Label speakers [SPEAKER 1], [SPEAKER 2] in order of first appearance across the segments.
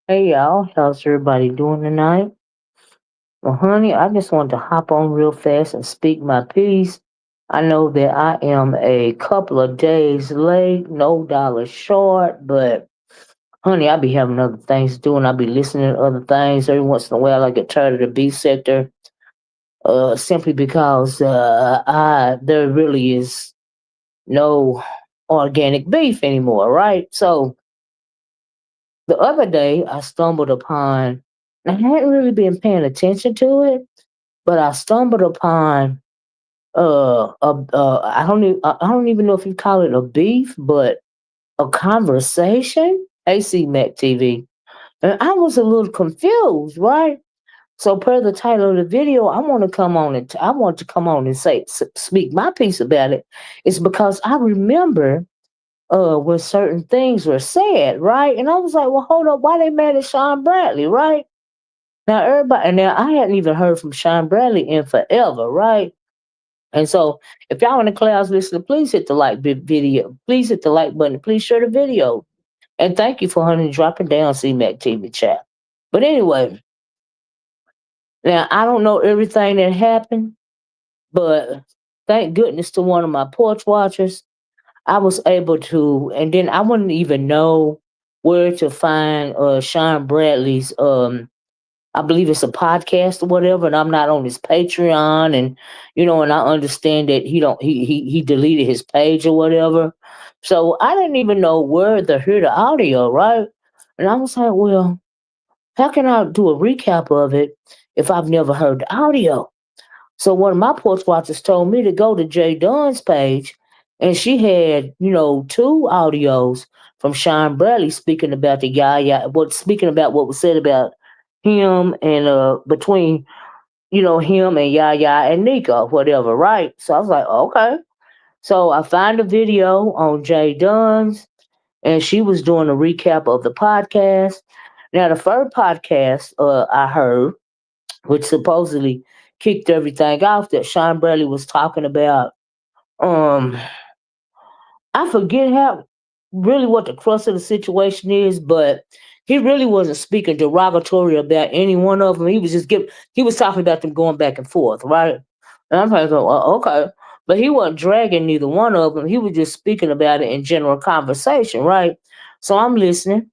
[SPEAKER 1] Hey y'all, how's everybody doing tonight? Well, honey, I just wanted to hop on real fast and speak my piece. I know that I am a couple of days late, no dollar short, but honey, I be having other things to do and I be listening to other things. Every once in a while, I get tired of the beef sector, simply because I there really is no organic beef anymore, right? So the other day, I stumbled upon. I hadn't really been paying attention to it, but I stumbled upon I don't even know if you call it a beef, but a conversation. AC Mac TV, and I was a little confused, right? So per the title of the video, I want to come on and speak my piece about it. It's because I remember when certain things were said, right? And I was like, well, hold up, why they mad at Shawn Bradley, right? Now everybody, and now I hadn't even heard from Shawn Bradley in forever, right? And so, if y'all in the clouds listening, please hit the video. Please hit the like button. Please share the video. And thank you for honey dropping down CMAC TV chat. But anyway, now I don't know everything that happened, but thank goodness to one of my porch watchers, I was able to, and then I wouldn't even know where to find Sean Bradley's I believe it's a podcast or whatever, and I'm not on his Patreon, and and I understand that he don't he deleted his page or whatever. So I didn't even know where to hear the audio, right? And I was like, well, how can I do a recap of it if I've never heard the audio? So one of my porch watchers told me to go to Jay Dunn's page, and she had, two audios from Shawn Bradley speaking about the Yaya, speaking about what was said about him and between, him and Yaya and Nyca, whatever, right? So I was like, okay. So I find a video on Jay Dunn's, and she was doing a recap of the podcast. Now the first podcast I heard, which supposedly kicked everything off, that Shawn Bradley was talking about. Um, I forget how really what the crux of the situation is, but he really wasn't speaking derogatory about any one of them. He was just giving. He was talking about them going back and forth, right? And I'm like, oh, okay, but he wasn't dragging neither one of them. He was just speaking about it in general conversation, right? So I'm listening,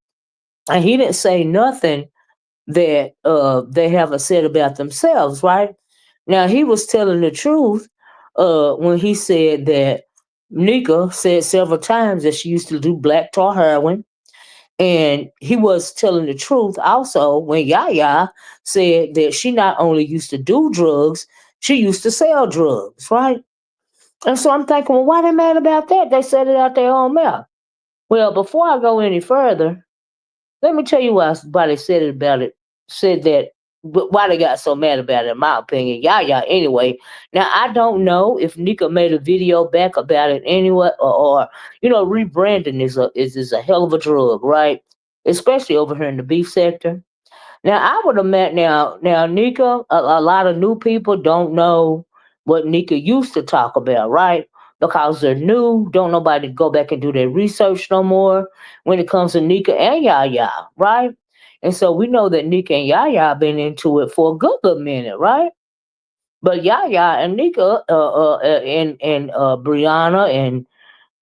[SPEAKER 1] and he didn't say nothing that they haven't said about themselves, right? Now he was telling the truth when he said that Nika said several times that she used to do black tar heroin. And he was telling the truth also when Yaya said that she not only used to do drugs, she used to sell drugs, right? And so I'm thinking, well, why they mad about that? They said it out their own mouth. Well, before I go any further, let me tell you why they said it about it. Said that why they got so mad about it. In my opinion, yeah. Anyway, now I don't know if Nika made a video back about it anyway, or rebranding is a hell of a drug, right? Especially over here in the beef sector. Now I would have met now Nika. A lot of new people don't know what Nika used to talk about, right? Because they're new, don't nobody go back and do their research no more when it comes to Nika and Yaya, right? And so we know that Nika and Yaya been into it for a good minute, right? But Yaya and Nika and Brianna and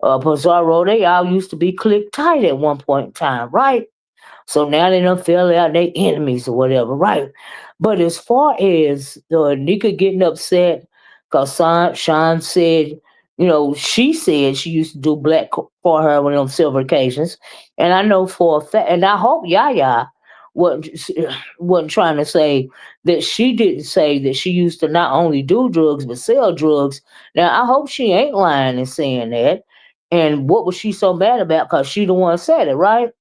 [SPEAKER 1] Pizarro, they all used to be click tight at one point in time, right? So now they done fell out, they enemies or whatever, right? But as far as Nika getting upset because Sean said, she said she used to do black for her on several occasions. And I know for a fact, and I hope Yaya wasn't, wasn't trying to say that she didn't say that she used to not only do drugs but sell drugs. Now, I hope she ain't lying and saying that. And what was she so mad about? Because she the one said it, right?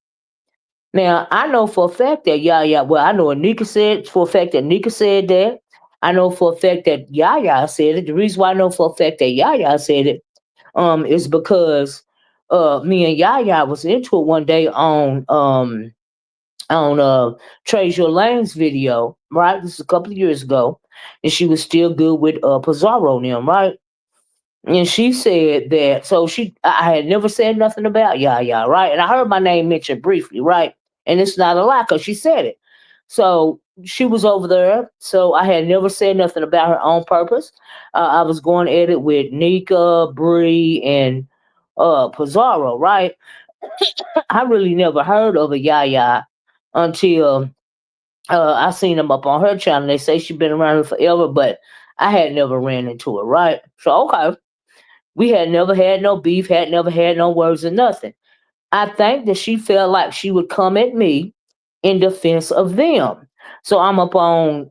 [SPEAKER 1] Now I know for a fact that Yaya. Well, I know Nika said for a fact that Nika said that. I know for a fact that Yaya said it. The reason why I know for a fact that Yaya said it, is because me and Yaya was into it one day on Treasure Lane's video, right? This is a couple of years ago, and she was still good with Pizarro and them, right? And she said that, so I had never said nothing about Yaya, right? And I heard my name mentioned briefly, right? And it's not a lie because she said it. So she was over there. So I had never said nothing about her on purpose. I was going at it with Nika, Bree, and Pizarro, right? I really never heard of a Yaya until I seen them up on her channel. They say she been around here forever, but I had never ran into her, right? So okay. We had never had no beef, had never had no words or nothing. I think that she felt like she would come at me in defense of them. So I'm up on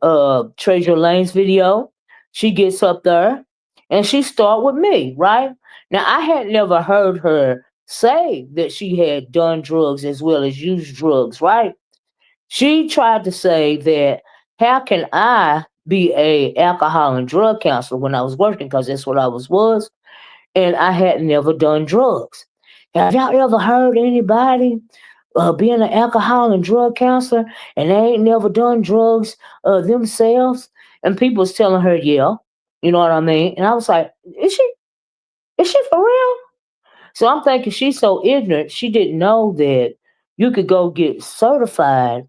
[SPEAKER 1] Treasure Lane's video. She gets up there and she start with me, right? Now I had never heard her say that she had done drugs as well as used drugs, right? She tried to say that how can I be a alcohol and drug counselor when I was working because that's what I was and I had never done drugs. Have y'all ever heard anybody being an alcohol and drug counselor and they ain't never done drugs themselves? And people was telling her, yeah, you know what I mean? And I was like, is she? Is she for real? So I'm thinking she's so ignorant, she didn't know that you could go get certified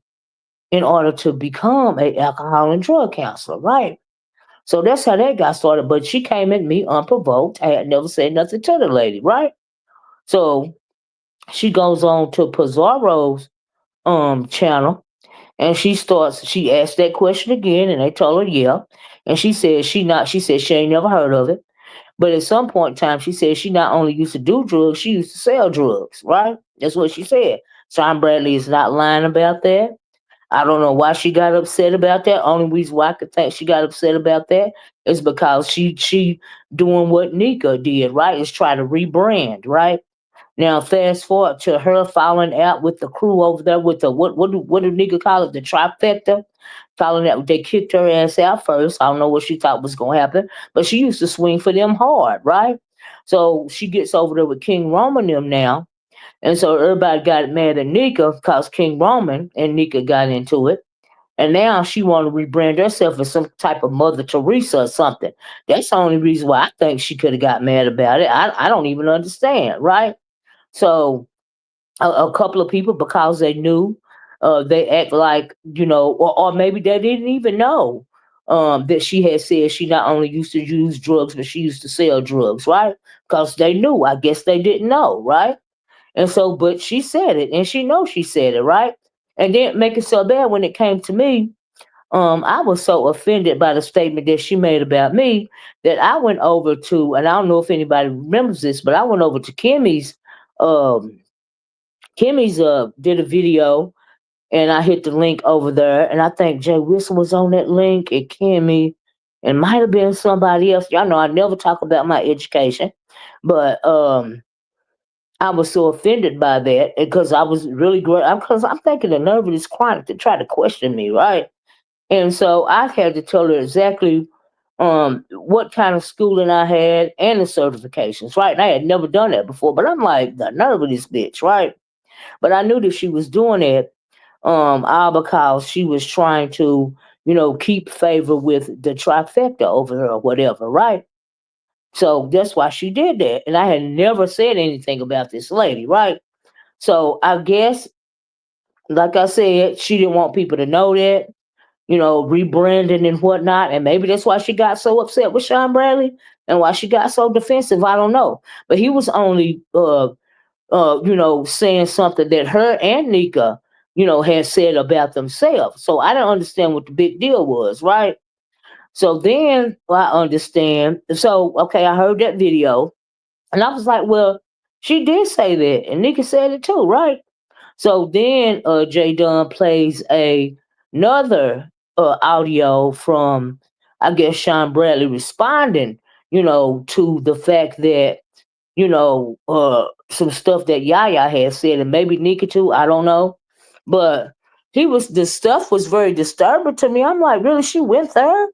[SPEAKER 1] in order to become a alcohol and drug counselor, right? So that's how that got started. But she came at me unprovoked. I had never said nothing to the lady, right? So she goes on to Pizarro's channel and she asked that question again and they told her yeah. And she said she ain't never heard of it. But at some point in time she said she not only used to do drugs, she used to sell drugs, right? That's what she said. Shawn Bradley is not lying about that. I don't know why she got upset about that. Only reason why I could think she got upset about that is because she doing what Nika did, right? Is try to rebrand, right? Now fast forward to her falling out with the crew over there with the what do Nika call it? The trifecta. Falling out, they kicked her ass out first. I don't know what she thought was gonna happen, but she used to swing for them hard, right? So she gets over there with King Roman them now, and so everybody got mad at Nika because King Roman and Nika got into it. And now she want to rebrand herself as some type of Mother Teresa or something. That's the only reason why I think she could have got mad about it. I don't even understand, right? So a couple of people, because they knew, they act like, or maybe they didn't even know that she had said she not only used to use drugs, but she used to sell drugs, right? Because they knew. I guess they didn't know, right? And so, but she said it, and she knows she said it, right? And then make it so bad when it came to me. I was so offended by the statement that she made about me that I went over to, and I don't know if anybody remembers this, but I went over to Um, Kimmy's did a video, and I hit the link over there, and I think Jay Wilson was on that link, and Kimmy, and might have been somebody else. Y'all know I never talk about my education, but I was so offended by that because I was really great. Because I'm thinking the nerve of this chronic to try to question me, right? And so I had to tell her exactly what kind of schooling I had and the certifications, right? And I had never done that before, but I'm like, the nerve of this bitch, right? But I knew that she was doing it all because she was trying to, keep favor with the trifecta over her or whatever, right? So that's why she did that. And I had never said anything about this lady, right? So I guess, like I said, she didn't want people to know that, rebranding and whatnot. And maybe that's why she got so upset with Shawn Bradley. And why she got so defensive, I don't know. But he was only saying something that her and Nika, had said about themselves. So I don't understand what the big deal was, right? So then I understand. So okay, I heard that video, and I was like, well, she did say that, and Nika said it too, right? So then J Dunn plays another audio from, I guess, Shawn Bradley responding, to the fact that, some stuff that Yaya had said, and maybe Nika too, I don't know. But the stuff was very disturbing to me. I'm like, really, she went there?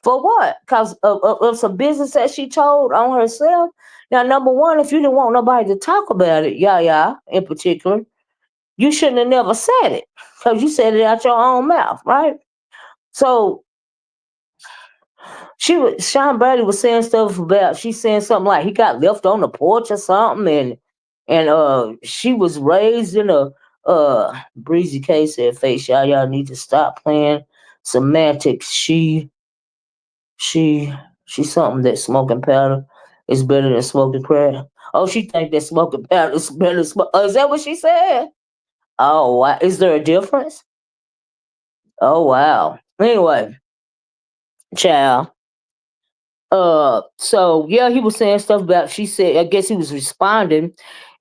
[SPEAKER 1] For what? Because of some business that she told on herself? Now, number one, if you didn't want nobody to talk about it, Yaya in particular, you shouldn't have never said it because you said it out your own mouth, right? So Sean Brady was saying stuff about, she's saying something like he got left on the porch or something, and she was raised in a Breezy K said, "Face y'all need to stop playing semantics. She she's something that smoking powder is better than smoking crack. Oh, she think that smoking powder is better than smoke. Is that what she said? Oh, wow. Is there a difference? Oh, wow. Anyway, child. So yeah, he was saying stuff about. She said, I guess he was responding,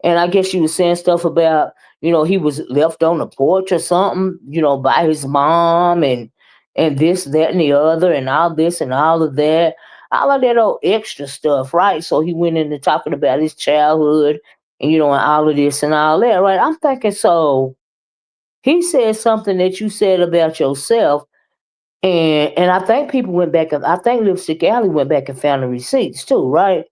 [SPEAKER 1] and I guess she was saying stuff about, he was left on the porch or something, by his mom, and this, that, and the other, and all of that, all of that old extra stuff, right? So he went into talking about his childhood, and all of this and all that, right? I'm thinking, so he said something that you said about yourself, and I think people went back and I think Lipstick Alley went back and found the receipts too, right?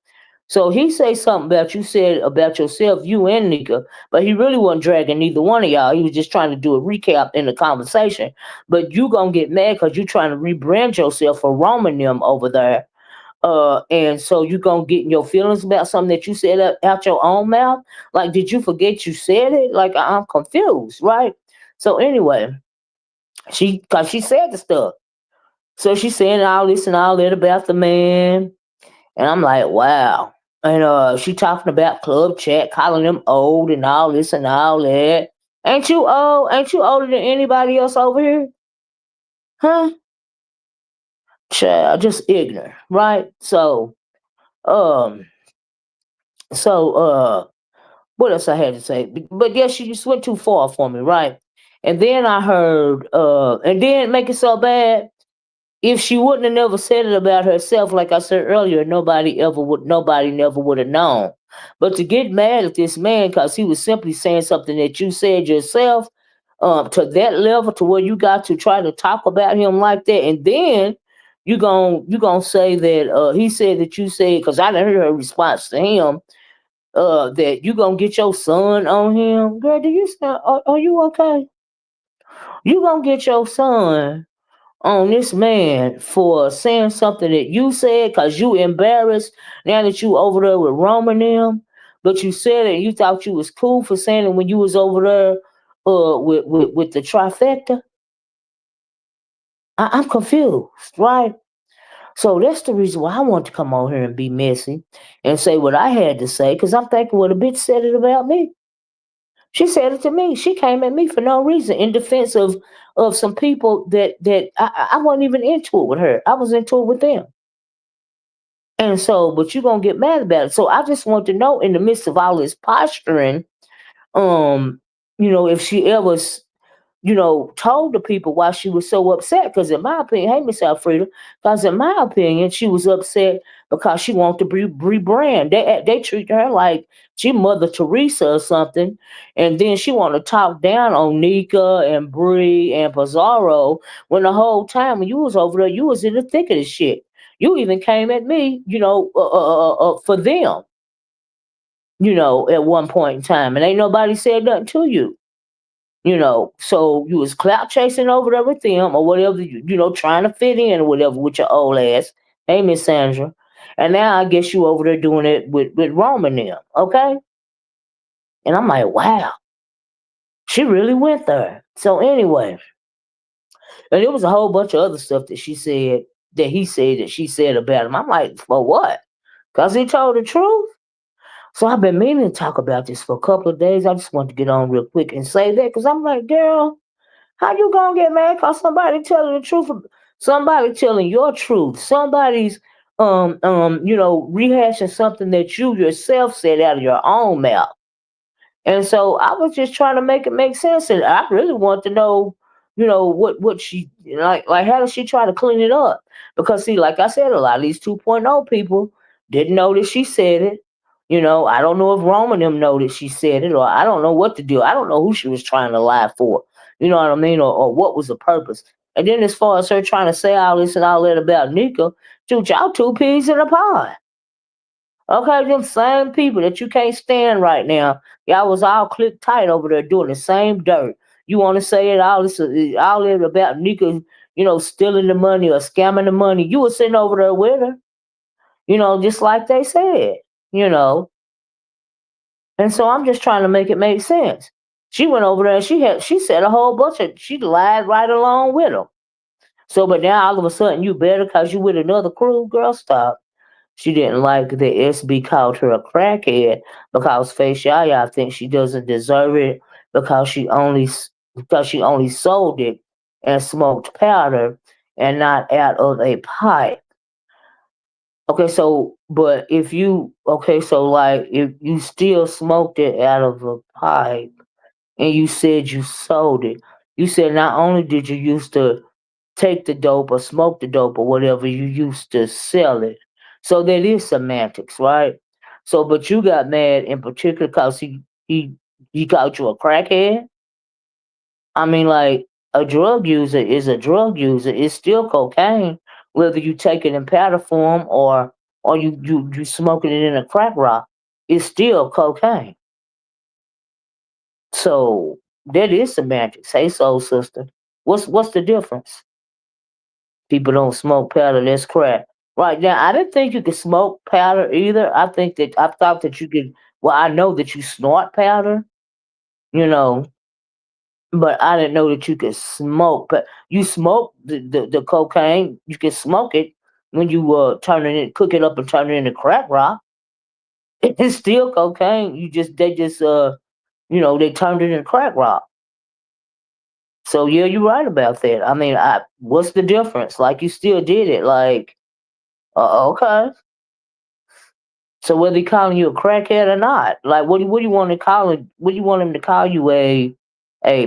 [SPEAKER 1] So he say something about you said about yourself, you and Nika, but he really wasn't dragging neither one of y'all. He was just trying to do a recap in the conversation. But you gonna get mad because you trying to rebrand yourself for Roman them over there. And so you gonna get in your feelings about something that you said out your own mouth. Like, did you forget you said it? Like, I'm confused, right? So anyway, cause she said the stuff. So she's saying all this and all that about the man. And I'm like, wow. And she talking about club chat, calling them old and all this and all that. Ain't you old? Ain't you older than anybody else over here? Huh? Child, just ignorant, right? Um, so what else I had to say? But yeah, she just went too far for me, right? And then I heard, and then make it so bad. If she wouldn't have never said it about herself, like I said earlier, nobody never would have known. But to get mad at this man because he was simply saying something that you said yourself, to that level, to where you got to try to talk about him like that, and then you gonna say that he said that you said, because I didn't hear her response to him, that you gonna get your son on him, girl. Do you sound? Are you okay? You gonna get your son on this man for saying something that you said because you embarrassed now that you over there with Roman them, but you said it and you thought you was cool for saying it when you was over there with the trifecta. I'm confused, right? So that's the reason why I want to come on here and be messy and say what I had to say, because I'm thinking, well, the bitch said it about me. She said it to me. She came at me for no reason in defense of some people that I wasn't even into it with her. I was into it with them. And so, but you're gonna get mad about it. So I just want to know, in the midst of all this posturing, um, if she ever told the people why she was so upset. Because in my opinion, hey, Miss Alfreda, because in my opinion, she was upset because she wanted to rebrand. They treat her like she Mother Teresa or something, and then she want to talk down on Nika and Bree and Pizarro when the whole time when you was over there, you was in the thick of the shit. You even came at me, for them, at one point in time, and ain't nobody said nothing to you. So you was clout chasing over there with them or whatever, trying to fit in or whatever with your old ass. Hey, Miss Sandra. And now I guess you over there doing it with Roman them, okay? And I'm like, wow, she really went there. So anyway, and there was a whole bunch of other stuff that she said, that he said, that she said about him. I'm like, for what? Cause he told the truth. So I've been meaning to talk about this for a couple of days. I just want to get on real quick and say that because I'm like, girl, how you gonna get mad cause somebody telling the truth? Somebody telling your truth. Somebody's rehashing something that you yourself said out of your own mouth. And so I was just trying to make it make sense. And I really want to know, what she like how does she try to clean it up? Because see, like I said, a lot of these 2.0 people didn't know that she said it. I don't know if Rome and them know that she said it, or I don't know what to do. I don't know who she was trying to lie for. You know what I mean? Or what was the purpose? And then as far as her trying to say all this and all that about Nika, dude, y'all two peas in a pod. Okay, them same people that you can't stand right now, y'all was all clicked tight over there doing the same dirt. You want to say it all that about Nika, stealing the money or scamming the money. You were sitting over there with her, just like they said, you know. And so I'm just trying to make it make sense. She went over there and she said a whole bunch of she lied right along with them. So, but now all of a sudden you better because you with another crew, girl. Stop. She didn't like that SB called her a crackhead because Face Yaya thinks she doesn't deserve it because she only sold it and smoked powder and not out of a pipe. Okay, so but if you okay, so like if you still smoked it out of a pipe and you said you sold it, you said not only did you used to take the dope or smoke the dope or whatever, you used to sell it. So that is semantics, right? So, but you got mad in particular because he called you a crackhead. I mean, like a drug user is a drug user. It's still cocaine, whether you take it in powder form or you smoking it in a crack rock. It's still cocaine. So that is semantics. Hey, soul sister, what's the difference? People don't smoke powder. That's crack. Right now, I didn't think you could smoke powder either. I thought that you could. Well, I know that you snort powder, you know, but I didn't know that you could smoke. But you smoke the cocaine. You can smoke it when you cook it up and turn it into crack rock. It's still cocaine. They turned it into crack rock. So yeah, you're right about that. I mean, what's the difference? Like you still did it. Like okay. So whether he calling you a crackhead or not, like what do you want to call it? What do you want him to call you a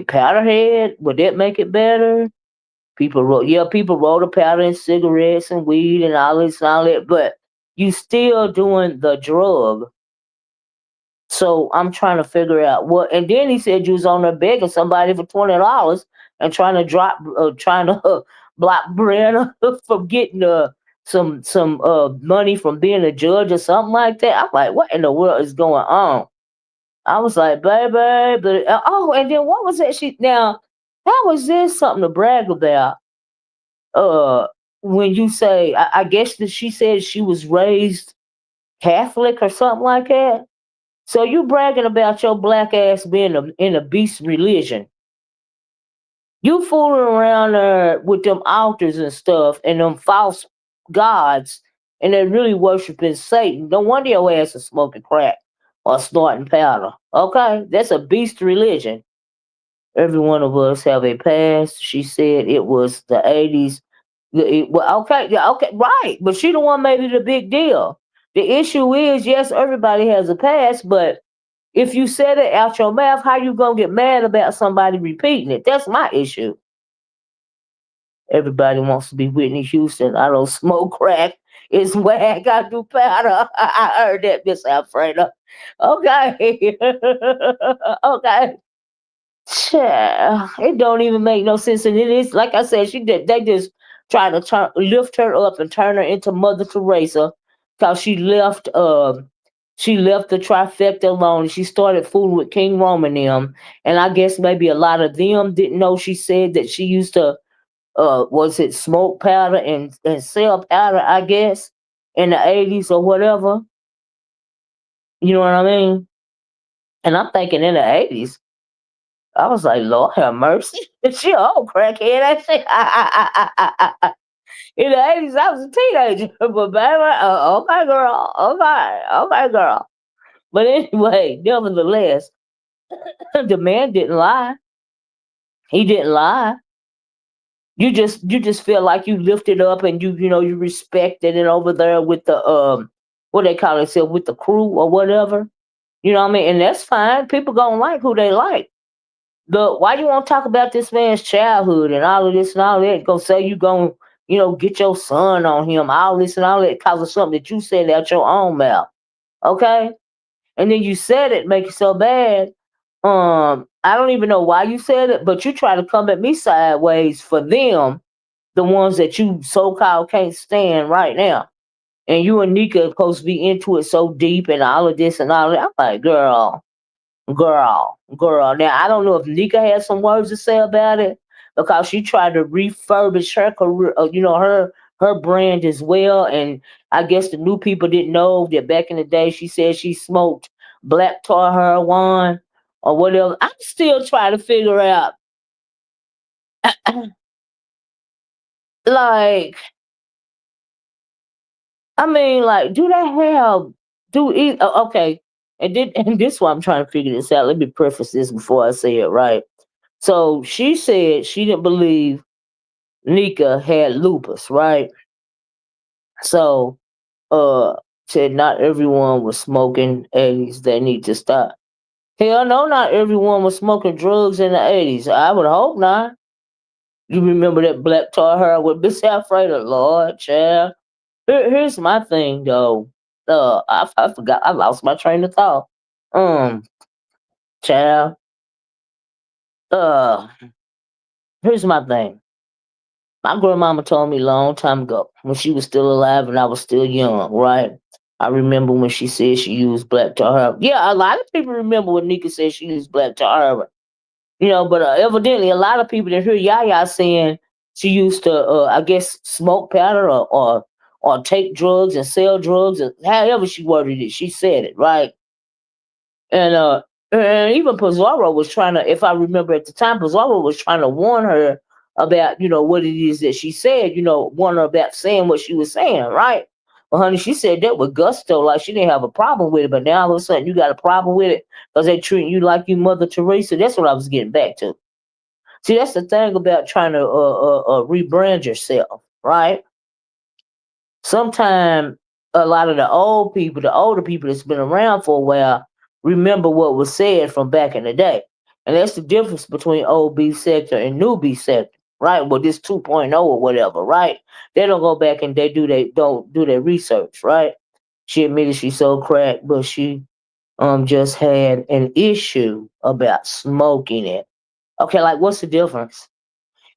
[SPEAKER 1] powderhead? Would that make it better? People roll the powder in cigarettes and weed and all this and all that, but you still doing the drug. So I'm trying to figure out what. And then he said you was on there begging somebody for $20 and trying to block bread from getting some money from being a judge or something like that. I'm like, what in the world is going on? I was like, baby, but and then what was that? How was this something to brag about? Uh, when you say, I guess that she said she was raised Catholic or something like that. So you bragging about your black ass being in a beast religion. You fooling around there with them altars and stuff and them false gods and they're really worshiping Satan. No wonder your ass is smoking crack or snorting powder. Okay? That's a beast religion. Every one of us have a past. She said it was the 80s. Well, okay, yeah, okay, right. But she the one made it a big deal. The issue is, yes, everybody has a past, but if you said it out your mouth, how you gonna get mad about somebody repeating it? That's my issue. Everybody wants to be Whitney Houston. I don't smoke crack. It's whack. I do powder. I heard that, Miss Alfredo. Okay. Okay. It don't even make no sense. And it is like I said, they just try to lift her up and turn her into Mother Teresa because she left the trifecta alone and she started fooling with King Roman them. And I guess maybe a lot of them didn't know she said that she used to was it smoke powder and sell powder, I guess, in the 80s or whatever. You know what I mean? And I'm thinking in the 80s, I was like, Lord have mercy. She old crackhead. I say, In the 80s, I was a teenager, but baby, okay, girl, okay, girl. But anyway, nevertheless, the man didn't lie. He didn't lie. You just feel like you lifted up and you respected it over there with the what they call themselves with the crew or whatever. You know what I mean? And that's fine. People gonna like who they like. The why you want to talk about this man's childhood and all of this and all that? Go say you gonna get your son on him, all this and all that, cause of something that you said out your own mouth. Okay, and then you said it, make it so bad. I don't even know why you said it, but you try to come at me sideways for them, the ones that you so called can't stand right now. And you and Nika are supposed to be into it so deep and all of this and all that. I'm like, girl. Now I don't know if Nika has some words to say about it because she tried to refurbish her career, her brand as well. And I guess the new people didn't know that back in the day she said she smoked black tar heroin or whatever. I'm still trying to figure out, like, I mean, like, do they have okay? And this why I'm trying to figure this out. Let me preface this before I say it right. So she said she didn't believe Nika had lupus, right? So uh said not everyone was smoking 80s. They need to stop. Hell no, not everyone was smoking drugs in the 80s. I would hope not. You remember that black tar heroin with Miss Alfredo, Lord, child. Here's my thing though. I forgot. I lost my train of thought. Um, child. Uh, here's my thing. My grandmama told me a long time ago when she was still alive and I was still young, right? I remember when she said she used black tar heroin. Yeah, a lot of people remember when Nika said she used black tar heroin. But evidently a lot of people that hear Yaya saying she used to, I guess, smoke powder or take drugs and sell drugs, and however she worded it, she said it right. And even Pizarro was trying to, if I remember at the time, Pizarro was trying to warn her about, what it is that she said, warn her about saying what she was saying, right? Well, honey, she said that with gusto, like she didn't have a problem with it, but now all of a sudden you got a problem with it because they treating you like you Mother Teresa. That's what I was getting back to. See, that's the thing about trying to rebrand yourself, right? Sometimes a lot of the old people, the older people that's been around for a while, remember what was said from back in the day. And that's the difference between old B sector and new B sector, right? Well, this 2.0 or whatever, right? They don't go back and they don't do their research, right? She admitted she sold crack, but she just had an issue about smoking it. Okay, like what's the difference?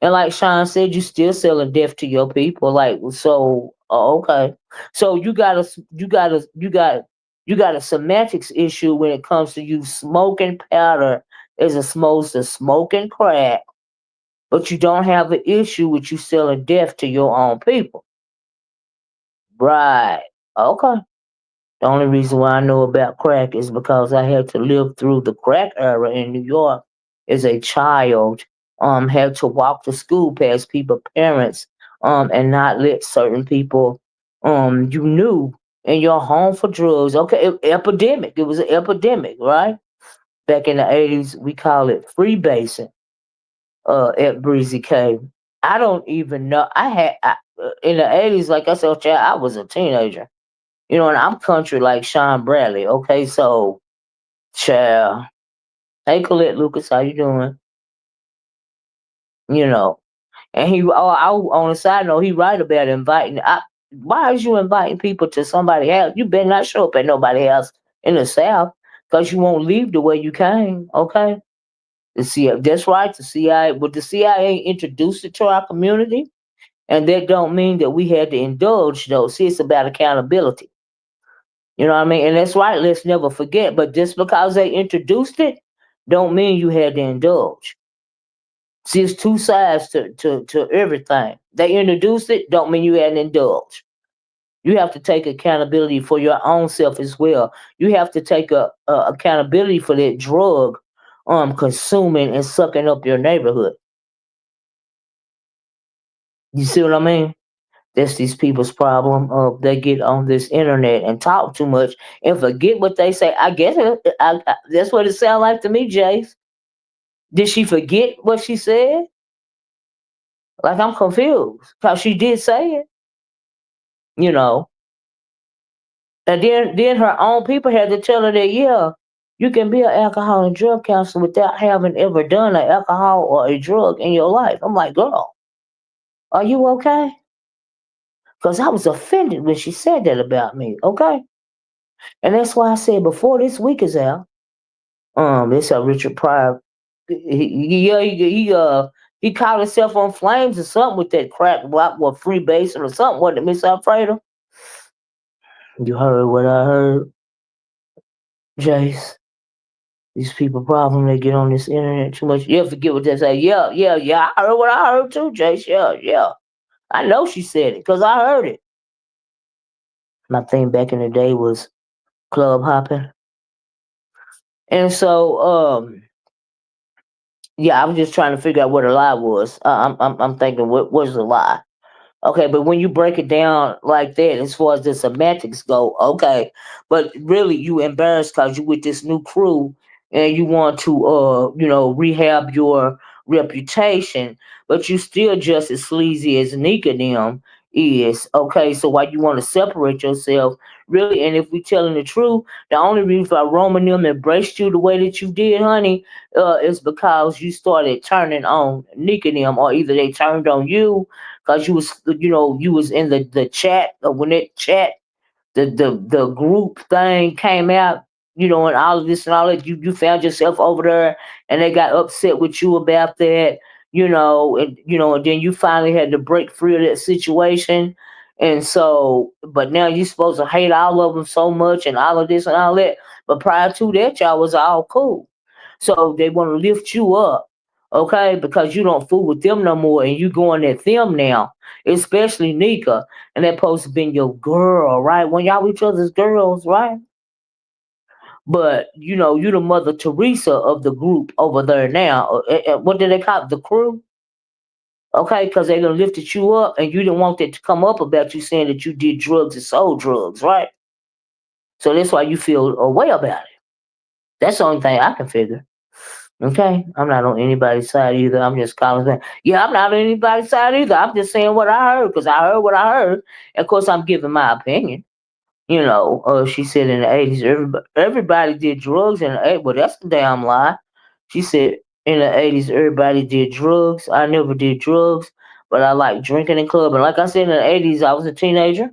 [SPEAKER 1] And like Sean said, you still selling death to your people. Like so, okay. So you got a semantics issue when it comes to you smoking powder as opposed to smoking crack, but you don't have an issue with you selling death to your own people. Right. Okay. The only reason why I know about crack is because I had to live through the crack era in New York as a child. Had to walk to school past people, parents, and not let certain people, you knew in your home for drugs. Okay, epidemic. It was an epidemic, right? Back in the 80s, we call it freebasing. At Breezy Cave. I don't even know. In the 80s, like I said, child, I was a teenager. And I'm country like Shawn Bradley. Okay, so child. Hey Colette Lucas, how you doing? You know. And on a side note, he right about inviting. Why is you inviting people to somebody else? You better not show up at nobody else in the South because you won't leave the way you came. Okay, the CIA. That's right. The CIA. But the CIA introduced it to our community, and that don't mean that we had to indulge. Though, see, it's about accountability. You know what I mean? And that's right. Let's never forget. But just because they introduced it, don't mean you had to indulge. See, it's two sides to everything. They introduced it, don't mean you had to indulge. You have to take accountability for your own self as well. You have to take accountability for that drug consuming and sucking up your neighborhood. You see what I mean? That's these people's problem. They get on this internet and talk too much and forget what they say. I guess that's what it sounds like to me, Jace. Did she forget what she said? Like I'm confused because she did say it, you know. And then her own people had to tell her that yeah, you can be an alcohol and drug counselor without having ever done an alcohol or a drug in your life. I'm like, girl, are you okay? Because I was offended when she said that about me. Okay, and that's why I said before this week is out. This Richard Pryor. He caught himself on flames or something with that crap. What free base or something? What Miss Alfredo? You heard what I heard, Jace. These people problem they get on this internet too much. Yeah, forget what they say. Yeah, yeah, yeah. I heard what I heard too, Jace. Yeah, yeah. I know she said it because I heard it. My thing back in the day was club hopping, and so yeah, I was just trying to figure out what a lie was. I'm thinking what was the lie? Okay, but when you break it down like that, as far as the semantics go, okay, but really you embarrassed because you with this new crew and you want to, rehab your reputation, but you still just as sleazy as Nika them is. Okay, so why you want to separate yourself, really? And if we telling the truth, the only reason why Roman them embraced you the way that you did, honey, is because you started turning on Nika them, or either they turned on you because you was in the chat when that chat the group thing came out, and all of this and all that, you found yourself over there and they got upset with you about that, and then you finally had to break free of that situation. And so, but now you're supposed to hate all of them so much and all of this and all that. But prior to that, y'all was all cool. So they want to lift you up, okay, because you don't fool with them no more and you going at them now, especially Nika. And that supposed to be your girl, right? When y'all each other's girls, right? But you the Mother Teresa of the group over there now. What do they call it? The crew? Okay, because they done lifted you up and you didn't want that to come up about you saying that you did drugs and sold drugs, right? So that's why you feel a way about it. That's the only thing I can figure. Okay, I'm not on anybody's side either. I'm just calling saying, yeah, I'm not on anybody's side either. I'm just saying what I heard because I heard what I heard. And of course, I'm giving my opinion. She said in the 80s, everybody did drugs in the 80s. Well, that's the damn lie. She said in the 80s, everybody did drugs. I never did drugs, but I like drinking and clubbing. Like I said, in the 80s, I was a teenager.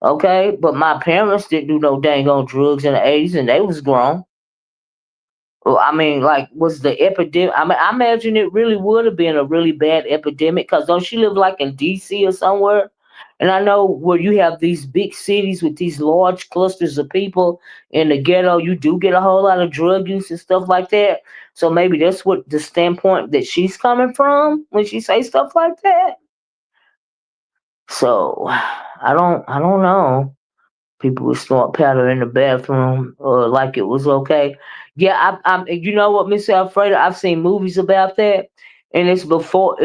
[SPEAKER 1] Okay, but my parents didn't do no dang on drugs in the 80s, and they was grown. Well, I mean, like, was the epidemic? I mean, I imagine it really would have been a really bad epidemic because don't she live like in DC or somewhere? And I know where you have these big cities with these large clusters of people in the ghetto, you do get a whole lot of drug use and stuff like that. So maybe that's what the standpoint that she's coming from when she say stuff like that. So I don't know. People would snort powder in the bathroom like it was okay. Yeah, you know what, Miss Alfredo, I've seen movies about that, and it's before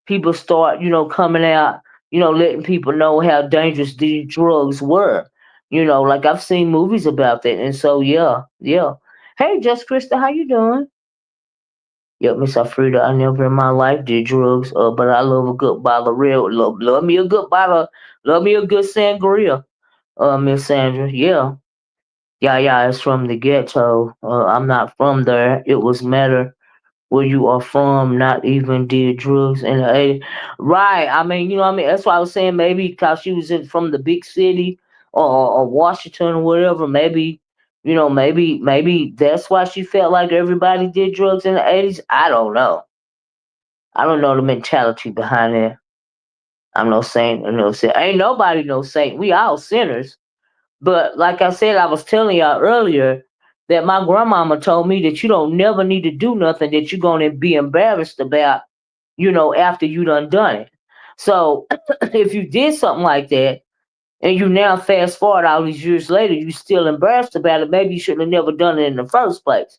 [SPEAKER 1] people start, coming out, letting people know how dangerous these drugs were. Like I've seen movies about that, and so yeah, yeah. Hey, Just Krista, how you doing? Yep, Miss Alfreda, I never in my life did drugs, but I love a good bottle of real, love me a good bottle, love me a good sangria. Miss Sandra, yeah. Yeah, yeah, it's from the ghetto. I'm not from there. It was matter where you are from, not even did drugs in the 80s. Right. I mean, you know what I mean? That's why I was saying maybe because she was from the big city or Washington or whatever. Maybe, maybe that's why she felt like everybody did drugs in the 80s. I don't know. I don't know the mentality behind that. I'm no saint. I'm no saint. Ain't nobody no saint. We all sinners. But like I said, I was telling y'all earlier that my grandmama told me that you don't never need to do nothing that you're gonna be embarrassed about, after you done it. So if you did something like that and you now fast forward all these years later, you still embarrassed about it, maybe you should have never done it in the first place.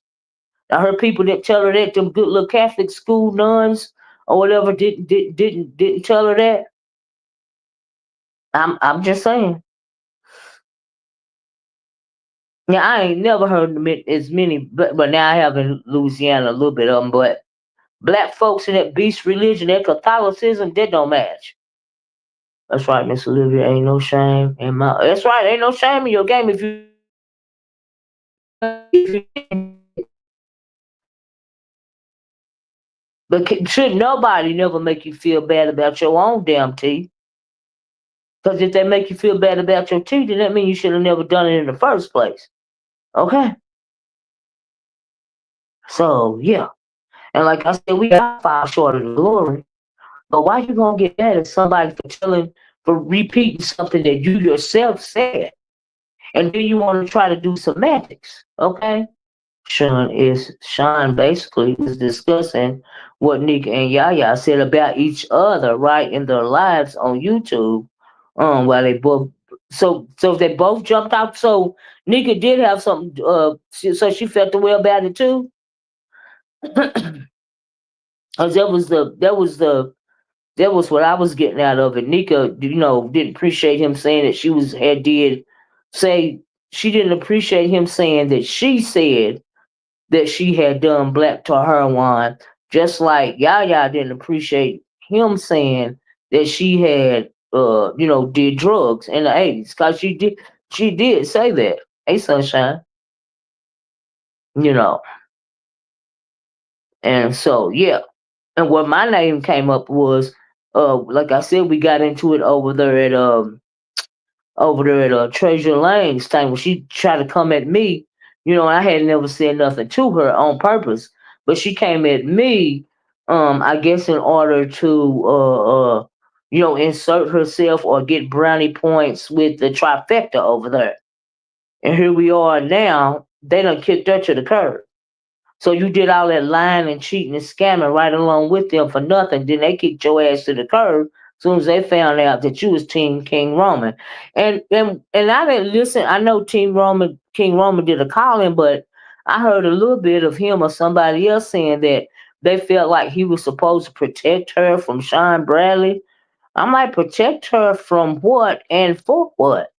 [SPEAKER 1] I heard people that tell her that them good little Catholic school nuns or whatever didn't tell her that. I'm just saying. Yeah, I ain't never heard as many, but now I have in Louisiana a little bit of them. But black folks in that beast religion, that Catholicism, that don't match. That's right, Miss Olivia. Ain't no shame in my. That's right. Ain't no shame in your game if you. But should nobody never make you feel bad about your own damn teeth? Because if they make you feel bad about your teeth, then that means you should have never done it in the first place. Okay. So yeah, and like I said, we got fall short of the glory. But why you gonna get mad at somebody for repeating something that you yourself said, and then you want to try to do semantics? Okay. Shawn basically was discussing what Nika and Yaya said about each other, right, in their lives on YouTube. While they both so they both jumped out. So Nika did have something. So she felt the way about it too. Cause that was what I was getting out of it. Nika, didn't appreciate him saying that say she didn't appreciate him saying that she said that she had done black tar heroin, just like Yaya didn't appreciate him saying that she had did drugs in the 80s. Cause she did say that. Hey sunshine, you know. And so yeah. And what my name came up was like I said, we got into it over there at Treasure Lane's time when she tried to come at me, I had never said nothing to her on purpose, but she came at me, I guess in order to, insert herself or get brownie points with the trifecta over there. And here we are now. They done kicked her to the curb. So you did all that lying and cheating and scamming right along with them for nothing. Then they kicked your ass to the curb as soon as they found out that you was Team King Roman. And I didn't listen. I know King Roman did a calling, but I heard a little bit of him or somebody else saying that they felt like he was supposed to protect her from Shawn Bradley. I'm like, protect her from what and for what?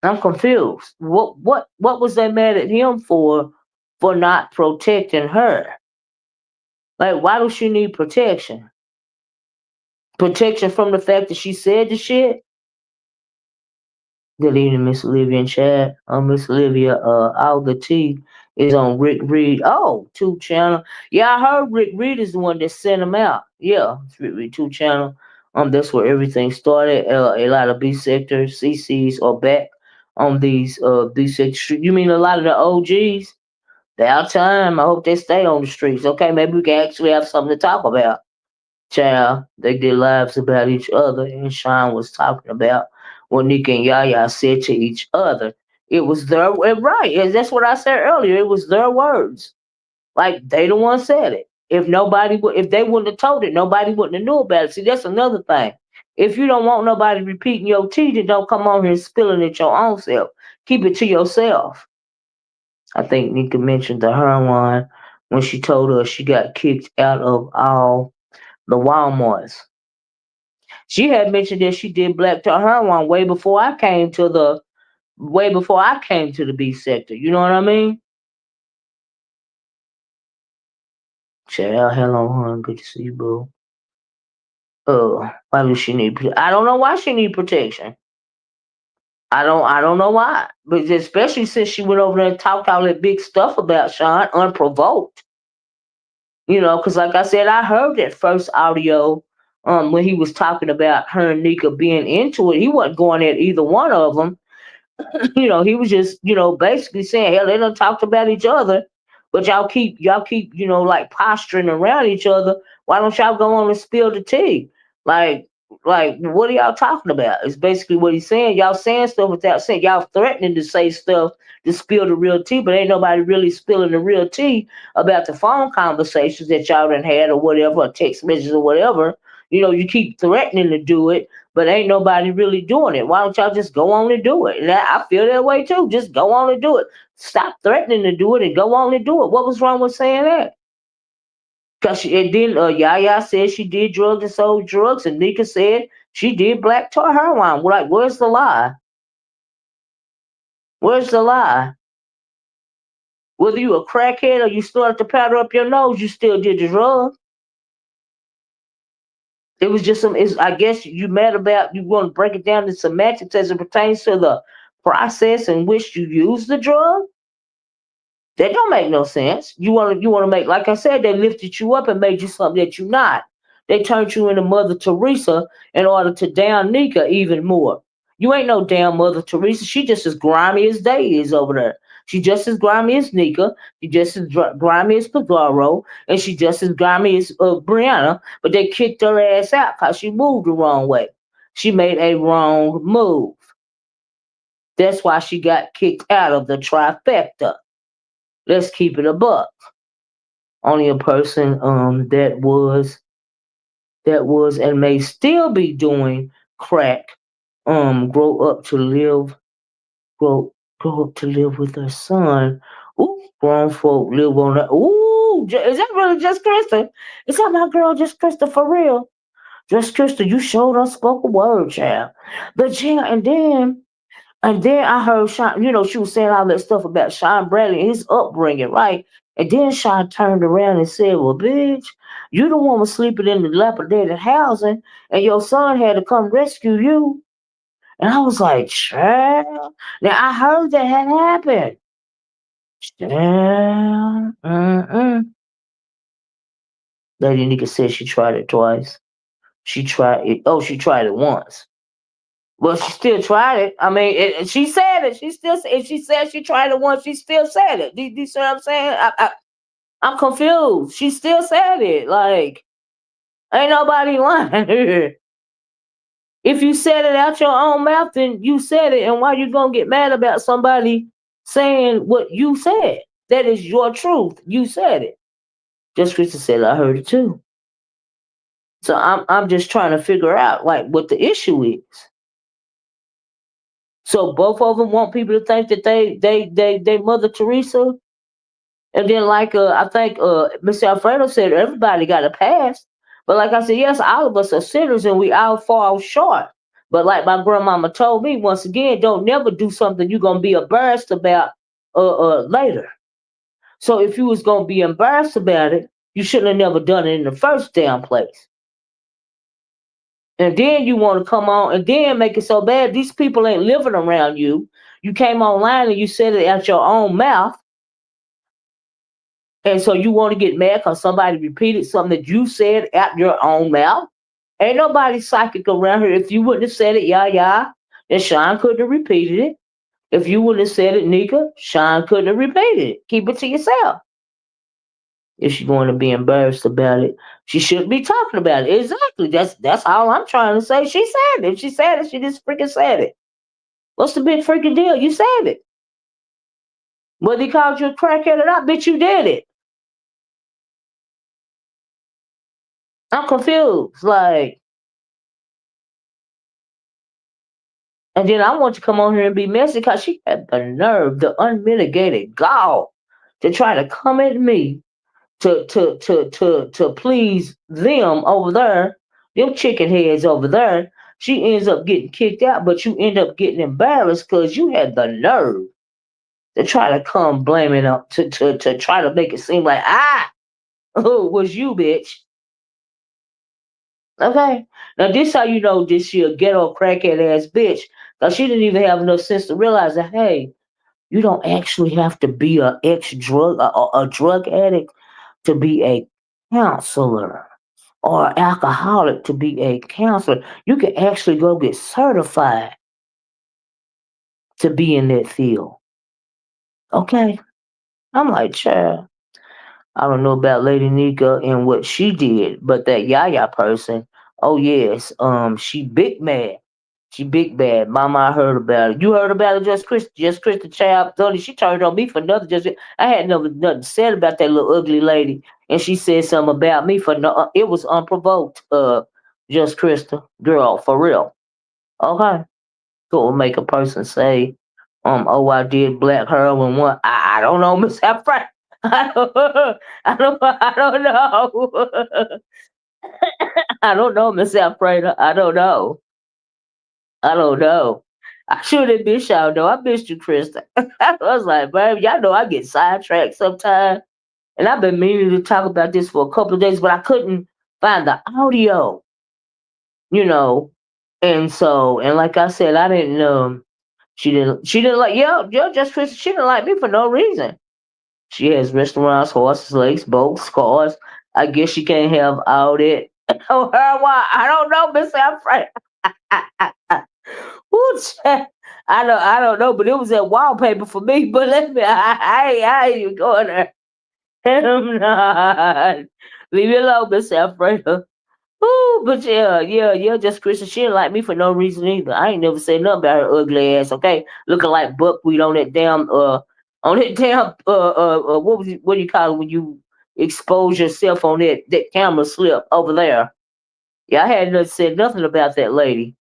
[SPEAKER 1] I'm confused. What was they mad at him for not protecting her? Like, why does she need protection? Protection from the fact that she said the shit? Good evening, Miss Olivia in chat. Miss Olivia, all the tea is on Rick Reed. Oh, two channel. Yeah, I heard Rick Reed is the one that sent him out. Yeah, it's Rick Reed two channel. That's where everything started. A lot of B sector CCs are back on these B sector. You mean a lot of the OGs? About time. I hope they stay on the streets. Okay, maybe we can actually have something to talk about. Child, they did lives about each other, and Sean was talking about what Nick and Yaya said to each other. It was right. That's what I said earlier. It was their words. Like they the one said it. If they wouldn't have told it, nobody wouldn't have knew about it. See, that's another thing. If you don't want nobody repeating your tea, then don't come on here and spilling it your own self. Keep it to yourself. I think Nika mentioned the heroin when she told us she got kicked out of all the Walmarts. She had mentioned that she did black tar heroin way before I came to the B sector. You know what I mean? Child, hello, hon. Good to see you, boo. Why does she need? I don't know why she need protection. I don't know why, but especially since she went over there and talked all that big stuff about Sean unprovoked. Because like I said, I heard that first audio when he was talking about her and Nika being into it. He wasn't going at either one of them. He was just, basically saying, hell, they done talked about each other, but y'all keep, like posturing around each other. Why don't y'all go on and spill the tea? Like, what are y'all talking about? It's basically what he's saying. Y'all saying stuff without saying. Y'all threatening to say stuff to spill the real tea, but ain't nobody really spilling the real tea about the phone conversations that y'all done had or whatever, or text messages or whatever. You keep threatening to do it, but ain't nobody really doing it. Why don't y'all just go on and do it? And I feel that way too. Just go on and do it. Stop threatening to do it and go on and do it. What was wrong with saying that? And then Yaya said she did drugs and sold drugs, and Nika said she did black tar heroin. We're like, where's the lie? Where's the lie? Whether you a crackhead or you started to powder up your nose, you still did the drug. It was just some. It's, I guess you mad about. You want to break it down to semantics as it pertains to the process in which you use the drug. That don't make no sense. You want to make, like I said, they lifted you up and made you something that you're not. They turned you into Mother Teresa in order to down Nika even more. You ain't no damn Mother Teresa. She just as grimy as they is over there. She just as grimy as Nika. She just as grimy as Pizarro, and she just as grimy as Brianna. But they kicked her ass out because she moved the wrong way. She made a wrong move. That's why she got kicked out of the trifecta. Let's keep it a buck. Only a person that was and may still be doing crack grow up to live grow up to live with her son. Ooh, grown folk live on that. Ooh, is that really just Krista? Is that my girl just Krista for real? Just Krista, you showed us spoke a word, child. But yeah, and then I heard Shawn, she was saying all that stuff about Shawn Bradley and his upbringing, right? And then Shawn turned around and said, well, bitch, you the one was sleeping in the dilapidated housing and your son had to come rescue you. And I was like, child. Now I heard that had happened. Child. Lady Nika said she tried it twice. She tried it. Oh, she tried it once. Well, she still tried it. I mean, she said it. If she said she tried it once, she still said it. Do you see what I'm saying? I'm confused. She still said it. Like, ain't nobody lying. If you said it out your own mouth, then you said it. And why you gonna get mad about somebody saying what you said? That is your truth. You said it. Just Krista said I heard it too. So I'm just trying to figure out like what the issue is. So both of them want people to think that they Mother Teresa, and then like I think Mr. Alfredo said everybody got a pass, but like I said, yes, all of us are sinners and we all fall short. But like my grandmama told me, once again, don't never do something you're gonna be embarrassed about later. So if you was gonna be embarrassed about it, you shouldn't have never done it in the first damn place. And then you want to come on and then make it so bad. These people ain't living around you. You came online and you said it out your own mouth. And so you want to get mad because somebody repeated something that you said out your own mouth. Ain't nobody psychic around here. If you wouldn't have said it, yeah, then Shawn couldn't have repeated it. If you wouldn't have said it, Nika, Shawn couldn't have repeated it. Keep it to yourself. If she's going to be embarrassed about it, she shouldn't be talking about it. Exactly. That's all I'm trying to say. She said it. If she said it, she just freaking said it. What's the big freaking deal? You said it. Whether he called you a crackhead or not, bitch, you did it. I'm confused. Like, and then I want you to come on here and be messy because she had the nerve, the unmitigated gall to try to come at me to please them over there, them chicken heads over there. She ends up getting kicked out, but you end up getting embarrassed because you had the nerve to try to come blaming up to try to make it seem like oh, it was you, bitch. Okay. Now this how you know this she a ghetto crackhead ass bitch. Cause she didn't even have enough sense to realize that hey, you don't actually have to be a ex drug a drug addict to be a counselor or alcoholic to be a counselor. You can actually go get certified to be in that field. Okay. I'm like, child, I don't know about Lady Nika and what she did, but that Yaya person, oh yes, she big mad. She big bad. Mama, I heard about it. You heard about it, just Chris the child. Tony, she turned on me for nothing. Just I had nothing said about that little ugly lady, and she said something about me for no. It was unprovoked. Just Krista, girl, for real. Okay, so it will make a person say, oh, I did black heroin one. I don't know, Miss Alfred. I don't, I don't know. I don't know, Miss Alfreda. I don't know. I don't know. I should have missed y'all though. I missed you, Krista. I was like, baby, y'all know I get sidetracked sometimes. And I've been meaning to talk about this for a couple of days, but I couldn't find the audio, you know. And so, and like I said, I didn't she didn't like just Krista, she didn't like me for no reason. She has restaurants, horses, lakes, boats, cars. I guess she can't have all that. Oh, her why? I don't know, Miss Alfred. Ooh, child. I don't know, but it was that wallpaper for me. But let me, I ain't even going there. I'm not. Leave me alone, Miss Alfredo. Ooh, but yeah, just Christian. She didn't like me for no reason either. I ain't never said nothing about her ugly ass. Okay, looking like buckwheat on that damn what do you call it when you expose yourself on that camera slip over there? Yeah, I had not said nothing about that lady.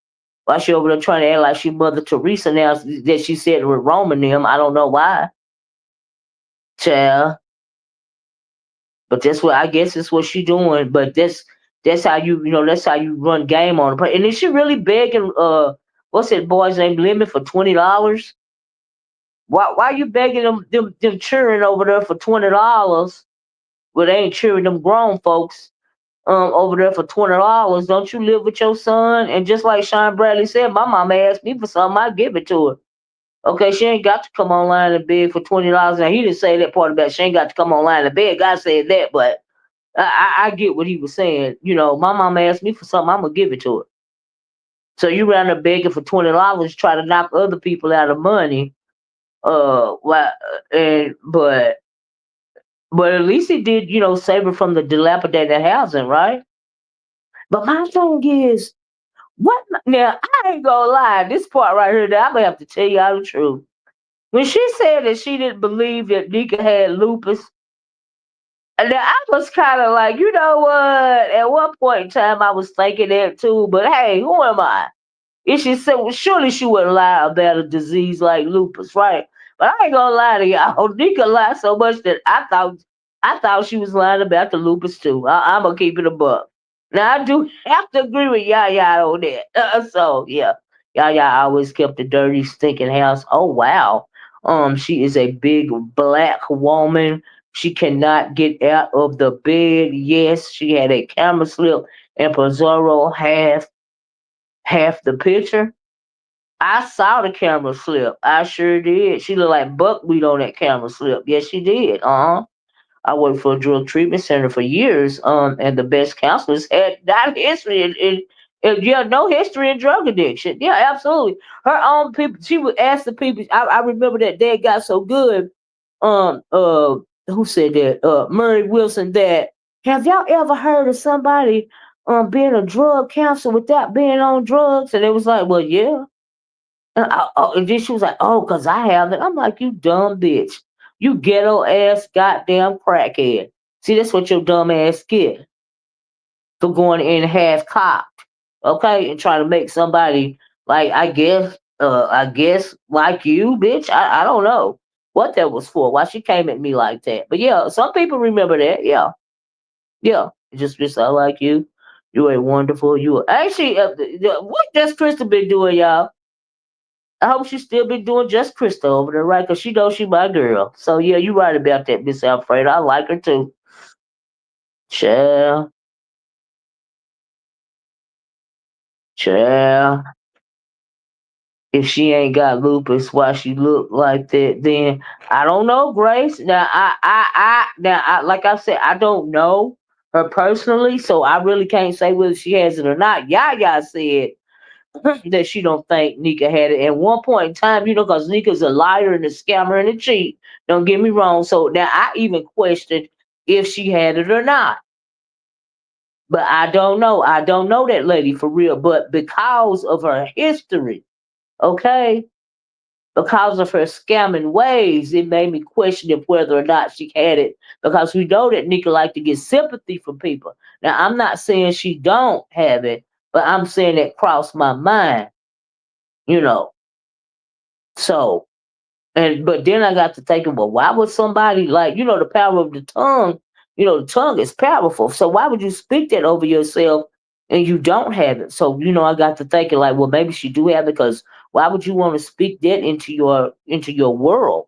[SPEAKER 1] Why she over there trying to act like she Mother Teresa now that she said with Roman them? I don't know why, child. But that's what I guess is what she doing. But that's how that's how you run game on her. And is she really begging what's that boy's name Lemon for $20? Why you begging them cheering over there for $20? Well, they ain't cheering them grown folks over there for $20. Don't you live with your son? And just like Shawn Bradley said, my mama asked me for something, I give it to her. Okay, she ain't got to come online and beg for $20. Now he didn't say that part about she ain't got to come online and beg. God said that, but I get what he was saying. My mama asked me for something, I'm gonna give it to her. So you ran there begging for $20, try to knock other people out of money. Why? And but at least he did, save her from the dilapidated housing, right? But my thing is, what? Now I ain't gonna lie. This part right here, that I'm gonna have to tell y'all the truth. When she said that she didn't believe that Nika had lupus, and I was kind of like, you know what? At one point in time, I was thinking that too. But hey, who am I? If she said, well, surely she wouldn't lie about a disease like lupus, right? But I ain't gonna lie to y'all. Nika lied so much that I thought she was lying about the lupus too. I'm gonna keep it a buck. Now I do have to agree with Yaya on that. So yeah, Yaya always kept a dirty, stinking house. Oh wow. She is a big black woman. She cannot get out of the bed. Yes, she had a camera slip and Pizarro half the picture. I saw the camera slip. I sure did. She looked like buckwheat on that camera slip. Yes, she did. I worked for a drug treatment center for years. And the best counselors had not history in no history in drug addiction. Yeah, absolutely. Her own people. She would ask the people. I remember that day it got so good. Um. Uh. Who said that? Murray Wilson. That have y'all ever heard of somebody being a drug counselor without being on drugs? And it was like, well, yeah. And then she was like, "Oh, cause I have it." I'm like, "You dumb bitch, you ghetto ass goddamn crackhead." See, that's what your dumb ass get for going in half cocked, okay, and trying to make somebody like I guess like you, bitch. I don't know what that was for. Why she came at me like that? But yeah, some people remember that. Yeah, yeah. Just I like you. You ain't wonderful. You actually what just Crystal been doing, y'all? I hope she still be doing just Krista over there, right? Cause she knows she my girl. So yeah, you right about that, Miss Alfredo. I like her too. Child, child. If she ain't got lupus, why she look like that? Then I don't know, Grace. Now, like I said, I don't know her personally, so I really can't say whether she has it or not. Yaya said that she don't think Nika had it at one point in time, because Nika's a liar and a scammer and a cheat. Don't get me wrong. So now I even questioned if she had it or not. But I don't know. I don't know that lady for real. But because of her history, okay, because of her scamming ways, it made me question if whether or not she had it. Because we know that Nika like to get sympathy from people. Now I'm not saying she don't have it, but I'm saying that crossed my mind, you know. So And but then I got to thinking, well, why would somebody like, the power of the tongue, the tongue is powerful. So why would you speak that over yourself and you don't have it? So, I got to thinking like, well, maybe she do have it because why would you want to speak that into your world?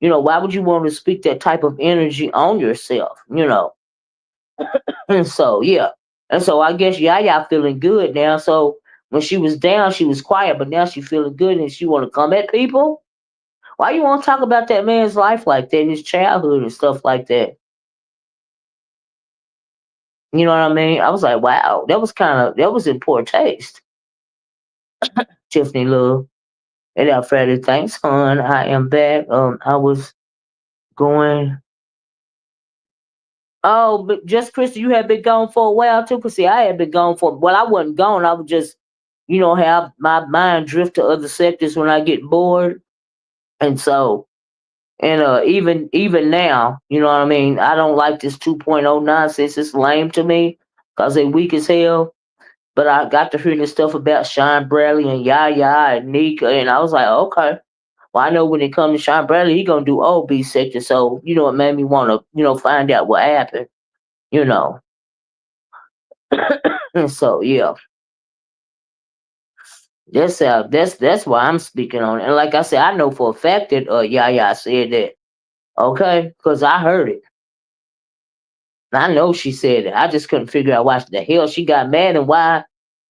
[SPEAKER 1] Why would you want to speak that type of energy on yourself? And so yeah. And so I guess Yaya feeling good now. So when she was down, she was quiet, but now she feeling good and she wanna come at people? Why you wanna talk about that man's life like that, his childhood and stuff like that? You know what I mean? I was like, wow, that was in poor taste. Tiffany Love. And Alfredo, thanks, hon. I am back. I was going. Oh, but just Krista, you had been gone for a while too. Cause see, I had been gone for. Well, I wasn't gone. I would just, have my mind drift to other sectors when I get bored. And so, and even now, you know what I mean. I don't like this 2.0 nonsense. It's lame to me because they weak as hell. But I got to hear this stuff about Shawn Bradley and Yaya and Nyca, and I was like, okay. Well, I know when it comes to Shawn Bradley, he gonna do all B sector. So it made me want to find out what happened. You know, and so yeah, that's why I'm speaking on it. And like I said, I know for a fact that Yaya said that. Okay, because I heard it. I know she said it. I just couldn't figure out why the hell she got mad and why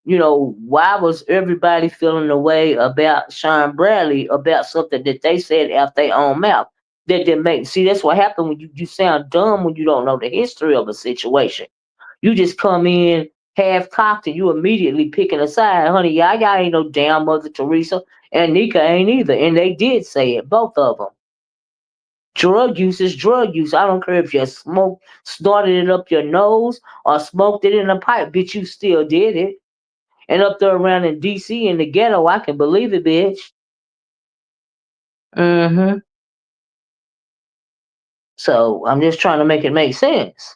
[SPEAKER 1] was everybody feeling the way about Shawn Bradley about something that they said out their own mouth. That didn't make see that's what happened when you sound dumb when you don't know the history of a situation. You just come in half cocked and you immediately picking a side. Honey, y'all ain't no damn Mother Teresa and Nika ain't either. And they did say it, both of them. Drug use is drug use. I don't care if you snorted it up your nose or smoked it in a pipe, bitch, you still did it. And up there around in DC in the ghetto, I can believe it, bitch. Mm-hmm. So I'm just trying to make it make sense.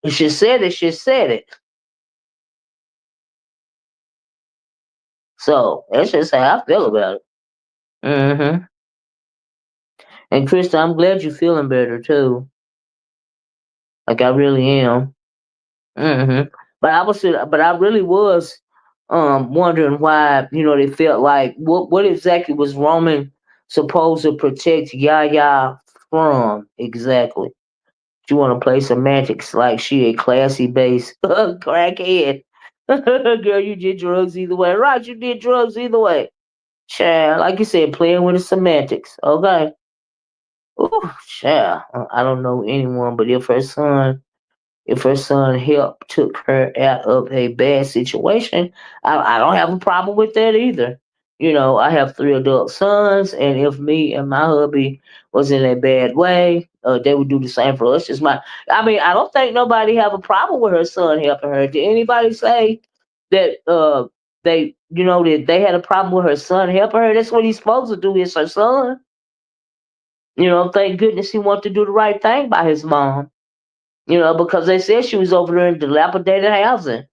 [SPEAKER 1] If she said it, she said it. So that's just how I feel about it. Mm-hmm. And Krista, I'm glad you're feeling better too. Like I really am. Hmm. But I really was wondering why they felt like what exactly was Roman supposed to protect Yaya from exactly. You want to play semantics like she a classy base crackhead. Girl, you did drugs either way. Right, you did drugs either way. Child, like you said, playing with the semantics. Okay. Ooh, child. I don't know anyone, but if her son helped took her out of a bad situation, I don't have a problem with that either. I have three adult sons, and if me and my hubby was in a bad way, they would do the same for us. I mean, I don't think nobody have a problem with her son helping her. Did anybody say that that they had a problem with her son helping her? That's what he's supposed to do. Is her son. Thank goodness he wanted to do the right thing by his mom. Because they said she was over there in dilapidated housing.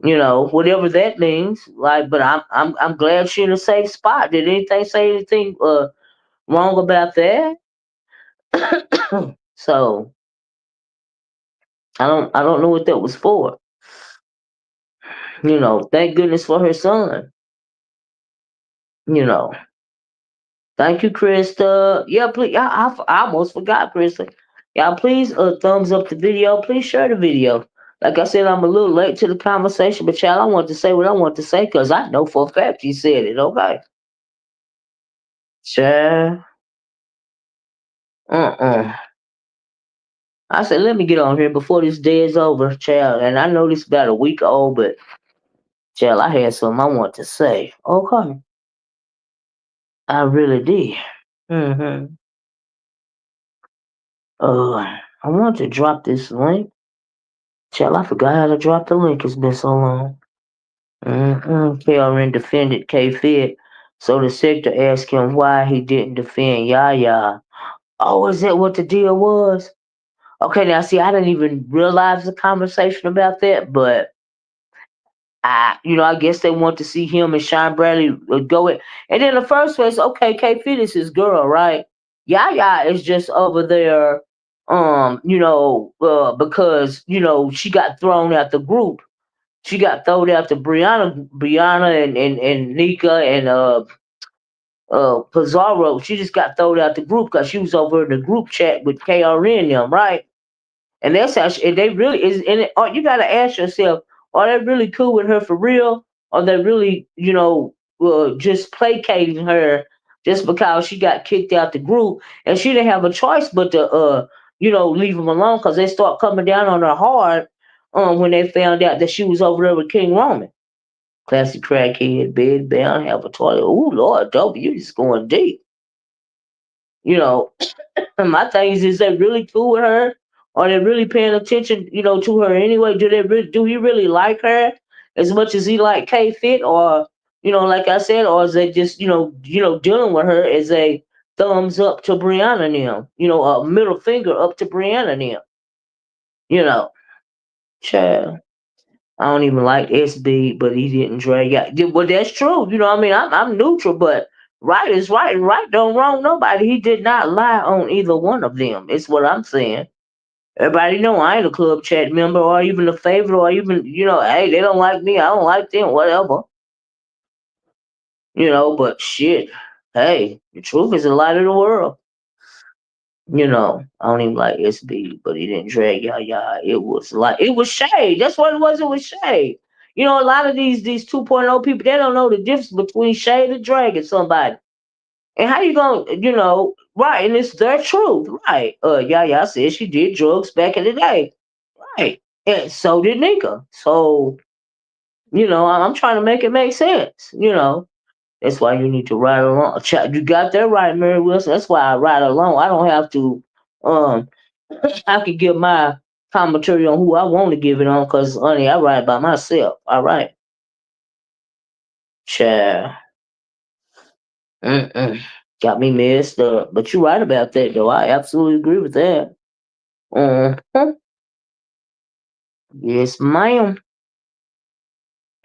[SPEAKER 1] Whatever that means. Like, but I'm glad she's in a safe spot. Did anything say anything wrong about that? So I don't know what that was for. Thank goodness for her son. You know. Thank you, Krista. Yeah, please. I almost forgot, Krista. Y'all, please thumbs up the video. Please share the video. Like I said, I'm a little late to the conversation, but y'all, I want to say what I want to say because I know for a fact you said it. Okay. Sure. Uh-uh. I said, let me get on here before this day is over, child. And I know this about a week old, but child, I had something I want to say. Okay. I really did. Mm-hmm. I want to drop this link. Child, I forgot how to drop the link. It's been so long. Mm-hmm. KRN defended K-Fed. So the sector asked him why he didn't defend Yaya. Oh, is that what the deal was? Okay, now see, I didn't even realize the conversation about that, but I guess they want to see him and Shawn Bradley go it. And in the first place, okay, K Fit is his girl, right? Yaya is just over there, because she got thrown out the group. She got thrown out to Brianna and Nika and Pizarro. She just got thrown out the group because she was over in the group chat with KRN and them, right? And that's how and they really is. And you got to ask yourself, are they really cool with her for real? Or they really, just placating her just because she got kicked out the group and she didn't have a choice but to, leave them alone because they start coming down on her hard when they found out that she was over there with King Roman. Classic crackhead, bed bound, have a toilet. Oh Lord, W, you just going deep. You know, and my thing is they really cool with her? Are they really paying attention, to her anyway? Do he really like her as much as he like K Fit? Or, like I said, or is they just, dealing with her as a thumbs up to Brianna and them, a middle finger up to Brianna and them, you know. Child. I don't even like SB, but he didn't drag out. Well, that's true. I mean, I'm neutral, but right is right, and right don't wrong nobody. He did not lie on either one of them. It's what I'm saying. Everybody know I ain't a club chat member or even a favorite or even, hey, they don't like me, I don't like them, whatever. But shit, hey, the truth is the light of the world. I don't even like SB, but he didn't drag Yaya. It was shade. That's what it was. It was shade. A lot of these 2.0 people, they don't know the difference between shade and dragging somebody. And how you gonna, right? And it's their truth, right? Yaya said she did drugs back in the day, right? And so did Nika. So, I'm trying to make it make sense. That's why you need to ride along. You got that right, Mary Wilson. That's why I ride along. I don't have to. Um, I can give my commentary on who I want to give it on, cause honey, I ride by myself. All right, child. Mm-mm. Got me messed up. But you're right about that, though. I absolutely agree with that. Uh-huh. Yes, ma'am.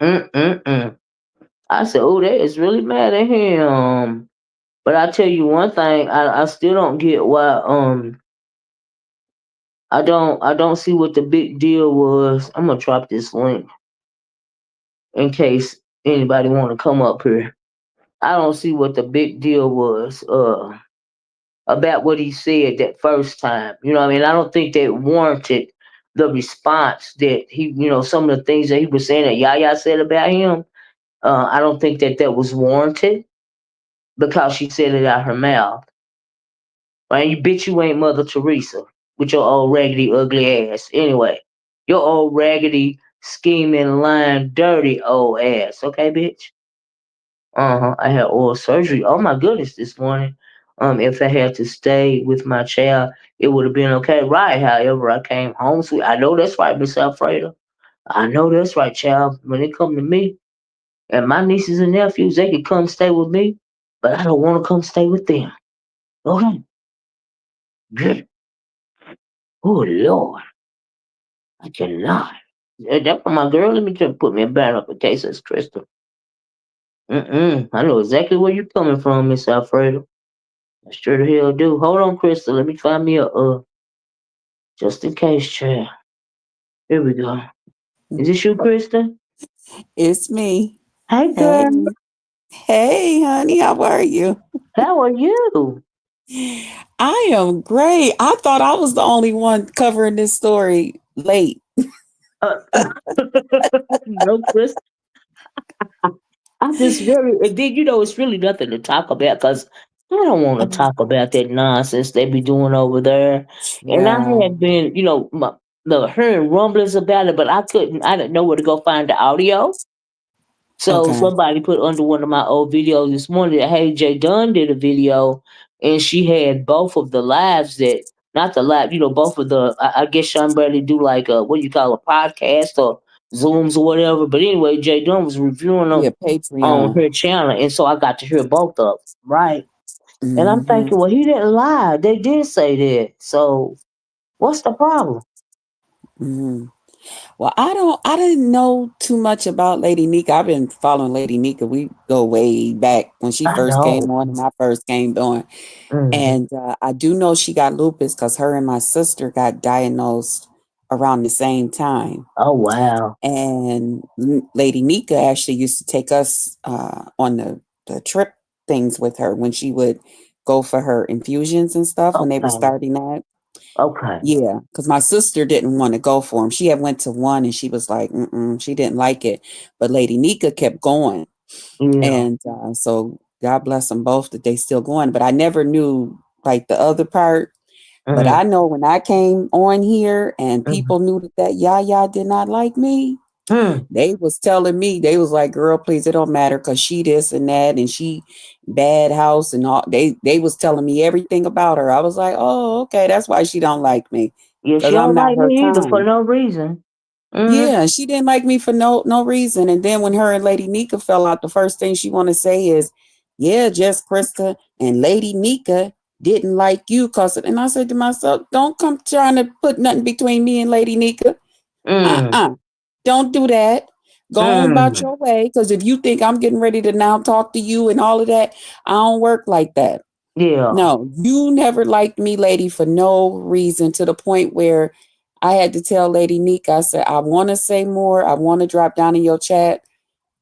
[SPEAKER 1] Mm-mm-mm. I said, oh, that is really mad at him. But I tell you one thing, I still don't get why I don't see what the big deal was. I'm gonna drop this link in case anybody wanna come up here. I don't see what the big deal was about what he said that first time. What I mean? I don't think that warranted the response that some of the things that he was saying that Yaya said about him. I don't think that was warranted because she said it out her mouth. Man, you bitch, you ain't Mother Teresa with your old raggedy, ugly ass. Anyway, your old raggedy, scheming, lying, dirty old ass. Okay, bitch? Uh-huh. I had oral surgery. Oh my goodness, this morning. If I had to stay with my child, it would have been okay. Right. However, I came home sweet. I know that's right, Miss Alfredo. I know that's right, child. When it come to me and my nieces and nephews, they could come stay with me, but I don't want to come stay with them. Okay. Good. Oh Lord. I cannot. That for my girl. Let me just put me a banner up in case it's Crystal. I know exactly where you're coming from, Miss Alfredo. I sure the hell do. Hold on, Crystal. Let me find me a just in case chair. Here we go. Is this you, Crystal?
[SPEAKER 2] It's me.
[SPEAKER 1] Hey,
[SPEAKER 2] Hey.
[SPEAKER 1] girl.
[SPEAKER 2] Hey, honey, how are you?
[SPEAKER 1] How are you?
[SPEAKER 2] I am great. I thought I was the only one covering this story late.
[SPEAKER 1] Uh, no, Crystal. I'm just very. And then it's really nothing to talk about because I don't want to talk about that nonsense they be doing over there. And I
[SPEAKER 2] Yeah.
[SPEAKER 1] had been, hearing rumblings about it, but I couldn't. I didn't know where to go find the audio. So
[SPEAKER 2] Okay.
[SPEAKER 1] somebody put under one of my old videos this morning that hey Jay Dunn did a video and she had both of the lives that not the live, both of the I guess Shawn Bradley do like a what do you call a podcast or Zooms or whatever. But anyway, Jay Dunn was reviewing them
[SPEAKER 2] Yeah,
[SPEAKER 1] on
[SPEAKER 2] Patreon.
[SPEAKER 1] her channel and so I got to hear both of them, right? And I'm
[SPEAKER 2] Hmm.
[SPEAKER 1] thinking, well, he didn't lie. They did say that. So what's the problem?
[SPEAKER 2] Hmm. Well, I didn't know too much about Lady Nyca. I've been following Lady Nyca. We go way back when she
[SPEAKER 1] I
[SPEAKER 2] first came
[SPEAKER 1] know.
[SPEAKER 2] on and I first came on.
[SPEAKER 1] Hmm.
[SPEAKER 2] And I do know she got lupus because her and my sister got diagnosed around the same time.
[SPEAKER 1] Oh wow.
[SPEAKER 2] And Lady Nyca actually used to take us on the trip things with her when she would go for her infusions and stuff when they were
[SPEAKER 1] Okay.
[SPEAKER 2] starting that.
[SPEAKER 1] Okay.
[SPEAKER 2] Yeah, because my sister didn't want to go for them. She had went to one and she was like, mm-mm, she didn't like it. But Lady Nyca kept going,
[SPEAKER 1] Yeah.
[SPEAKER 2] and so God bless them both that they still going. But I never knew like the other part. But
[SPEAKER 1] Mm-hmm.
[SPEAKER 2] I know when I came on here and
[SPEAKER 1] Mm-hmm.
[SPEAKER 2] people knew that Yaya did not like me,
[SPEAKER 1] Mm.
[SPEAKER 2] they was telling me, they was like, girl, please, it don't matter because she this and that and she bad house and all. They was telling me everything about her. I was like, oh, okay, that's why she don't like me
[SPEAKER 1] Yeah,
[SPEAKER 2] because
[SPEAKER 1] she
[SPEAKER 2] I'm
[SPEAKER 1] don't
[SPEAKER 2] not
[SPEAKER 1] like
[SPEAKER 2] her
[SPEAKER 1] me either for
[SPEAKER 2] kind.
[SPEAKER 1] no reason. Mm-hmm.
[SPEAKER 2] Yeah, she didn't like me for no reason. And then when her and Lady Nyca fell out, the first thing she want to say is, yeah, Jess Krista and Lady Nyca didn't like you cause and I said to myself, don't come trying to put nothing between me and Lady Nyca.
[SPEAKER 1] Mm.
[SPEAKER 2] Uh-uh. Don't do that. Go on about
[SPEAKER 1] Mm.
[SPEAKER 2] your way. Because if you think I'm getting ready to now talk to you and all of that, I don't work like that.
[SPEAKER 1] Yeah.
[SPEAKER 2] No, you never liked me, lady, for no reason to the point where I had to tell Lady Nyca, I said, I want to say more. I want to drop down in your chat,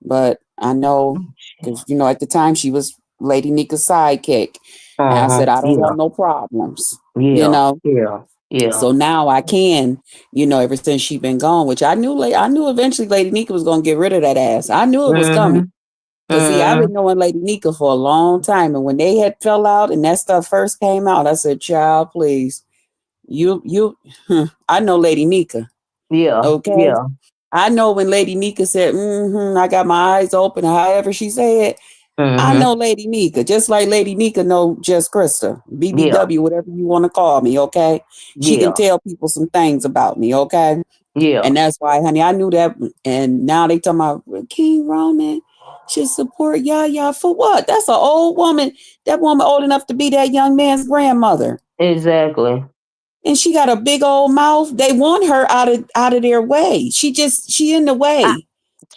[SPEAKER 2] but I know, because, at the time she was Lady Nyca's sidekick. And I
[SPEAKER 1] Uh-huh.
[SPEAKER 2] said, I don't
[SPEAKER 1] Yeah.
[SPEAKER 2] want no problems, you
[SPEAKER 1] Yeah.
[SPEAKER 2] know.
[SPEAKER 1] Yeah. Yeah.
[SPEAKER 2] So now I can, ever since she been gone, which I knew eventually Lady Nyca was gonna get rid of that ass. I knew it was coming.
[SPEAKER 1] Mm-hmm.
[SPEAKER 2] Cause see, I've
[SPEAKER 1] Mm-hmm.
[SPEAKER 2] been knowing Lady Nyca for a long time. And when they had fell out and that stuff first came out, I said, child, please, you I know Lady Nyca.
[SPEAKER 1] Yeah.
[SPEAKER 2] Okay.
[SPEAKER 1] Yeah.
[SPEAKER 2] I know when Lady Nyca said, I got my eyes open, however she said, I
[SPEAKER 1] Mm-hmm.
[SPEAKER 2] know Lady Nyca, just like Lady Nyca know Just Krista,
[SPEAKER 1] Yeah.
[SPEAKER 2] BBW, whatever you want to call me, okay? She can
[SPEAKER 1] Yeah.
[SPEAKER 2] tell people some things about me, okay?
[SPEAKER 1] Yeah.
[SPEAKER 2] And that's why, honey, I knew that. And now they talking about King Roman should support Yaya for what? That's an old woman. That woman old enough to be that young man's grandmother.
[SPEAKER 1] Exactly.
[SPEAKER 2] And she got a big old mouth. They want her out of their way. She in the way.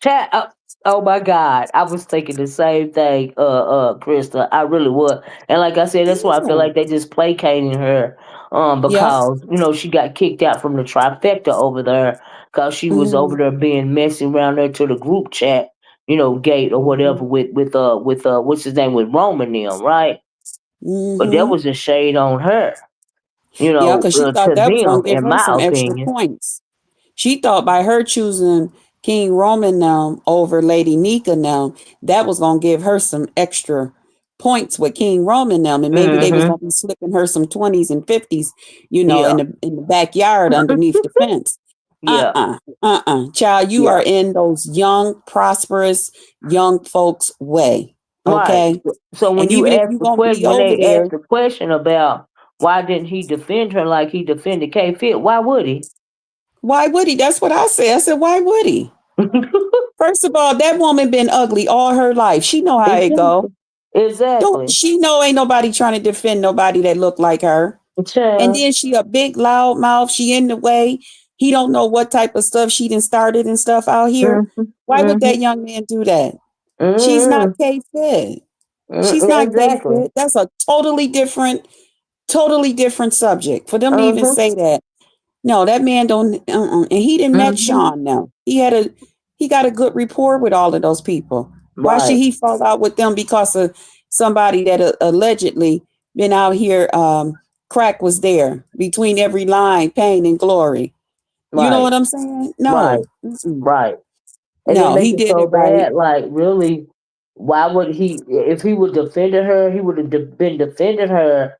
[SPEAKER 1] Chat. Oh my God, I was thinking the same thing, Krista. I really was, and like I said, that's why I feel
[SPEAKER 2] Yeah.
[SPEAKER 1] like they just placating her,
[SPEAKER 2] Yep.
[SPEAKER 1] because she got kicked out from the trifecta over there because she was over
[SPEAKER 2] Mm-hmm.
[SPEAKER 1] there being messy around there to the group chat, gate or whatever
[SPEAKER 2] Mm-hmm.
[SPEAKER 1] with what's his name with Roman them, right? But that
[SPEAKER 2] Mm-hmm.
[SPEAKER 1] was a shade on her,
[SPEAKER 2] Yeah, because she thought
[SPEAKER 1] to
[SPEAKER 2] that was gonna
[SPEAKER 1] them,
[SPEAKER 2] give
[SPEAKER 1] in
[SPEAKER 2] her
[SPEAKER 1] my
[SPEAKER 2] some extra
[SPEAKER 1] opinion.
[SPEAKER 2] points. She thought by her choosing King Roman now over Lady Nyca now, that was gonna give her some extra points with King Roman now, and maybe they was
[SPEAKER 1] Mm-hmm.
[SPEAKER 2] gonna be slipping her some 20s and 50s,
[SPEAKER 1] Yeah.
[SPEAKER 2] in the backyard underneath the fence.
[SPEAKER 1] Yeah.
[SPEAKER 2] Child, you are
[SPEAKER 1] Yeah.
[SPEAKER 2] in those young, prosperous young folks' way.
[SPEAKER 1] Right.
[SPEAKER 2] Okay.
[SPEAKER 1] So when
[SPEAKER 2] And
[SPEAKER 1] you
[SPEAKER 2] even if
[SPEAKER 1] ask
[SPEAKER 2] you're
[SPEAKER 1] the
[SPEAKER 2] gonna
[SPEAKER 1] question,
[SPEAKER 2] be
[SPEAKER 1] when
[SPEAKER 2] over
[SPEAKER 1] they
[SPEAKER 2] there,
[SPEAKER 1] ask the question about why didn't he defend her like he defended K Fit, why would he?
[SPEAKER 2] why would he? That's what I said. I said, why would he? First of all, that woman been ugly all her life. She know how it go.
[SPEAKER 1] Exactly.
[SPEAKER 2] Don't
[SPEAKER 1] Exactly.
[SPEAKER 2] she know ain't nobody trying to defend nobody that look like her. And
[SPEAKER 1] Child.
[SPEAKER 2] then she a big loud mouth. She in the way. He don't know what type of stuff she done started and stuff out here.
[SPEAKER 1] Mm-hmm.
[SPEAKER 2] Why would
[SPEAKER 1] Mm-hmm.
[SPEAKER 2] that young man do that? She's not
[SPEAKER 1] Mm-hmm.
[SPEAKER 2] K fit. She's
[SPEAKER 1] Mm-hmm.
[SPEAKER 2] not K
[SPEAKER 1] Exactly.
[SPEAKER 2] fit. That's a totally different subject. For them to even
[SPEAKER 1] Mm-hmm.
[SPEAKER 2] say that, no, that man don't. And he didn't met
[SPEAKER 1] Mm-hmm.
[SPEAKER 2] Shawn. Now he got a good rapport with all of those people. Why should
[SPEAKER 1] Right.
[SPEAKER 2] he fall out with them because of somebody that allegedly been out here? Crack was there between every line, pain and glory. You know
[SPEAKER 1] Right.
[SPEAKER 2] what I'm saying?
[SPEAKER 1] Right.
[SPEAKER 2] No, mm-mm.
[SPEAKER 1] Right. And it
[SPEAKER 2] No,
[SPEAKER 1] make
[SPEAKER 2] he
[SPEAKER 1] it
[SPEAKER 2] did
[SPEAKER 1] so
[SPEAKER 2] it right.
[SPEAKER 1] bad. Like, really, why would he? If he would defended her, he would have been defending her,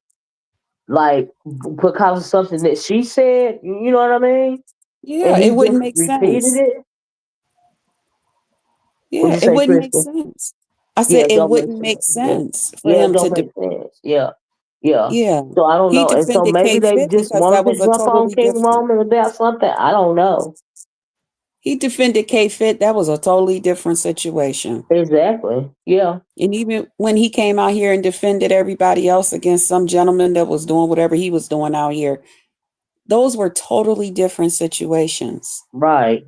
[SPEAKER 1] like, because of something that she said. You know what I mean? And
[SPEAKER 2] Yeah,
[SPEAKER 1] he
[SPEAKER 2] it wouldn't
[SPEAKER 1] just
[SPEAKER 2] make
[SPEAKER 1] repeated
[SPEAKER 2] sense.
[SPEAKER 1] it. What'd
[SPEAKER 2] Yeah,
[SPEAKER 1] you
[SPEAKER 2] it
[SPEAKER 1] say,
[SPEAKER 2] wouldn't make
[SPEAKER 1] Crystal?
[SPEAKER 2] sense. I
[SPEAKER 1] Yeah,
[SPEAKER 2] said
[SPEAKER 1] it
[SPEAKER 2] it
[SPEAKER 1] don't make
[SPEAKER 2] wouldn't
[SPEAKER 1] sense.
[SPEAKER 2] make
[SPEAKER 1] Yeah,
[SPEAKER 2] sense for
[SPEAKER 1] yeah, it
[SPEAKER 2] him
[SPEAKER 1] don't
[SPEAKER 2] to.
[SPEAKER 1] make sense. Yeah, yeah.
[SPEAKER 2] Yeah,
[SPEAKER 1] So I don't
[SPEAKER 2] he
[SPEAKER 1] know. And so
[SPEAKER 2] defended
[SPEAKER 1] maybe
[SPEAKER 2] K
[SPEAKER 1] they
[SPEAKER 2] Fit
[SPEAKER 1] just
[SPEAKER 2] because that
[SPEAKER 1] wanted
[SPEAKER 2] was
[SPEAKER 1] to
[SPEAKER 2] a
[SPEAKER 1] jump on
[SPEAKER 2] totally
[SPEAKER 1] King
[SPEAKER 2] different.
[SPEAKER 1] Roman about something. I don't know.
[SPEAKER 2] He defended K Fit. That was a totally different situation.
[SPEAKER 1] Exactly. Yeah.
[SPEAKER 2] And even when he came out here and defended everybody else against some gentleman that was doing whatever he was doing out here, those were totally different situations.
[SPEAKER 1] Right,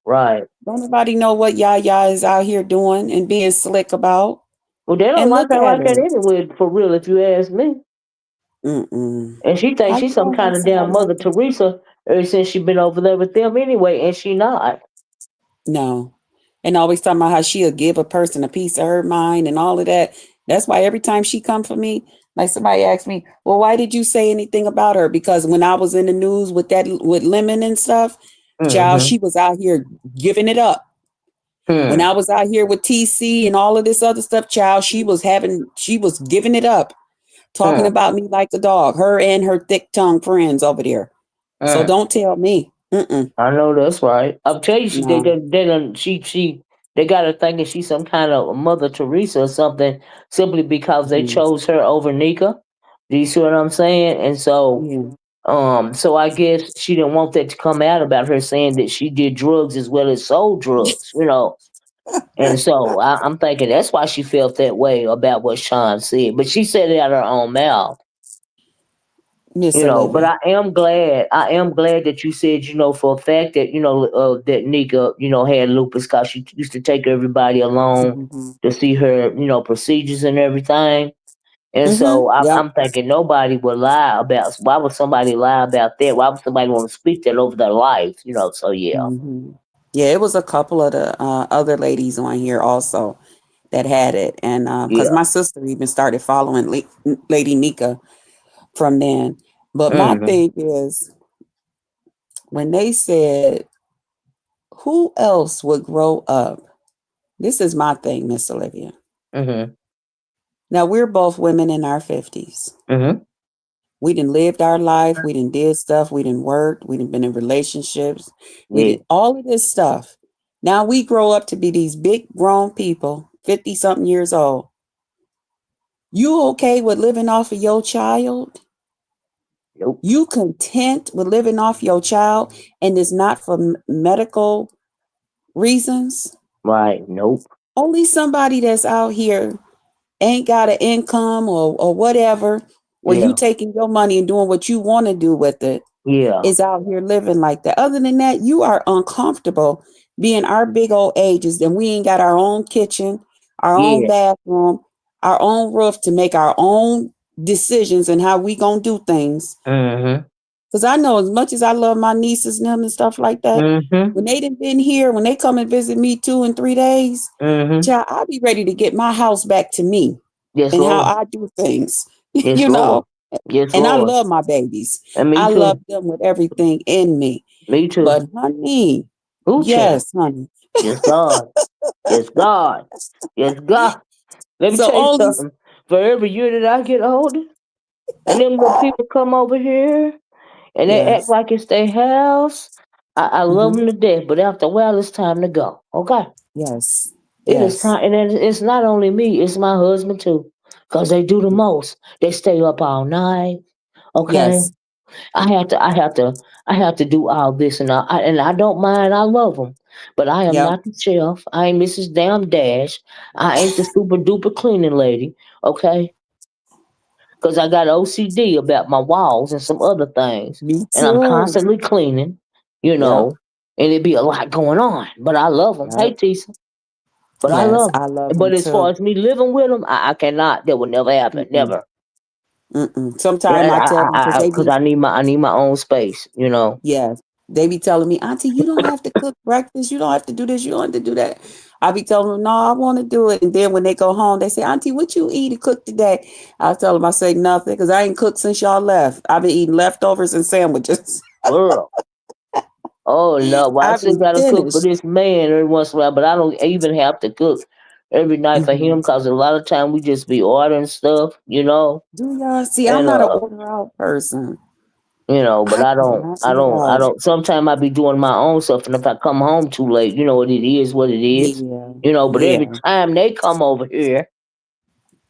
[SPEAKER 1] right.
[SPEAKER 2] Don't nobody know what Yaya is out here doing and being slick about.
[SPEAKER 1] Well, they don't
[SPEAKER 2] And
[SPEAKER 1] like
[SPEAKER 2] look
[SPEAKER 1] her
[SPEAKER 2] at
[SPEAKER 1] like that
[SPEAKER 2] her.
[SPEAKER 1] anyway, for real, if you ask me.
[SPEAKER 2] Mm-mm.
[SPEAKER 1] And she
[SPEAKER 2] How
[SPEAKER 1] thinks
[SPEAKER 2] you
[SPEAKER 1] she's some
[SPEAKER 2] gonna
[SPEAKER 1] kind
[SPEAKER 2] like
[SPEAKER 1] of damn
[SPEAKER 2] somebody like
[SPEAKER 1] Mother
[SPEAKER 2] that?
[SPEAKER 1] Teresa ever since she been over there with them anyway, and she not.
[SPEAKER 2] No. And always talking about how she'll give a person a piece of her mind and all of that. That's why every time she come for me, like somebody asked me, well, why did you say anything about her? Because when I was in the news with that with Lemon and stuff, child,
[SPEAKER 1] Mm-hmm.
[SPEAKER 2] she was out here giving it up. When
[SPEAKER 1] Hmm.
[SPEAKER 2] I was out here with TC and all of this other stuff, child, she was giving it up, talking
[SPEAKER 1] Hmm.
[SPEAKER 2] about me like a dog, her and her thick tongue friends over there. So
[SPEAKER 1] Hmm.
[SPEAKER 2] don't tell me. Mm-mm.
[SPEAKER 1] I know that's right. I'll tell you,
[SPEAKER 2] No.
[SPEAKER 1] they got her thinking she's some kind of Mother Teresa or something simply because they
[SPEAKER 2] Mhm.
[SPEAKER 1] chose her over Nika. Do you see what I'm saying? And so,
[SPEAKER 2] Yeah.
[SPEAKER 1] so I guess she didn't want that to come out about her saying that she did drugs as well as sold drugs, you know. And so I'm thinking that's why she felt that way about what Sean said. But she said it out of her own mouth.
[SPEAKER 2] Miss
[SPEAKER 1] You know, but
[SPEAKER 2] Olivia.
[SPEAKER 1] I am glad that you said, for a fact that, that Nika, had lupus because she used to take everybody along
[SPEAKER 2] Mm-hmm.
[SPEAKER 1] to see her, procedures and everything. And
[SPEAKER 2] Mm-hmm.
[SPEAKER 1] so
[SPEAKER 2] Yep.
[SPEAKER 1] I'm thinking nobody would lie about, why would somebody lie about that? Why would somebody want to speak that over their life? So yeah.
[SPEAKER 2] Mm-hmm. Yeah, it was a couple of the other ladies on here also that had it, and because
[SPEAKER 1] Yeah.
[SPEAKER 2] my sister even started following Lady Nika from then. But my
[SPEAKER 1] Mm-hmm.
[SPEAKER 2] thing is when they said, "Who else would grow up?" This is my thing, Miss Olivia.
[SPEAKER 1] Mm-hmm.
[SPEAKER 2] Now we're both women in our 50s.
[SPEAKER 1] Mm-hmm.
[SPEAKER 2] We done lived our life. We done did stuff. We done worked. We done been in relationships. We
[SPEAKER 1] Yeah.
[SPEAKER 2] did all of this stuff. Now we grow up to be these big grown people, 50 something years old. You okay with living off of your child?
[SPEAKER 1] Nope.
[SPEAKER 2] You content with living off your child and it's not for medical reasons?
[SPEAKER 1] Right. Nope.
[SPEAKER 2] Only somebody that's out here ain't got an income or whatever, where you
[SPEAKER 1] Yeah.
[SPEAKER 2] taking your money and doing what you want to do with it
[SPEAKER 1] Yeah.
[SPEAKER 2] is out here living like that. Other than that, you are uncomfortable being our big old ages and we ain't got our own kitchen, our own
[SPEAKER 1] Yeah.
[SPEAKER 2] bathroom, our own roof to make our own decisions and how we gonna do things.
[SPEAKER 1] Mm-hmm.
[SPEAKER 2] Because I know as much as I love my nieces and them and stuff like that,
[SPEAKER 1] Mm-hmm.
[SPEAKER 2] when they done been here, when they come and visit me 2 and 3 days,
[SPEAKER 1] Mm-hmm.
[SPEAKER 2] child, I'll be ready to get my house back to me
[SPEAKER 1] Yes,
[SPEAKER 2] and how
[SPEAKER 1] Lord.
[SPEAKER 2] I do things,
[SPEAKER 1] Yes,
[SPEAKER 2] you
[SPEAKER 1] Lord.
[SPEAKER 2] know.
[SPEAKER 1] Yes,
[SPEAKER 2] And I
[SPEAKER 1] Lord.
[SPEAKER 2] love my babies.
[SPEAKER 1] And me
[SPEAKER 2] I love
[SPEAKER 1] too.
[SPEAKER 2] them with everything in me.
[SPEAKER 1] Me too.
[SPEAKER 2] But honey,
[SPEAKER 1] Ooh, child.
[SPEAKER 2] yes, honey.
[SPEAKER 1] Yes, God. Yes, God. Yes, God. Let me
[SPEAKER 2] So
[SPEAKER 1] tell you
[SPEAKER 2] only
[SPEAKER 1] something. For every year that I get older, and them little people come over here and they act
[SPEAKER 2] yes.
[SPEAKER 1] like it's their house, I love
[SPEAKER 2] Hmm.
[SPEAKER 1] them to death. But after a while, it's time to go. Okay?
[SPEAKER 2] Yes.
[SPEAKER 1] It is
[SPEAKER 2] Yes.
[SPEAKER 1] time. And it's not only me, it's my husband too. Because they do the most. They stay up all night. Okay?
[SPEAKER 2] Yes.
[SPEAKER 1] I have to do all this and I don't mind. I love them, but I am
[SPEAKER 2] Yep.
[SPEAKER 1] not the chef. I ain't Mrs. Damn Dash. I ain't the super duper cleaning lady. Okay, because I got OCD about my walls and some other things,
[SPEAKER 2] Me
[SPEAKER 1] and I'm
[SPEAKER 2] too.
[SPEAKER 1] constantly cleaning. You
[SPEAKER 2] Yep.
[SPEAKER 1] know, and it be a lot going on. But I love them. Hey,
[SPEAKER 2] Yep.
[SPEAKER 1] Tisa, but I
[SPEAKER 2] Yes.
[SPEAKER 1] love them.
[SPEAKER 2] I love them
[SPEAKER 1] But as far
[SPEAKER 2] too.
[SPEAKER 1] as me living with them, I cannot. That would never happen.
[SPEAKER 2] Mm-mm.
[SPEAKER 1] Never.
[SPEAKER 2] Mm-mm. Sometimes I tell them because they
[SPEAKER 1] Because
[SPEAKER 2] be,
[SPEAKER 1] I need my own space. You know.
[SPEAKER 2] yes, they be telling me, Auntie, you don't have to cook breakfast. You don't have to do this. You don't have to do that. I be telling them, no, I want to do it. And then when they go home, they say, Auntie, what you eat to cook today? I tell them, I say nothing because I ain't cooked since y'all left. I've been eating leftovers and sandwiches.
[SPEAKER 1] Girl. Oh no, well I
[SPEAKER 2] I've
[SPEAKER 1] still
[SPEAKER 2] been
[SPEAKER 1] gotta cook for
[SPEAKER 2] finished.
[SPEAKER 1] this man every once in a while, but I don't even have to cook every night for him
[SPEAKER 2] Hmm.
[SPEAKER 1] because a lot of time we just be ordering stuff,
[SPEAKER 2] Do y'all see? I'm
[SPEAKER 1] and
[SPEAKER 2] not an order out person.
[SPEAKER 1] but
[SPEAKER 2] I cannot eat
[SPEAKER 1] I
[SPEAKER 2] out.
[SPEAKER 1] don't. Sometimes I be doing my own stuff, and if I come home too late, it is what it is,
[SPEAKER 2] Yeah.
[SPEAKER 1] But every
[SPEAKER 2] Yeah.
[SPEAKER 1] time they come over here,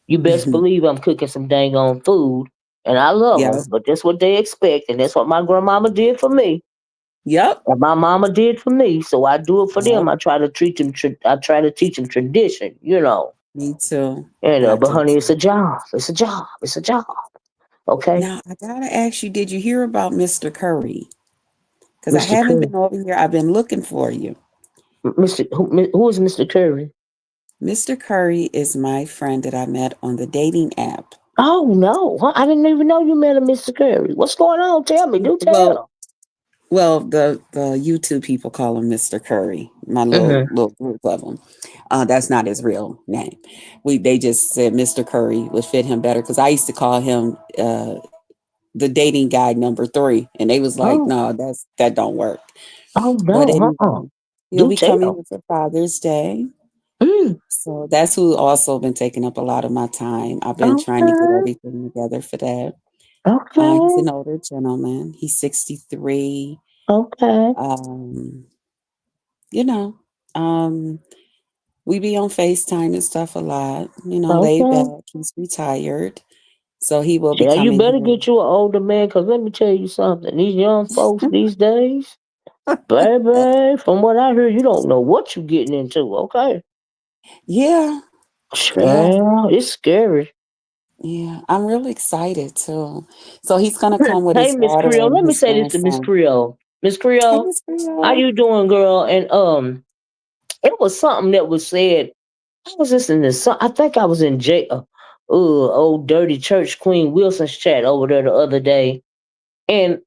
[SPEAKER 1] you best believe I'm cooking some dang on food, and I love
[SPEAKER 2] Yep.
[SPEAKER 1] them, but that's what they expect, and that's what my grandmama did for me.
[SPEAKER 2] Yep.
[SPEAKER 1] And my mama did for me, so I do it for them.
[SPEAKER 2] Yep.
[SPEAKER 1] I try to treat them. I try to teach them tradition.
[SPEAKER 2] Me too.
[SPEAKER 1] And
[SPEAKER 2] I
[SPEAKER 1] but
[SPEAKER 2] do
[SPEAKER 1] honey, it's a
[SPEAKER 2] too.
[SPEAKER 1] job. It's a job. It's a job. Okay,
[SPEAKER 2] Now I gotta ask you, did you hear about Mr. Curry? Because I
[SPEAKER 1] Mr.
[SPEAKER 2] haven't
[SPEAKER 1] Curry.
[SPEAKER 2] been over here. I've been looking for you.
[SPEAKER 1] Who is Mr. Curry?
[SPEAKER 2] Mr. Curry is my friend that I met on the dating app.
[SPEAKER 1] Oh no, huh? I didn't even know you met a Mr. Curry. What's going on? Tell me. Do
[SPEAKER 2] Well,
[SPEAKER 1] tell.
[SPEAKER 2] the YouTube people call him Mr. Curry. My little
[SPEAKER 1] Mm-hmm.
[SPEAKER 2] little group of them. That's not his real name. They just said Mr. Curry would fit him better because I used to call him the dating guy number three, and they was like,
[SPEAKER 1] Oh,
[SPEAKER 2] no, that don't work.
[SPEAKER 1] oh
[SPEAKER 2] But
[SPEAKER 1] no,
[SPEAKER 2] anyway, he'll
[SPEAKER 1] do
[SPEAKER 2] be coming
[SPEAKER 1] tell.
[SPEAKER 2] here for Father's Day.
[SPEAKER 1] Mm,
[SPEAKER 2] So that's who also been taking up a lot of my time. I've been trying to get
[SPEAKER 1] okay,
[SPEAKER 2] everything together for that. He's
[SPEAKER 1] okay,
[SPEAKER 2] an older gentleman. He's 63.
[SPEAKER 1] okay,
[SPEAKER 2] Um, you know, um, we be on FaceTime and stuff a lot, laid back.
[SPEAKER 1] okay.
[SPEAKER 2] He's retired. So he will be
[SPEAKER 1] Yeah, you
[SPEAKER 2] coming
[SPEAKER 1] better
[SPEAKER 2] here.
[SPEAKER 1] get you an older man, cause let me tell you something. These young folks these days, baby, from what I hear, you don't know what you're getting into. Okay,
[SPEAKER 2] Yeah, yeah,
[SPEAKER 1] yeah, it's scary.
[SPEAKER 2] yeah. I'm really excited too. So he's gonna come with
[SPEAKER 1] Hey,
[SPEAKER 2] his
[SPEAKER 1] Miss
[SPEAKER 2] daughter
[SPEAKER 1] Creole,
[SPEAKER 2] and
[SPEAKER 1] let me
[SPEAKER 2] his
[SPEAKER 1] say this to Miss
[SPEAKER 2] grandson.
[SPEAKER 1] Creole. Miss
[SPEAKER 2] Hey,
[SPEAKER 1] Creole,
[SPEAKER 2] Miss
[SPEAKER 1] how
[SPEAKER 2] Creole.
[SPEAKER 1] you doing, girl? And it was something that was said. I was listening to some. I think I was in old dirty church Queen Wilson's chat over there the other day. And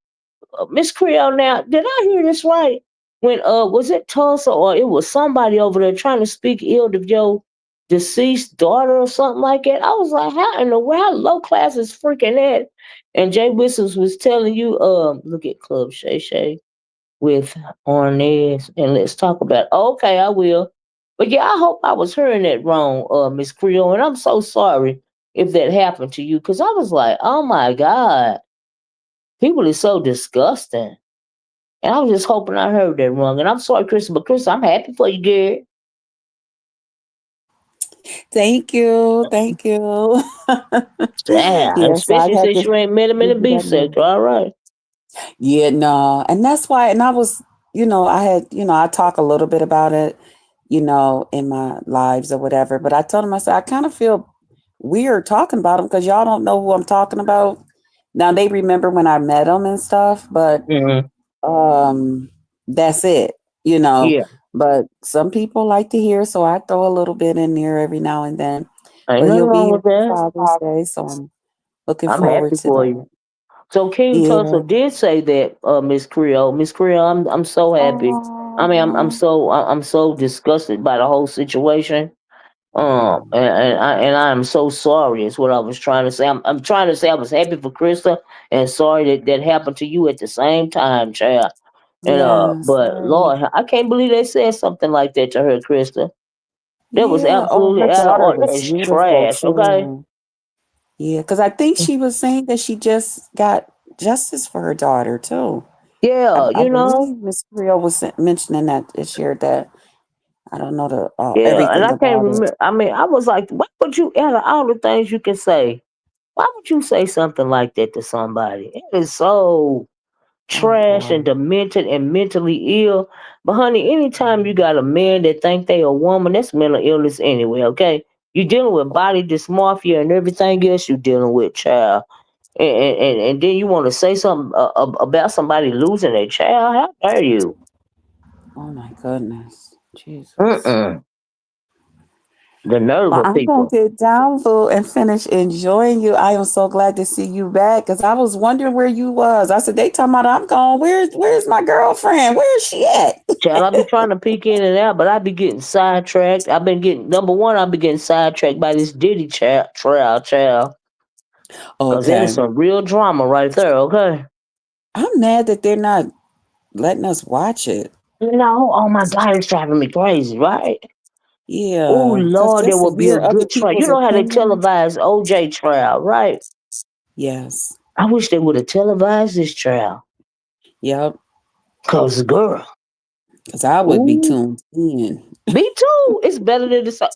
[SPEAKER 1] Miss Creole, now did I hear this right? When was it Tulsa or it was somebody over there trying to speak ill of your deceased daughter or something like that? I was like, how in the world, how low class is freaking that? And Jay Whistles was telling you, look at Club Shay Shay with Ornez, and let's talk about. Okay, I will. But yeah, I hope I was hearing that wrong, Miss Creole, and I'm so sorry if that happened to you, because I was like, oh my God, people is so disgusting. And I was just hoping I heard that wrong. And I'm sorry, Chris, but Chris, I'm happy for you, Gary.
[SPEAKER 2] Thank you. Thank you.
[SPEAKER 1] Yeah,
[SPEAKER 2] Yeah, so I
[SPEAKER 1] especially
[SPEAKER 2] had
[SPEAKER 1] since
[SPEAKER 2] to
[SPEAKER 1] you ain't met him in the
[SPEAKER 2] give you
[SPEAKER 1] beef
[SPEAKER 2] that
[SPEAKER 1] sector.
[SPEAKER 2] news.
[SPEAKER 1] All right.
[SPEAKER 2] Yeah, no. And that's why, and I was, I had, I talk a little bit about it, in my lives or whatever. But I told him, I said, I kind of feel weird talking about him because y'all don't know who I'm talking about. Now they remember when I met him and stuff, but
[SPEAKER 1] Mm-hmm.
[SPEAKER 2] um that's it, you know.
[SPEAKER 1] Yeah,
[SPEAKER 2] But some people like to hear, so I throw a little bit in there every now and then.
[SPEAKER 1] ain't
[SPEAKER 2] But
[SPEAKER 1] nothing
[SPEAKER 2] he'll be
[SPEAKER 1] wrong
[SPEAKER 2] here
[SPEAKER 1] with
[SPEAKER 2] for
[SPEAKER 1] that.
[SPEAKER 2] Father's Day, so I'm looking
[SPEAKER 1] I'm
[SPEAKER 2] forward
[SPEAKER 1] happy
[SPEAKER 2] to
[SPEAKER 1] for
[SPEAKER 2] that.
[SPEAKER 1] you. So King Tulsa
[SPEAKER 2] Yeah.
[SPEAKER 1] did say that, Miss Creole. Miss Creole, I'm so happy. I mean,
[SPEAKER 2] Oh,
[SPEAKER 1] I'm so disgusted by the whole situation. And I'm so sorry. Is what I was trying to say. I'm trying to say I was happy for Krista and sorry that that happened to you at the same time, child. And
[SPEAKER 2] yes,
[SPEAKER 1] but
[SPEAKER 2] right.
[SPEAKER 1] Lord, I can't believe they said something like that to her, Krista. That was
[SPEAKER 2] Yeah. Oh, her
[SPEAKER 1] absolutely out of
[SPEAKER 2] daughter
[SPEAKER 1] order.
[SPEAKER 2] was
[SPEAKER 1] That's
[SPEAKER 2] beautiful
[SPEAKER 1] trash. Okay.
[SPEAKER 2] too. Yeah, because I think she was saying that she just got justice for her daughter too.
[SPEAKER 1] Yeah,
[SPEAKER 2] I
[SPEAKER 1] you know.
[SPEAKER 2] believe Miss Creel was mentioning that and shared that. I don't know the
[SPEAKER 1] Yeah, and
[SPEAKER 2] everything
[SPEAKER 1] I can't
[SPEAKER 2] about it.
[SPEAKER 1] remember. I mean, I was like, why would you, out of all the things you can say, why would you say something like that to somebody? It is so
[SPEAKER 2] Oh
[SPEAKER 1] trash and
[SPEAKER 2] boy.
[SPEAKER 1] demented and mentally ill. But honey, anytime you got a man that think they a woman, that's mental illness anyway. Okay, you dealing with body dysmorphia and everything else you dealing with, child. And then you want to say something about somebody losing a child? How dare you?
[SPEAKER 2] Oh my goodness. Jesus.
[SPEAKER 1] Mm-mm. The nerve
[SPEAKER 2] Well,
[SPEAKER 1] of
[SPEAKER 2] I'm gonna
[SPEAKER 1] people.
[SPEAKER 2] get down, Boo, and finish enjoying you. I am so glad to see you back because I was wondering where you was. I said they talking about I'm gone. Where's my girlfriend? Where is she at?
[SPEAKER 1] Child, I be trying to peek in and out, but I be getting sidetracked. I've been getting number one. I be getting sidetracked by this Diddy child, cause that is
[SPEAKER 2] Okay.
[SPEAKER 1] some real drama right there. Okay.
[SPEAKER 2] I'm mad that they're not letting us watch it.
[SPEAKER 1] No, oh my God, it's driving me crazy, right? Oh
[SPEAKER 2] Yeah, because
[SPEAKER 1] Lord, there
[SPEAKER 2] just to
[SPEAKER 1] will be a
[SPEAKER 2] hear other
[SPEAKER 1] good trial. You
[SPEAKER 2] people's
[SPEAKER 1] know how they
[SPEAKER 2] opinions.
[SPEAKER 1] televised OJ trial, right?
[SPEAKER 2] Yes.
[SPEAKER 1] I wish they would have televised this trial.
[SPEAKER 2] Yep.
[SPEAKER 1] Cause girl,
[SPEAKER 2] Because I would be
[SPEAKER 1] ooh,
[SPEAKER 2] tuned in.
[SPEAKER 1] me too. It's better than the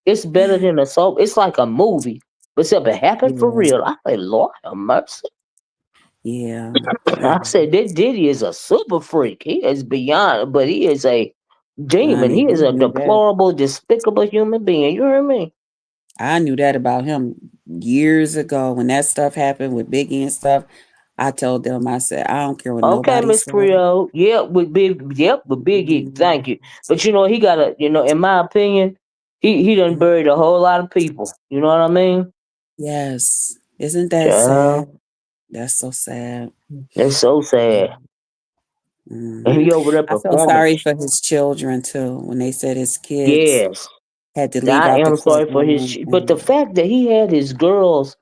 [SPEAKER 1] It's better than a soap. It's like a movie, but except it happened for
[SPEAKER 2] Yeah.
[SPEAKER 1] real. I say, Lord have mercy.
[SPEAKER 2] Yeah. Yeah.
[SPEAKER 1] I said that Diddy is a super freak. He is beyond, but he is a demon.
[SPEAKER 2] Honey,
[SPEAKER 1] He is
[SPEAKER 2] we
[SPEAKER 1] a
[SPEAKER 2] knew that.
[SPEAKER 1] deplorable, despicable human being. You hear me?
[SPEAKER 2] I knew that about him years ago when that stuff happened with Biggie and stuff. I told them, I said, I don't care what
[SPEAKER 1] Okay,
[SPEAKER 2] nobody
[SPEAKER 1] Miss
[SPEAKER 2] says.
[SPEAKER 1] Creole. Yep, with Biggie.
[SPEAKER 2] Mhm.
[SPEAKER 1] Thank you. But he got in my opinion, he done buried a whole lot of people. You know what I mean?
[SPEAKER 2] Yes. Isn't that sad?
[SPEAKER 1] Child,
[SPEAKER 2] That's so sad.
[SPEAKER 1] it's so sad. And
[SPEAKER 2] Mhm.
[SPEAKER 1] he over there
[SPEAKER 2] I feel
[SPEAKER 1] performing.
[SPEAKER 2] sorry for his children too when they said his kids
[SPEAKER 1] Yes,
[SPEAKER 2] had to leave
[SPEAKER 1] I
[SPEAKER 2] out the
[SPEAKER 1] am sorry for
[SPEAKER 2] courtroom.
[SPEAKER 1] but the
[SPEAKER 2] And
[SPEAKER 1] fact that he had his girls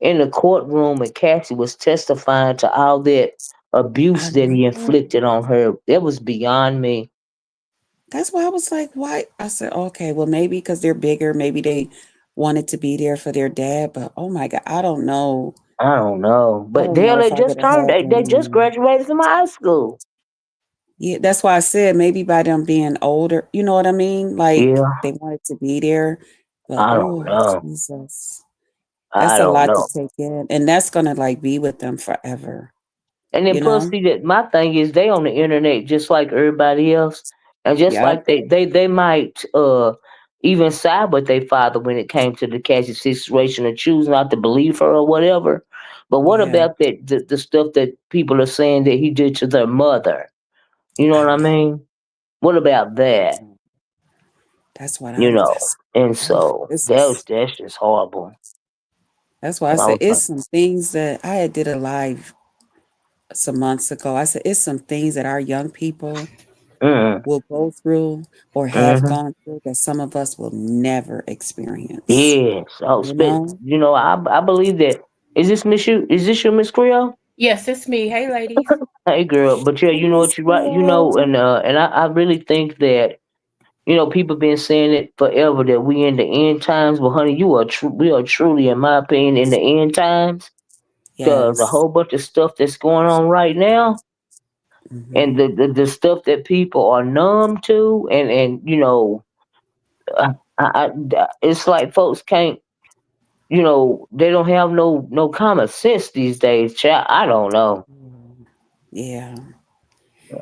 [SPEAKER 1] in the courtroom and Cassie was testifying to all that abuse
[SPEAKER 2] I
[SPEAKER 1] that he
[SPEAKER 2] know.
[SPEAKER 1] inflicted on her, that was beyond me.
[SPEAKER 2] That's why I was like, why? I said, okay, well, maybe because they're bigger, maybe they wanted to be there for their dad, but oh my God, I don't know.
[SPEAKER 1] I don't know,
[SPEAKER 2] I
[SPEAKER 1] but
[SPEAKER 2] don't know
[SPEAKER 1] hell,
[SPEAKER 2] if I could have had
[SPEAKER 1] they
[SPEAKER 2] them.
[SPEAKER 1] just graduated from high school.
[SPEAKER 2] Yeah, that's why I said maybe by them being older, you know what I mean? Like
[SPEAKER 1] Yeah,
[SPEAKER 2] they wanted to be there, but
[SPEAKER 1] I don't
[SPEAKER 2] oh,
[SPEAKER 1] know.
[SPEAKER 2] Jesus,
[SPEAKER 1] I
[SPEAKER 2] that's a
[SPEAKER 1] don't
[SPEAKER 2] lot to
[SPEAKER 1] know.
[SPEAKER 2] take in. And that's gonna like be with them forever,
[SPEAKER 1] And then
[SPEAKER 2] you
[SPEAKER 1] plus,
[SPEAKER 2] know?
[SPEAKER 1] see that my thing is they on the internet just like everybody else, and just
[SPEAKER 2] Yep.
[SPEAKER 1] like they might even side with their father when it came to the Cassie situation and choose not to believe her or whatever. But what
[SPEAKER 2] Yeah.
[SPEAKER 1] about the stuff that people are saying that he did to their mother? You know
[SPEAKER 2] I
[SPEAKER 1] what I
[SPEAKER 2] know.
[SPEAKER 1] mean? What about that?
[SPEAKER 2] That's what
[SPEAKER 1] You
[SPEAKER 2] I'm
[SPEAKER 1] know,
[SPEAKER 2] that's
[SPEAKER 1] and
[SPEAKER 2] oh,
[SPEAKER 1] so
[SPEAKER 2] this is
[SPEAKER 1] that's just horrible.
[SPEAKER 2] that's why I
[SPEAKER 1] And I
[SPEAKER 2] said
[SPEAKER 1] was
[SPEAKER 2] it's
[SPEAKER 1] like,
[SPEAKER 2] some things that I had did a live some months ago. I said it's some things that our young people
[SPEAKER 1] mm,
[SPEAKER 2] will go through or have
[SPEAKER 1] mm-hmm.
[SPEAKER 2] gone through that some of us will never experience.
[SPEAKER 1] Yes. Oh,
[SPEAKER 2] You know?
[SPEAKER 1] I believe that. Is this you, Miss Creole?
[SPEAKER 3] Yes, it's me. Hey, ladies.
[SPEAKER 1] Hey, girl. But yeah,
[SPEAKER 2] Hey,
[SPEAKER 1] you know
[SPEAKER 2] Miss
[SPEAKER 1] what you right.
[SPEAKER 2] Cleo.
[SPEAKER 1] I really think that people been saying it forever that we in the end times. But honey, we are truly, in my opinion, in the end times. Cause a
[SPEAKER 2] Yes.
[SPEAKER 1] whole bunch of stuff that's going on right now, and
[SPEAKER 2] Hmm.
[SPEAKER 1] the stuff that people are numb to, and it's like folks can't. They don't have no common sense these days, child. I don't know.
[SPEAKER 2] Yeah.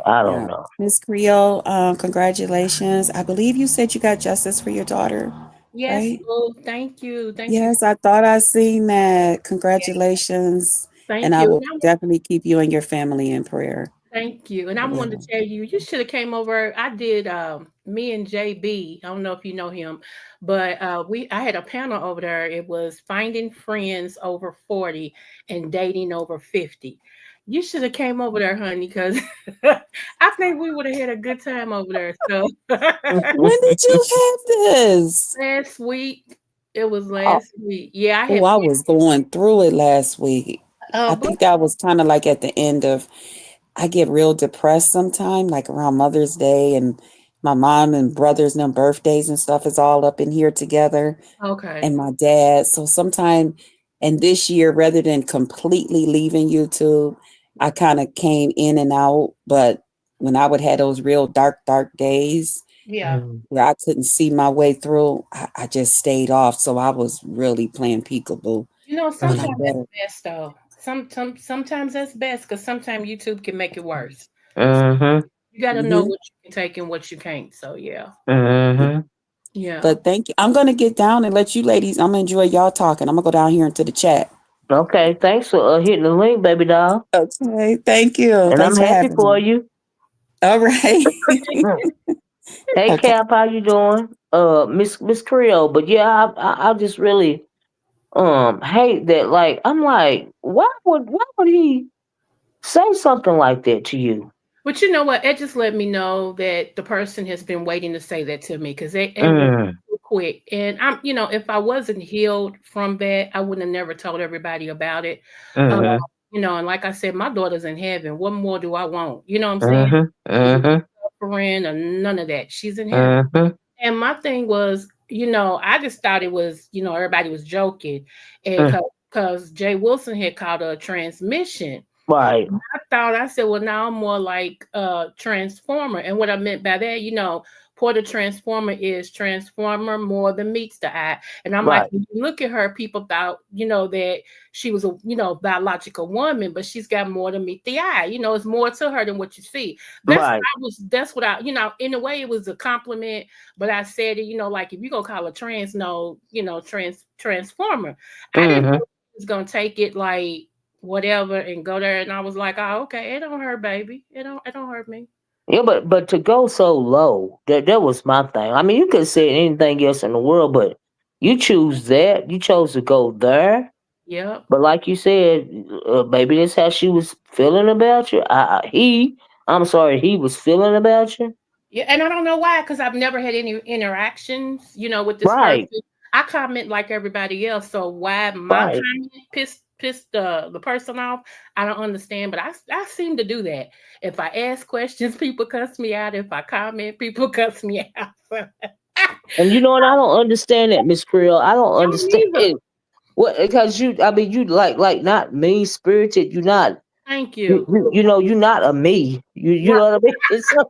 [SPEAKER 1] I don't
[SPEAKER 2] Yeah.
[SPEAKER 1] know.
[SPEAKER 2] Miss Creole, congratulations. I believe you said you got justice for your daughter,
[SPEAKER 3] Yes,
[SPEAKER 2] right?
[SPEAKER 3] oh, thank you. Thank you.
[SPEAKER 2] Yes, I thought I seen that. Congratulations. And
[SPEAKER 3] Thank
[SPEAKER 2] I
[SPEAKER 3] you.
[SPEAKER 2] will definitely keep you and your family in prayer.
[SPEAKER 3] Thank you. And
[SPEAKER 2] I
[SPEAKER 3] I wanted
[SPEAKER 2] will.
[SPEAKER 3] to tell you, you should have came over. I did me and JB. I don't know if you know him, but I had a panel over there. It was finding friends over 40 and dating over 50. You should have came over there, honey, because I think we would have had a good time over there. So
[SPEAKER 2] When did you have this?
[SPEAKER 3] last week, it was
[SPEAKER 2] Oh,
[SPEAKER 3] last week. Yeah, I
[SPEAKER 2] oh,
[SPEAKER 3] had
[SPEAKER 2] I was going through it last week. I
[SPEAKER 3] but
[SPEAKER 2] think that was kind of like at the end of, I get real depressed sometime, like around Mother's Day and my mom and brothers and them birthdays and stuff is all up in here together.
[SPEAKER 3] okay.
[SPEAKER 2] And my dad. So sometime, and this year, rather than completely leaving YouTube, I kind of came in and out. But when I would have those real dark, dark days
[SPEAKER 3] Yeah.
[SPEAKER 1] Mm,
[SPEAKER 2] where I couldn't see my way through, I just stayed off. So I was really playing peekaboo. But I
[SPEAKER 3] Sometimes that's
[SPEAKER 2] better.
[SPEAKER 3] best though. Sometimes that's best because sometimes YouTube can make it worse. So
[SPEAKER 1] mhm.
[SPEAKER 3] you got to know
[SPEAKER 2] Hmm.
[SPEAKER 3] what you can take and what you can't. So yeah,
[SPEAKER 1] Mhm.
[SPEAKER 3] yeah.
[SPEAKER 2] But thank you. I'm going to get down and let you ladies, I'm going to enjoy y'all talking. I'm going to go down here into the chat.
[SPEAKER 1] Okay. Thanks for hitting the link, baby doll.
[SPEAKER 2] Okay. Thank you.
[SPEAKER 1] And I'm
[SPEAKER 2] Thanks for
[SPEAKER 1] happy
[SPEAKER 2] having
[SPEAKER 1] for
[SPEAKER 2] me.
[SPEAKER 1] you.
[SPEAKER 2] All right.
[SPEAKER 1] Mm. Hey,
[SPEAKER 2] Okay.
[SPEAKER 1] Cap, how you doing? Miss Creole. But yeah, I just really hate that. Like, I'm like, why would he say something like that to you?
[SPEAKER 3] But you know what? It just let me know that the person has been waiting to say that to me because they went
[SPEAKER 1] Mm,
[SPEAKER 3] too quick. And if I wasn't healed from that, I wouldn't have never told everybody about it. Uh,
[SPEAKER 1] mhm,
[SPEAKER 3] and like I said, my daughter's in heaven. What more do I want? You know what I'm saying?
[SPEAKER 1] mhm, mhm,
[SPEAKER 3] Suffering or none of that. She's in heaven.
[SPEAKER 1] mhm,
[SPEAKER 3] And my thing was, I just thought it was, everybody was joking. And
[SPEAKER 1] mm.
[SPEAKER 3] because Jay Wilson had called her a transmission.
[SPEAKER 1] Right.
[SPEAKER 3] I said, well, now I'm more like a transformer. And what I meant by that, what a transformer is. Transformer more than meets the eye. And I'm like,
[SPEAKER 1] Right.
[SPEAKER 3] when you look at her, people thought, that she was a, biological woman, but she's got more than meet the eye. It's more to her than what you see.
[SPEAKER 1] Right.
[SPEAKER 3] That's what I, in a way it was a compliment, but I said it, like if you go call a trans no, transformer, I didn't
[SPEAKER 1] Hmm.
[SPEAKER 3] know she was gonna take it like whatever and go there, and I was like, oh, okay, it don't hurt, baby. It don't hurt me.
[SPEAKER 1] Yeah, but to go so low, that was my thing. I mean, you could say anything else in the world, but you choose that. You chose to go there.
[SPEAKER 3] Yep.
[SPEAKER 1] But like you said, maybe that's how she was feeling about you. I'm sorry, he was feeling about you.
[SPEAKER 3] Yeah, and I don't know why, because I've never had any interactions, with this
[SPEAKER 1] Right,
[SPEAKER 3] person. I comment like everybody else, so why my
[SPEAKER 1] right.
[SPEAKER 3] comment pissed the person off, I don't understand. But I seem to do that. If I ask questions, people cuss me out. If I comment, people cuss me out. I
[SPEAKER 1] And you know what? I don't understand that, Miss Creel. I don't
[SPEAKER 3] don't
[SPEAKER 1] understand
[SPEAKER 3] either.
[SPEAKER 1] what because you. I mean, you like not mean spirited. You're not.
[SPEAKER 3] Thank
[SPEAKER 1] You,
[SPEAKER 3] you.
[SPEAKER 1] you you know you're not a me. You
[SPEAKER 3] Right.
[SPEAKER 1] know what I mean? So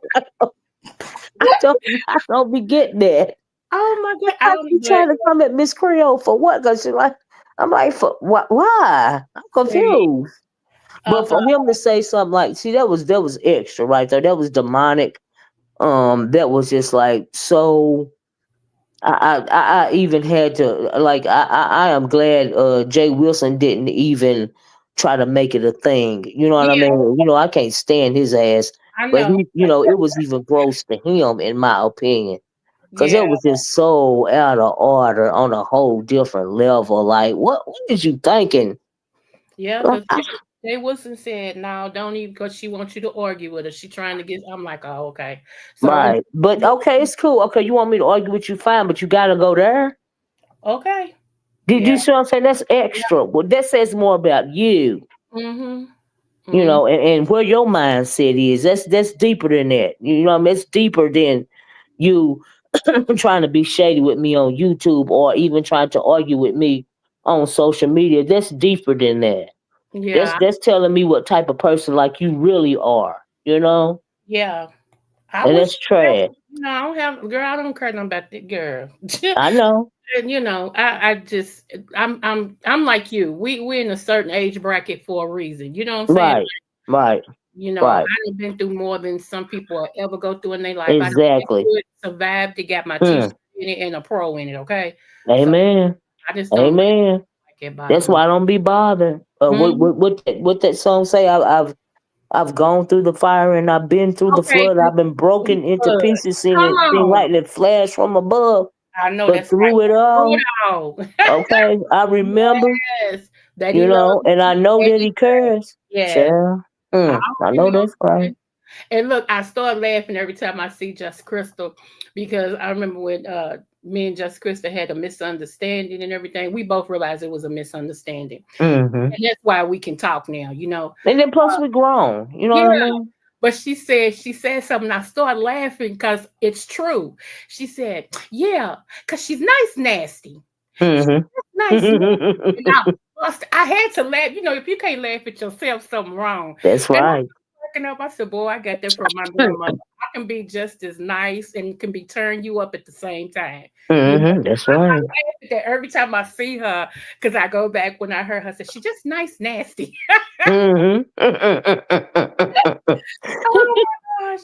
[SPEAKER 1] I don't I don't be getting that.
[SPEAKER 3] Oh my god. I
[SPEAKER 1] Like
[SPEAKER 3] don't.
[SPEAKER 1] you
[SPEAKER 3] But
[SPEAKER 1] trying to come at Miss Creole for what? Cause she like I'm like for what? Why? I'm
[SPEAKER 3] see,
[SPEAKER 1] confused. But for him to say something like, see, that was extra right there. That was demonic. That was just like so. I even had to like I am glad Jay Wilson didn't even try to make it a thing. You know what I
[SPEAKER 3] yeah,
[SPEAKER 1] mean? I can't stand his ass.
[SPEAKER 3] I
[SPEAKER 1] But
[SPEAKER 3] know.
[SPEAKER 1] it was even gross to him in my opinion. Cause
[SPEAKER 3] Yeah,
[SPEAKER 1] it was just so out of order on a whole different level. Like, what is you thinking?
[SPEAKER 3] yeah,
[SPEAKER 1] Like,
[SPEAKER 3] because Jay Wilson said, "No, don't even," because she wants you to argue with her. She trying to get. I'm like, oh, okay. So,
[SPEAKER 1] right. But okay, it's cool. Okay, you want me to argue with you, fine, but you gotta go there.
[SPEAKER 3] okay,
[SPEAKER 1] Did
[SPEAKER 3] yeah,
[SPEAKER 1] you see what I'm saying? That's
[SPEAKER 3] yeah,
[SPEAKER 1] extra. Well, that says more about you.
[SPEAKER 3] mm-hmm, mm,
[SPEAKER 1] And where your mindset is. That's deeper than that. You know what I mean? It's deeper than you trying to be shady with me on YouTube or even trying to argue with me on social media. That's deeper than that. That's
[SPEAKER 3] yeah,
[SPEAKER 1] that's telling me what type of person like you really are,
[SPEAKER 3] yeah. I
[SPEAKER 1] and
[SPEAKER 3] wish,
[SPEAKER 1] that's trash.
[SPEAKER 3] I don't have, girl. I don't care nothing about that girl.
[SPEAKER 1] I know.
[SPEAKER 3] And I just, I'm like you. We're in a certain age bracket for a reason. You know what I'm saying?
[SPEAKER 1] Right, right,
[SPEAKER 3] I
[SPEAKER 1] right.
[SPEAKER 3] have been through more than some people will ever go through in their life. I done been
[SPEAKER 1] Exactly.
[SPEAKER 3] through it, survived it, got my
[SPEAKER 1] Mm.
[SPEAKER 3] T-shirt in it and a pro in it. Okay, so
[SPEAKER 1] Amen.
[SPEAKER 3] I just don't
[SPEAKER 1] Amen.
[SPEAKER 3] like it
[SPEAKER 1] That's
[SPEAKER 3] bothering me.
[SPEAKER 1] why I don't be bothered.
[SPEAKER 3] Mhm.
[SPEAKER 1] What that song say? I've gone through the fire and I've been through the
[SPEAKER 3] Okay,
[SPEAKER 1] flood. I've been broken into
[SPEAKER 3] good.
[SPEAKER 1] pieces, seen
[SPEAKER 3] Come
[SPEAKER 1] it, seen
[SPEAKER 3] on.
[SPEAKER 1] lightning flash from above.
[SPEAKER 3] I know
[SPEAKER 1] But
[SPEAKER 3] that's right.
[SPEAKER 1] through it
[SPEAKER 3] Through it
[SPEAKER 1] all,
[SPEAKER 3] all.
[SPEAKER 1] okay, I remember,
[SPEAKER 3] Yes, that he loves
[SPEAKER 1] and I
[SPEAKER 3] me
[SPEAKER 1] know that
[SPEAKER 3] every
[SPEAKER 1] he cares.
[SPEAKER 3] day. Yes,
[SPEAKER 1] Child,
[SPEAKER 3] I
[SPEAKER 1] I
[SPEAKER 3] already
[SPEAKER 1] know
[SPEAKER 3] know.
[SPEAKER 1] that's right.
[SPEAKER 3] And look, I start laughing every time I see Just Crystal because I remember when me and Just Crystal had a misunderstanding and everything. We both realized it was a misunderstanding.
[SPEAKER 1] Hmm.
[SPEAKER 3] And that's why we can talk now.
[SPEAKER 1] And then plus we grown. You know
[SPEAKER 3] Yeah.
[SPEAKER 1] what I mean?
[SPEAKER 3] But she said something. I started laughing because it's true. She said, yeah, because she's nice, nasty. She's
[SPEAKER 1] Hmm.
[SPEAKER 3] nice, nasty. And I had to laugh. If you can't laugh at yourself, something wrong.
[SPEAKER 1] That's
[SPEAKER 3] And
[SPEAKER 1] right.
[SPEAKER 3] cracking up. I said, boy, I got that from my grandmother. I can be just as nice and can be turn you up at the same time.
[SPEAKER 1] That's
[SPEAKER 3] I
[SPEAKER 1] right.
[SPEAKER 3] laugh at that every time I see her because I go back when I heard her say, she's just nice, nasty.
[SPEAKER 1] Hmm.
[SPEAKER 3] Oh my gosh.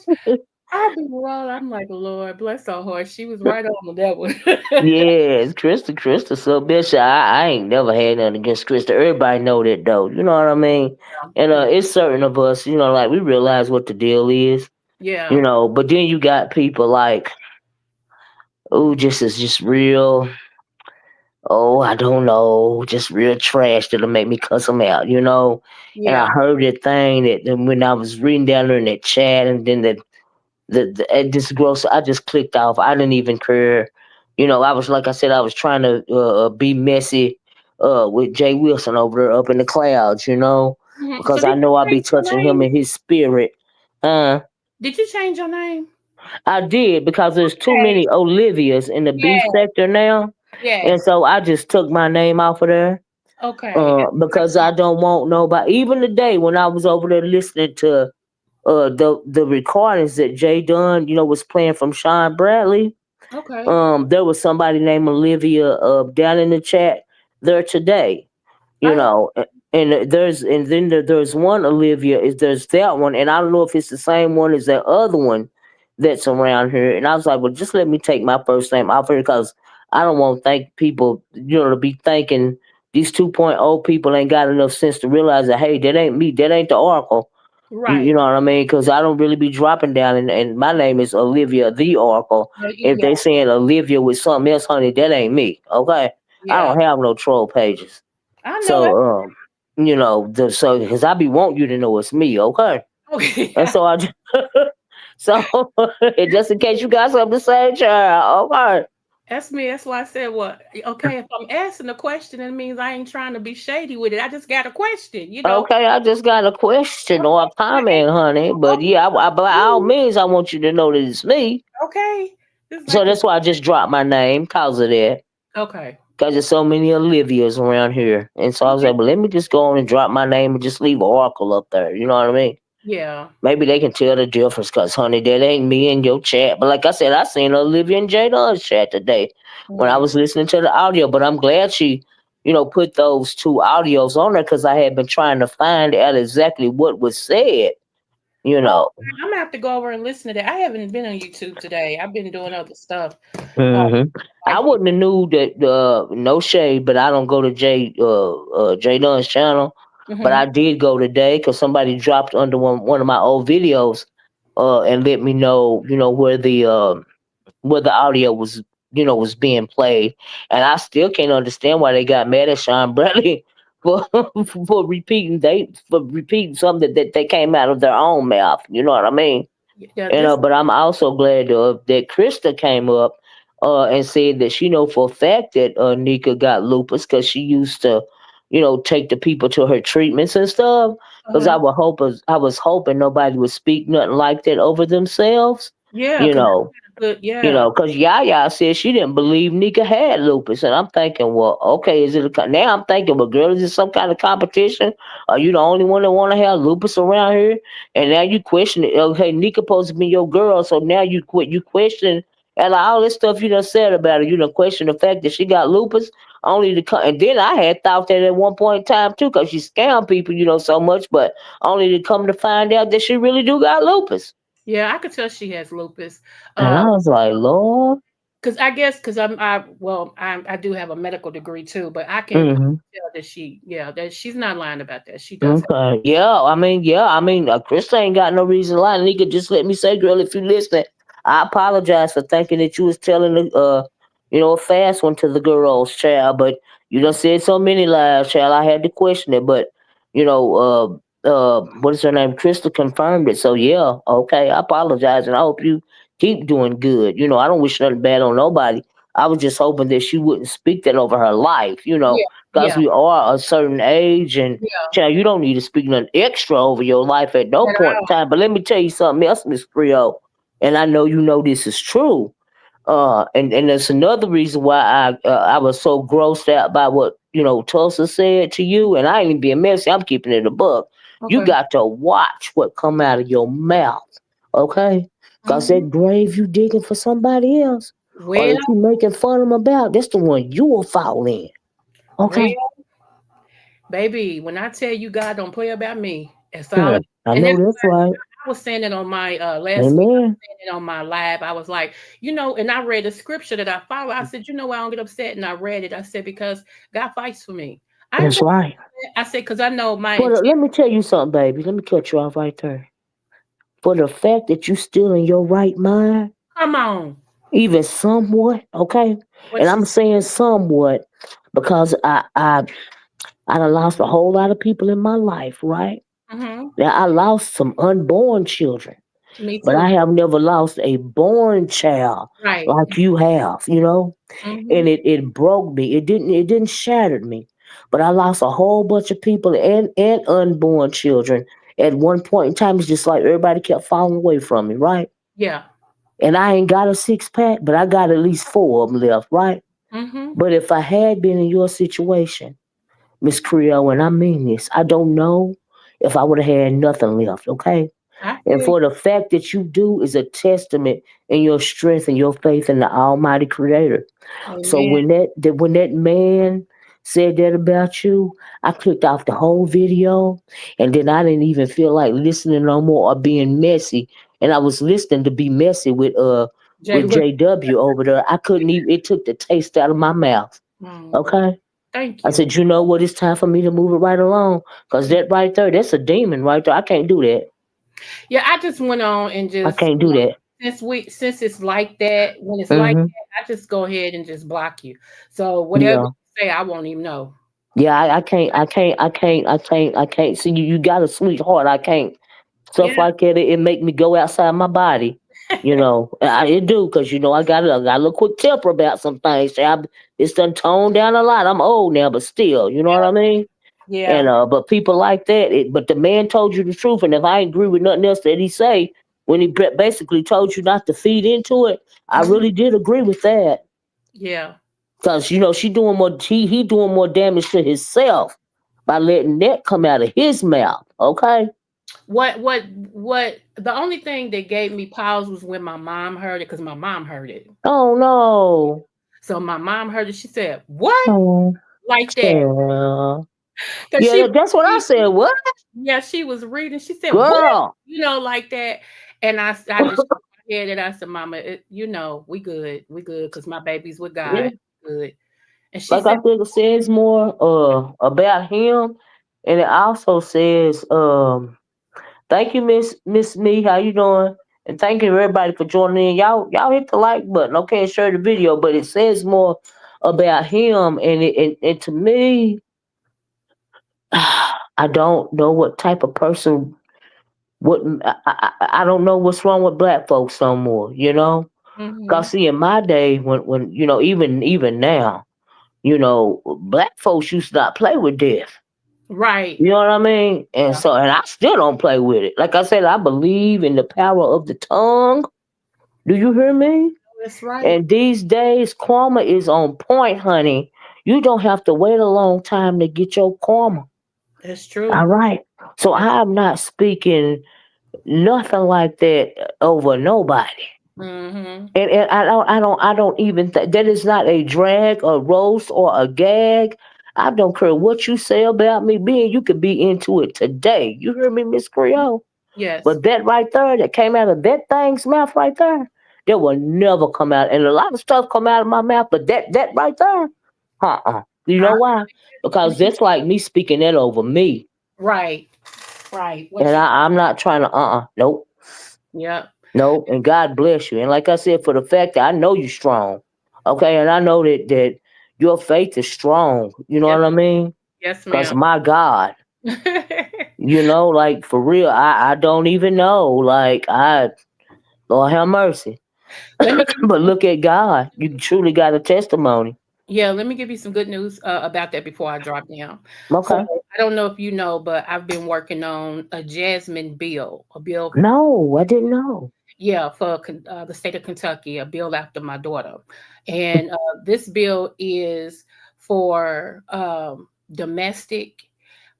[SPEAKER 3] I be wrong. I'm like, Lord, bless her heart. She was right on that one.
[SPEAKER 1] Yes, Krista, so bitch. I ain't never had nothing against Krista. Everybody know that though. You know what I mean? And
[SPEAKER 3] Yeah.
[SPEAKER 1] it's certain of us, like we realize what the deal is.
[SPEAKER 3] Yeah.
[SPEAKER 1] But then you got people like, oh, just real. Oh, I don't know, just real trash that'll make me cuss them out. And I
[SPEAKER 3] Yeah.
[SPEAKER 1] heard that thing that when I was reading down there in that chat, and then this gross, I just clicked off. I didn't even care. I was like I said, I was trying to be messy with Jay Wilson over there up in the clouds,
[SPEAKER 3] So
[SPEAKER 1] because I
[SPEAKER 3] did
[SPEAKER 1] know
[SPEAKER 3] you
[SPEAKER 1] I'll be
[SPEAKER 3] change your
[SPEAKER 1] touching him
[SPEAKER 3] name?
[SPEAKER 1] in his spirit. Uh,
[SPEAKER 3] Did you change your name?
[SPEAKER 1] I did because there's too
[SPEAKER 3] Okay.
[SPEAKER 1] many Olivias in the beef
[SPEAKER 3] Yeah.
[SPEAKER 1] sector now, and
[SPEAKER 3] Yes.
[SPEAKER 1] so I just took my name off of there.
[SPEAKER 3] Okay.
[SPEAKER 1] Because I don't want nobody. Even today, when I was over there listening to, the recordings that Jay Dunn, was playing from Shawn Bradley.
[SPEAKER 3] Okay.
[SPEAKER 1] There was somebody named Olivia down in the chat there today, you
[SPEAKER 3] Oh,
[SPEAKER 1] know, and then there's one Olivia, is there's that one, and I don't know if it's the same one as that other one that's around here. And I was like, well, just let me take my first name off here because I don't want to think people, to be thinking these 2.0 people ain't got enough sense to realize that, hey, that ain't me, that ain't the Oracle. You
[SPEAKER 3] right.
[SPEAKER 1] know what I mean? Because I don't really be dropping down, and my name is Olivia the Oracle. If
[SPEAKER 3] Yeah.
[SPEAKER 1] they saying Olivia with something else, honey, that ain't me. Okay, I
[SPEAKER 3] Yeah.
[SPEAKER 1] don't have no troll pages.
[SPEAKER 3] I know it.
[SPEAKER 1] So, because I be want you to know it's me. Okay,
[SPEAKER 3] Okay.
[SPEAKER 1] and so I just, so just in case you got something to say, child. Okay,
[SPEAKER 3] That's me. That's why I said, well, okay, if I'm asking a question, it means I ain't trying to be shady with it. I just got a question, you know.
[SPEAKER 1] okay. I just got a question or a
[SPEAKER 3] Okay.
[SPEAKER 1] comment, honey. But yeah, by all means, I want you to know that it's me.
[SPEAKER 3] Okay. It's
[SPEAKER 1] So
[SPEAKER 3] like,
[SPEAKER 1] that's why I just dropped my name cause of that.
[SPEAKER 3] okay.
[SPEAKER 1] Cause there's so many Olivias around here. And so I was
[SPEAKER 3] Okay.
[SPEAKER 1] like, well, let me just go on and drop my name and just leave an Oracle up there. You know what I mean?
[SPEAKER 3] Yeah.
[SPEAKER 1] Maybe they can tell the difference because, honey, that ain't me in your chat. But like I said, I seen Olivia and Jada's chat today when I
[SPEAKER 3] Mm.
[SPEAKER 1] was listening to the audio. But I'm glad she, put those two audios on there because I had been trying to find out exactly what was said, you
[SPEAKER 3] Oh,
[SPEAKER 1] know.
[SPEAKER 3] I'm gonna have to go over and listen to that. I haven't been on YouTube today. I've been doing other stuff. Uh,
[SPEAKER 1] hmm I
[SPEAKER 3] like,
[SPEAKER 1] wouldn't have knew that. No shade, but I don't go to Jay Dunn's channel. But
[SPEAKER 3] hmm
[SPEAKER 1] I did go today because somebody dropped under one of my old videos, and let me know, where the audio was, was being played, and I still can't understand why they got mad at Shawn Bradley for for repeating something that they came out of their own mouth. You know what I mean?
[SPEAKER 3] yeah, this.
[SPEAKER 1] But I'm also glad that Krista came up and said that she know for a fact that Nika got lupus because she used to, take the people to her treatments and stuff. Because
[SPEAKER 3] Uh-huh.
[SPEAKER 1] I was hoping nobody would speak nothing like that over themselves.
[SPEAKER 3] Yeah,
[SPEAKER 1] You
[SPEAKER 3] because
[SPEAKER 1] know,
[SPEAKER 3] good. Yeah.
[SPEAKER 1] because Yaya said she didn't believe Nika had lupus, and I'm thinking, well, okay, is it now? I'm thinking, well, girl, is it some kind of competition? Are you the only one that want to have lupus around here? And now you question it. Okay, Nika supposed to be your girl, so now you quit. You question and all this stuff you done said about her. You done question the fact that she got lupus only to come. And then I had thought that at one point in time too, because she scammed people, so much, but only to come to find out that she really do got lupus.
[SPEAKER 3] Yeah, I could tell she has lupus.
[SPEAKER 1] And I was like, Lord.
[SPEAKER 3] Because I guess because I do have a medical degree too, but I can
[SPEAKER 1] Mm-hmm.
[SPEAKER 3] tell that that she's not lying about that. She does have.
[SPEAKER 1] Okay. Yeah. Chris ain't got no reason to lie. And he could just let me say, girl, if you listen, I apologize for thinking that you was telling a fast one to the girls, child. But you done said so many lies, child. I had to question it. But, what is her name? Krista confirmed it. So yeah, okay. I apologize, and I hope you keep doing good. I don't wish nothing bad on nobody. I was just hoping that she wouldn't speak that over her life.
[SPEAKER 3] Yeah,
[SPEAKER 1] Because
[SPEAKER 3] yeah,
[SPEAKER 1] we are a certain age and
[SPEAKER 3] yeah.
[SPEAKER 1] child, you don't need to speak nothing extra over your life at no
[SPEAKER 3] At
[SPEAKER 1] point in
[SPEAKER 3] all.
[SPEAKER 1] time. But let me tell you something else, Miss Creole, and I know you know this is true. And there's another reason why I was so grossed out by what Tulsa said to you, and I ain't even being messy. I'm keeping it a buck. You
[SPEAKER 3] Okay.
[SPEAKER 1] got to watch what come out of your mouth, okay? Cause
[SPEAKER 3] hmm
[SPEAKER 1] that grave you digging for somebody else, or
[SPEAKER 3] Well,
[SPEAKER 1] that you making fun of them about, that's the one you will fall in, okay?
[SPEAKER 3] well, baby, when I tell you God don't play about me, it's all.
[SPEAKER 1] I
[SPEAKER 3] And
[SPEAKER 1] know
[SPEAKER 3] that's
[SPEAKER 1] that's right.
[SPEAKER 3] I was saying it on my last week. I was
[SPEAKER 1] Amen.
[SPEAKER 3] saying it on my live. I was like, and I read the scripture that I follow. I said, why I don't get upset, and I read it. I said because God fights for me. I ain't
[SPEAKER 1] That's
[SPEAKER 3] gonna.
[SPEAKER 1] right.
[SPEAKER 3] I said because I know my
[SPEAKER 1] But
[SPEAKER 3] intent.
[SPEAKER 1] let me tell you something, baby. Let me cut you off right there. For the fact that you still in your right mind,
[SPEAKER 3] Come on,
[SPEAKER 1] even somewhat, okay? And
[SPEAKER 3] what you?
[SPEAKER 1] I'm saying somewhat because I done lost a whole lot of people in my life, right?
[SPEAKER 3] Mm-hmm.
[SPEAKER 1] Now I lost some unborn children,
[SPEAKER 3] Me
[SPEAKER 1] but I
[SPEAKER 3] too.
[SPEAKER 1] have never lost a born child
[SPEAKER 3] Right.
[SPEAKER 1] like you have.
[SPEAKER 3] Mm-hmm.
[SPEAKER 1] And it broke me. It didn't shatter me. But I lost a whole bunch of people and unborn children. At one point in time, it's just like everybody kept falling away from me, right?
[SPEAKER 3] Yeah.
[SPEAKER 1] And I ain't got a six pack, but I got at least four of them left, right?
[SPEAKER 3] Mm-hmm.
[SPEAKER 1] But if I had been in your situation, Miss Creole, and I mean this, I don't know if I would have had nothing left, okay?
[SPEAKER 3] I
[SPEAKER 1] And
[SPEAKER 3] feel you.
[SPEAKER 1] for the fact that you do is a testament in your strength and your faith in the Almighty Creator. So
[SPEAKER 3] Amen.
[SPEAKER 1] when that man said that about you, I clicked off the whole video, and then I didn't even feel like listening no more or being messy. And I was listening to be messy
[SPEAKER 3] Jay,
[SPEAKER 1] with
[SPEAKER 3] look.
[SPEAKER 1] JW over there. I couldn't even. It took the taste out of my mouth.
[SPEAKER 3] Mm,
[SPEAKER 1] Okay.
[SPEAKER 3] thank
[SPEAKER 1] I
[SPEAKER 3] you.
[SPEAKER 1] said, you know what? It's time for me to move it right along. Cause that right there, that's a demon right there. I can't do that.
[SPEAKER 3] Yeah, I just went on and
[SPEAKER 1] I
[SPEAKER 3] just,
[SPEAKER 1] can't do that.
[SPEAKER 3] since it's like that, when it's like
[SPEAKER 1] Hmm.
[SPEAKER 3] that, I just go ahead and just block you. So whatever
[SPEAKER 1] Yeah.
[SPEAKER 3] you say, I won't even know.
[SPEAKER 1] Yeah, I can't, I can't, I can't, I can't, I can't. See, you got a sweetheart. I can't.
[SPEAKER 3] Yeah.
[SPEAKER 1] Stuff like that, it make me go outside my body. It do, because, I got a little quick temper about some things. It's done toned down a lot. I'm old now, but still, you know what I mean? And,
[SPEAKER 3] Yeah.
[SPEAKER 1] but people like that, but the man told you the truth. And if I agree with nothing else that he say, when he basically told you not to feed into it, I
[SPEAKER 3] Mhm.
[SPEAKER 1] really did agree with that.
[SPEAKER 3] Yeah.
[SPEAKER 1] Cause she doing more, he doing more damage to himself by letting that come out of his mouth. Okay.
[SPEAKER 3] What the only thing that gave me pause was when my mom heard it, because my mom heard it.
[SPEAKER 1] Oh no.
[SPEAKER 3] So my mom heard it. She said, "What?"
[SPEAKER 1] Oh,
[SPEAKER 3] Like that.
[SPEAKER 1] child.
[SPEAKER 3] Because
[SPEAKER 1] Yeah,
[SPEAKER 3] she was
[SPEAKER 1] that's what I said.
[SPEAKER 3] reading.
[SPEAKER 1] What,
[SPEAKER 3] Yeah, she was reading. She said, "What?"
[SPEAKER 1] girl?
[SPEAKER 3] Like that. And I just shook my head and I said, "Mama, we good. We good because my baby's with
[SPEAKER 1] Yeah,
[SPEAKER 3] God. Good." And she
[SPEAKER 1] like
[SPEAKER 3] said,
[SPEAKER 1] I said, it says more about him, and it also says thank you, Miss Me. How you doing? And thank you everybody for joining in. Y'all hit the like button, okay, and share the video. But it says more about him, and to me, I don't know what type of person. What I don't know what's wrong with black folks no more.
[SPEAKER 3] mm-hmm.
[SPEAKER 1] Cause see, in my day, when even now, black folks used to not play with death.
[SPEAKER 3] Right.
[SPEAKER 1] You know what I mean? And
[SPEAKER 3] Yeah,
[SPEAKER 1] so, and I still don't play with it. Like I said, I believe in the power of the tongue. Do you hear me?
[SPEAKER 3] that's right.
[SPEAKER 1] And these days, karma is on point, honey. You don't have to wait a long time to get your karma.
[SPEAKER 3] That's
[SPEAKER 1] All
[SPEAKER 3] true.
[SPEAKER 1] right. So
[SPEAKER 3] That's,
[SPEAKER 1] I'm not speaking nothing like that over nobody.
[SPEAKER 3] mm-hmm.
[SPEAKER 1] And I don't even that is not a drag, a roast, or a gag. I don't care what you say about me being. You could be into it today. You hear me, Miss Creole?
[SPEAKER 3] Yes.
[SPEAKER 1] But that right there, that came out of that thing's mouth right there, that will never come out. And a lot of stuff come out of my mouth, but that right there, You
[SPEAKER 3] I,
[SPEAKER 1] know why? Because that's like me speaking that over me,
[SPEAKER 3] right. Right. What
[SPEAKER 1] and
[SPEAKER 3] you
[SPEAKER 1] I'm not trying to. Nope.
[SPEAKER 3] Yep.
[SPEAKER 1] No, and God bless you. And like I said, for the fact that I know you're strong, okay, and I know that your faith is strong. You know
[SPEAKER 3] Yes,
[SPEAKER 1] what I mean?
[SPEAKER 3] yes,
[SPEAKER 1] Cause
[SPEAKER 3] ma'am.
[SPEAKER 1] my God, like for real, I don't even know. Like Lord have mercy.
[SPEAKER 3] Let me give you
[SPEAKER 1] But look at God. You truly got a testimony.
[SPEAKER 3] Yeah, let me give you some good news about that before I drop down. So
[SPEAKER 1] Okay.
[SPEAKER 3] I don't know if you know, but I've been working on a Jasmine bill, a bill,
[SPEAKER 1] No, I didn't know.
[SPEAKER 3] yeah, for the state of Kentucky, a bill after my daughter. And this bill is for domestic,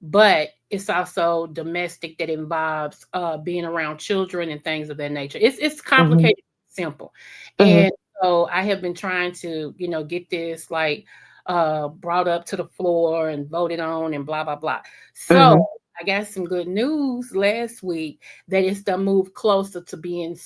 [SPEAKER 3] but it's also domestic that involves being around children and things of that nature. It's
[SPEAKER 1] Mhm.
[SPEAKER 3] complicated, simple.
[SPEAKER 1] Mhm.
[SPEAKER 3] And so I have been trying to, get this like brought up to the floor and voted on and blah blah blah. So
[SPEAKER 1] Mhm.
[SPEAKER 3] I got some good news last week that it's to move closer to being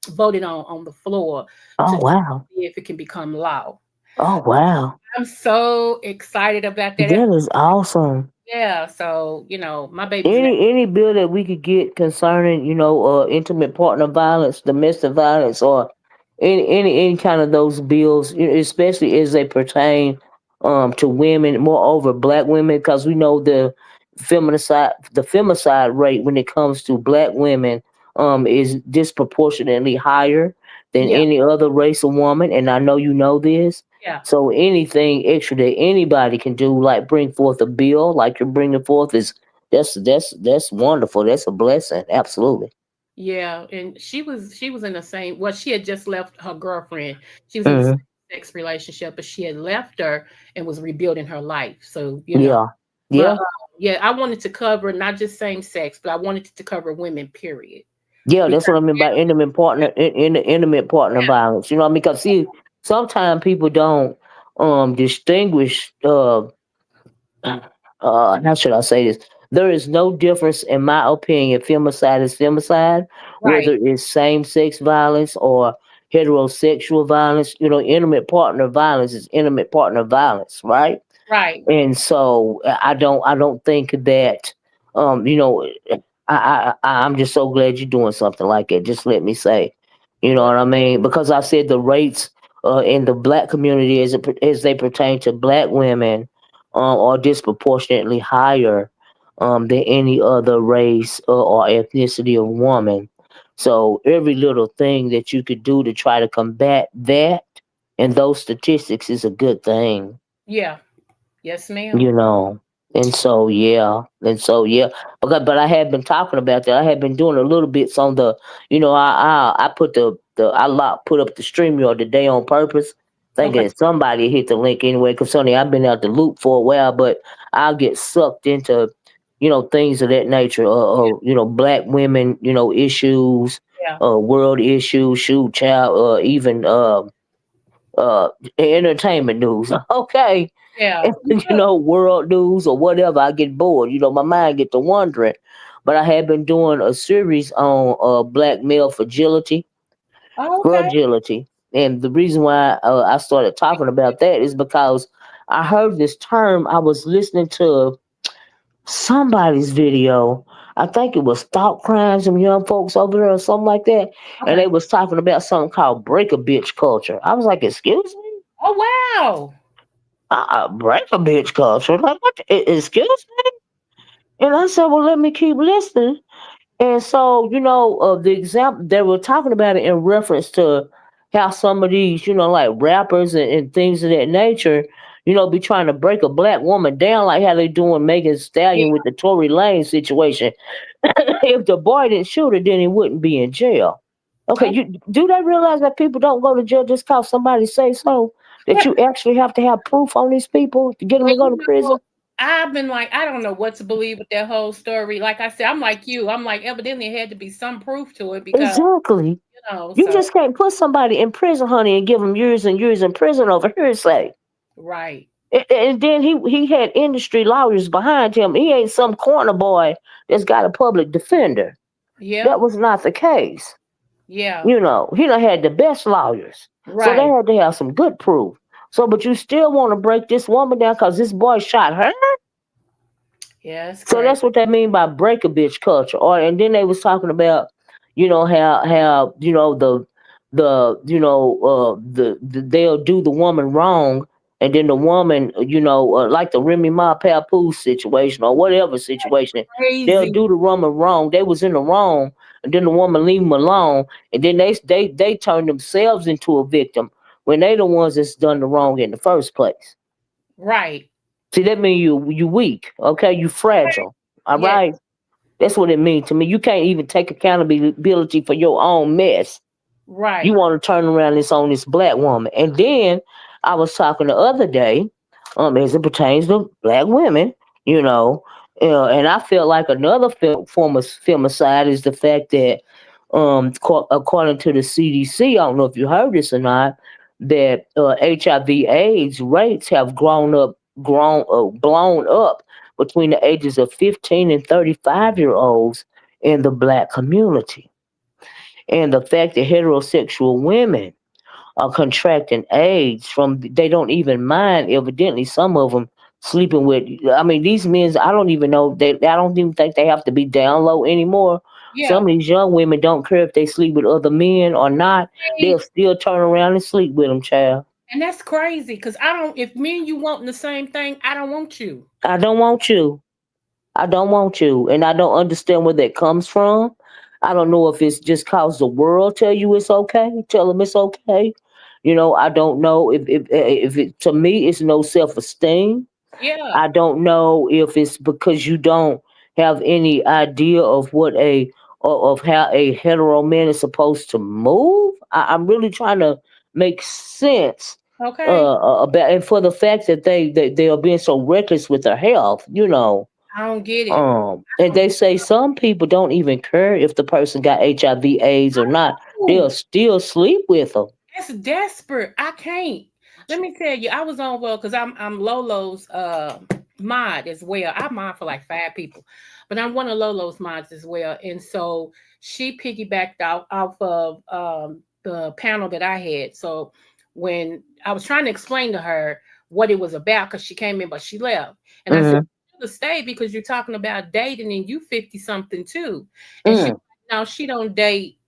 [SPEAKER 3] voted on the floor
[SPEAKER 1] Oh
[SPEAKER 3] to
[SPEAKER 1] wow.
[SPEAKER 3] see if it can become law.
[SPEAKER 1] Oh wow.
[SPEAKER 3] I'm so excited about that.
[SPEAKER 1] That is awesome.
[SPEAKER 3] Yeah, so my baby's name.
[SPEAKER 1] Any bill that we could get concerning, intimate partner violence, domestic violence, or any kind of those bills, especially as they pertain to women, moreover black women, because we know the femicide rate when it comes to black women is disproportionately higher than
[SPEAKER 3] Yeah,
[SPEAKER 1] any other race of woman, and I know you know this.
[SPEAKER 3] yeah,
[SPEAKER 1] So anything extra that anybody can do, like bring forth a bill, like you're bringing forth, is that's wonderful. That's a blessing. Absolutely.
[SPEAKER 3] yeah. And she was in the same. Well, she had just left her girlfriend. She was in the same
[SPEAKER 1] Hmm.
[SPEAKER 3] sex relationship, but she had left her and was rebuilding her life. So
[SPEAKER 1] Yeah.
[SPEAKER 3] but
[SPEAKER 1] Yeah.
[SPEAKER 3] Yeah, I wanted to cover not just same sex, but I wanted it to cover women, period.
[SPEAKER 1] Yeah, that's
[SPEAKER 3] Because
[SPEAKER 1] what I mean by intimate partner violence. You know what I mean? Because see, sometimes people don't distinguish how should I say this? There is no difference, in my opinion. Femicide is femicide,
[SPEAKER 3] right,
[SPEAKER 1] whether it's same sex violence or heterosexual violence. You know, intimate partner violence is intimate partner violence, right?
[SPEAKER 3] right,
[SPEAKER 1] And so I don't think that you know I'm just so glad you're doing something like that. Just let me say, you know
[SPEAKER 3] well,
[SPEAKER 1] what I mean? Because I said the rates in the black community as they pertain to black women are disproportionately higher than any other race or ethnicity of woman. So every little thing that you could do to try to combat that and those statistics is a good thing,
[SPEAKER 3] yeah, yes, ma'am.
[SPEAKER 1] you know. And so yeah, but I had been talking about that. I had been doing a little bits on the, I put put up the stream yard today on purpose, thinking
[SPEAKER 3] Okay,
[SPEAKER 1] that somebody hit the link anyway. Because Sonny, I've been out the loop for a while, but I'll get sucked into, things of that nature, black women, issues,
[SPEAKER 3] yeah,
[SPEAKER 1] world issues, shoot, child, even uh entertainment news. Okay,
[SPEAKER 3] yeah.
[SPEAKER 1] world news or whatever, I get bored. My mind get to wondering. But I have been doing a series on black male
[SPEAKER 3] Oh, okay,
[SPEAKER 1] fragility, and the reason why I started talking about that is because I heard this term. I was listening to somebody's video. I think it was thought crimes from young folks over there or something like that, and they
[SPEAKER 3] okay.
[SPEAKER 1] was talking about something called break a bitch culture. I was like, excuse me.
[SPEAKER 3] Oh, wow.
[SPEAKER 1] Break a bitch culture. Like, what? Excuse me? And I said, well, let me keep listening. And so, the example, they were talking about it in reference to how some of these, like rappers and things of that nature, be trying to break a black woman down, like how they doing Megan
[SPEAKER 3] Yeah,
[SPEAKER 1] Stallion with the Tory Lane situation. If the boy didn't shoot her, then he wouldn't be in jail. Okay,
[SPEAKER 3] oh,
[SPEAKER 1] you do they realize that people don't go to jail just cause somebody say so? That
[SPEAKER 3] yeah.
[SPEAKER 1] you actually have to have proof on these people to get them
[SPEAKER 3] And
[SPEAKER 1] to go to prison?
[SPEAKER 3] I've been like, I don't know what to believe with that whole story. Like I said, I'm like you. I'm like, evidently it had to be some proof to it because,
[SPEAKER 1] Exactly. You
[SPEAKER 3] so
[SPEAKER 1] just can't put somebody in prison, honey, and give them years and years in prison over hearsay.
[SPEAKER 3] right.
[SPEAKER 1] And then he had industry lawyers behind him. He ain't some corner boy that's got a public defender.
[SPEAKER 3] Yeah,
[SPEAKER 1] That was not the case.
[SPEAKER 3] yeah,
[SPEAKER 1] He done had the best lawyers. So they
[SPEAKER 3] right.
[SPEAKER 1] had to have some good proof. So, but you still want to break this woman down because this boy shot her?
[SPEAKER 3] Yeah, it's
[SPEAKER 1] So
[SPEAKER 3] great.
[SPEAKER 1] that's what they mean by break a bitch culture. Or and then they was talking about, how they'll do the woman wrong, and then the woman, like the Remy Ma Papoose situation or whatever situation, they'll
[SPEAKER 3] Crazy.
[SPEAKER 1] do the woman wrong. They was in the wrong, and then the woman leave them alone, and then they turn themselves into a victim when they the ones that's done the wrong in the first place.
[SPEAKER 3] Right.
[SPEAKER 1] See, that mean you weak, okay? You fragile. All
[SPEAKER 3] Yeah,
[SPEAKER 1] right. That's what it means to me. You can't even take accountability for your own mess. You
[SPEAKER 3] right.
[SPEAKER 1] want to turn around this on this black woman. And then I was talking the other day, as it pertains to black women, you know, and I feel like another form of femicide is the fact that, according to the CDC, I don't know if you heard this or not, that HIV/AIDS rates have blown up between the ages of 15 and 35-year-olds in the black community. And the fact that heterosexual women are contracting AIDS from, they don't even mind, evidently, some of them sleeping with, I mean, these men, I don't even know, I don't even think they have to be down low anymore. Some
[SPEAKER 3] Yeah.
[SPEAKER 1] of these young women don't care if they sleep with other men or not. They'll
[SPEAKER 3] Hey,
[SPEAKER 1] still turn around and sleep with them, child.
[SPEAKER 3] and that's crazy because I don't. If me and you wanting the same thing, I don't want you.
[SPEAKER 1] I don't want you. I don't want you, and I don't understand where that comes from. I don't know if it's just cause the world tell you it's okay, tell them it's okay. I don't know if it, to me it's no self esteem.
[SPEAKER 3] Yeah.
[SPEAKER 1] I don't know if it's because you don't have any idea of of how a hetero man is supposed to move. I'm really trying to make sense
[SPEAKER 3] Okay.
[SPEAKER 1] about, and for the fact that they are being so reckless with their health.
[SPEAKER 3] I don't get it.
[SPEAKER 1] And they say some people don't even care if the person got HIV, AIDS or not. They'll
[SPEAKER 3] Ooh,
[SPEAKER 1] still sleep with them.
[SPEAKER 3] that's desperate. I can't. Let me tell you, I was on well because I'm Lolo's mod as well. I mod for like 5 people, but I'm one of Lolo's mods as well. And so she piggybacked off of the panel that I had. So when I was trying to explain to her what it was about, because she came in but she left, and I said,
[SPEAKER 1] Mm-hmm.
[SPEAKER 3] "You should stay because you're talking about dating and you 50 something too." And she
[SPEAKER 1] Mm.
[SPEAKER 3] no, she don't date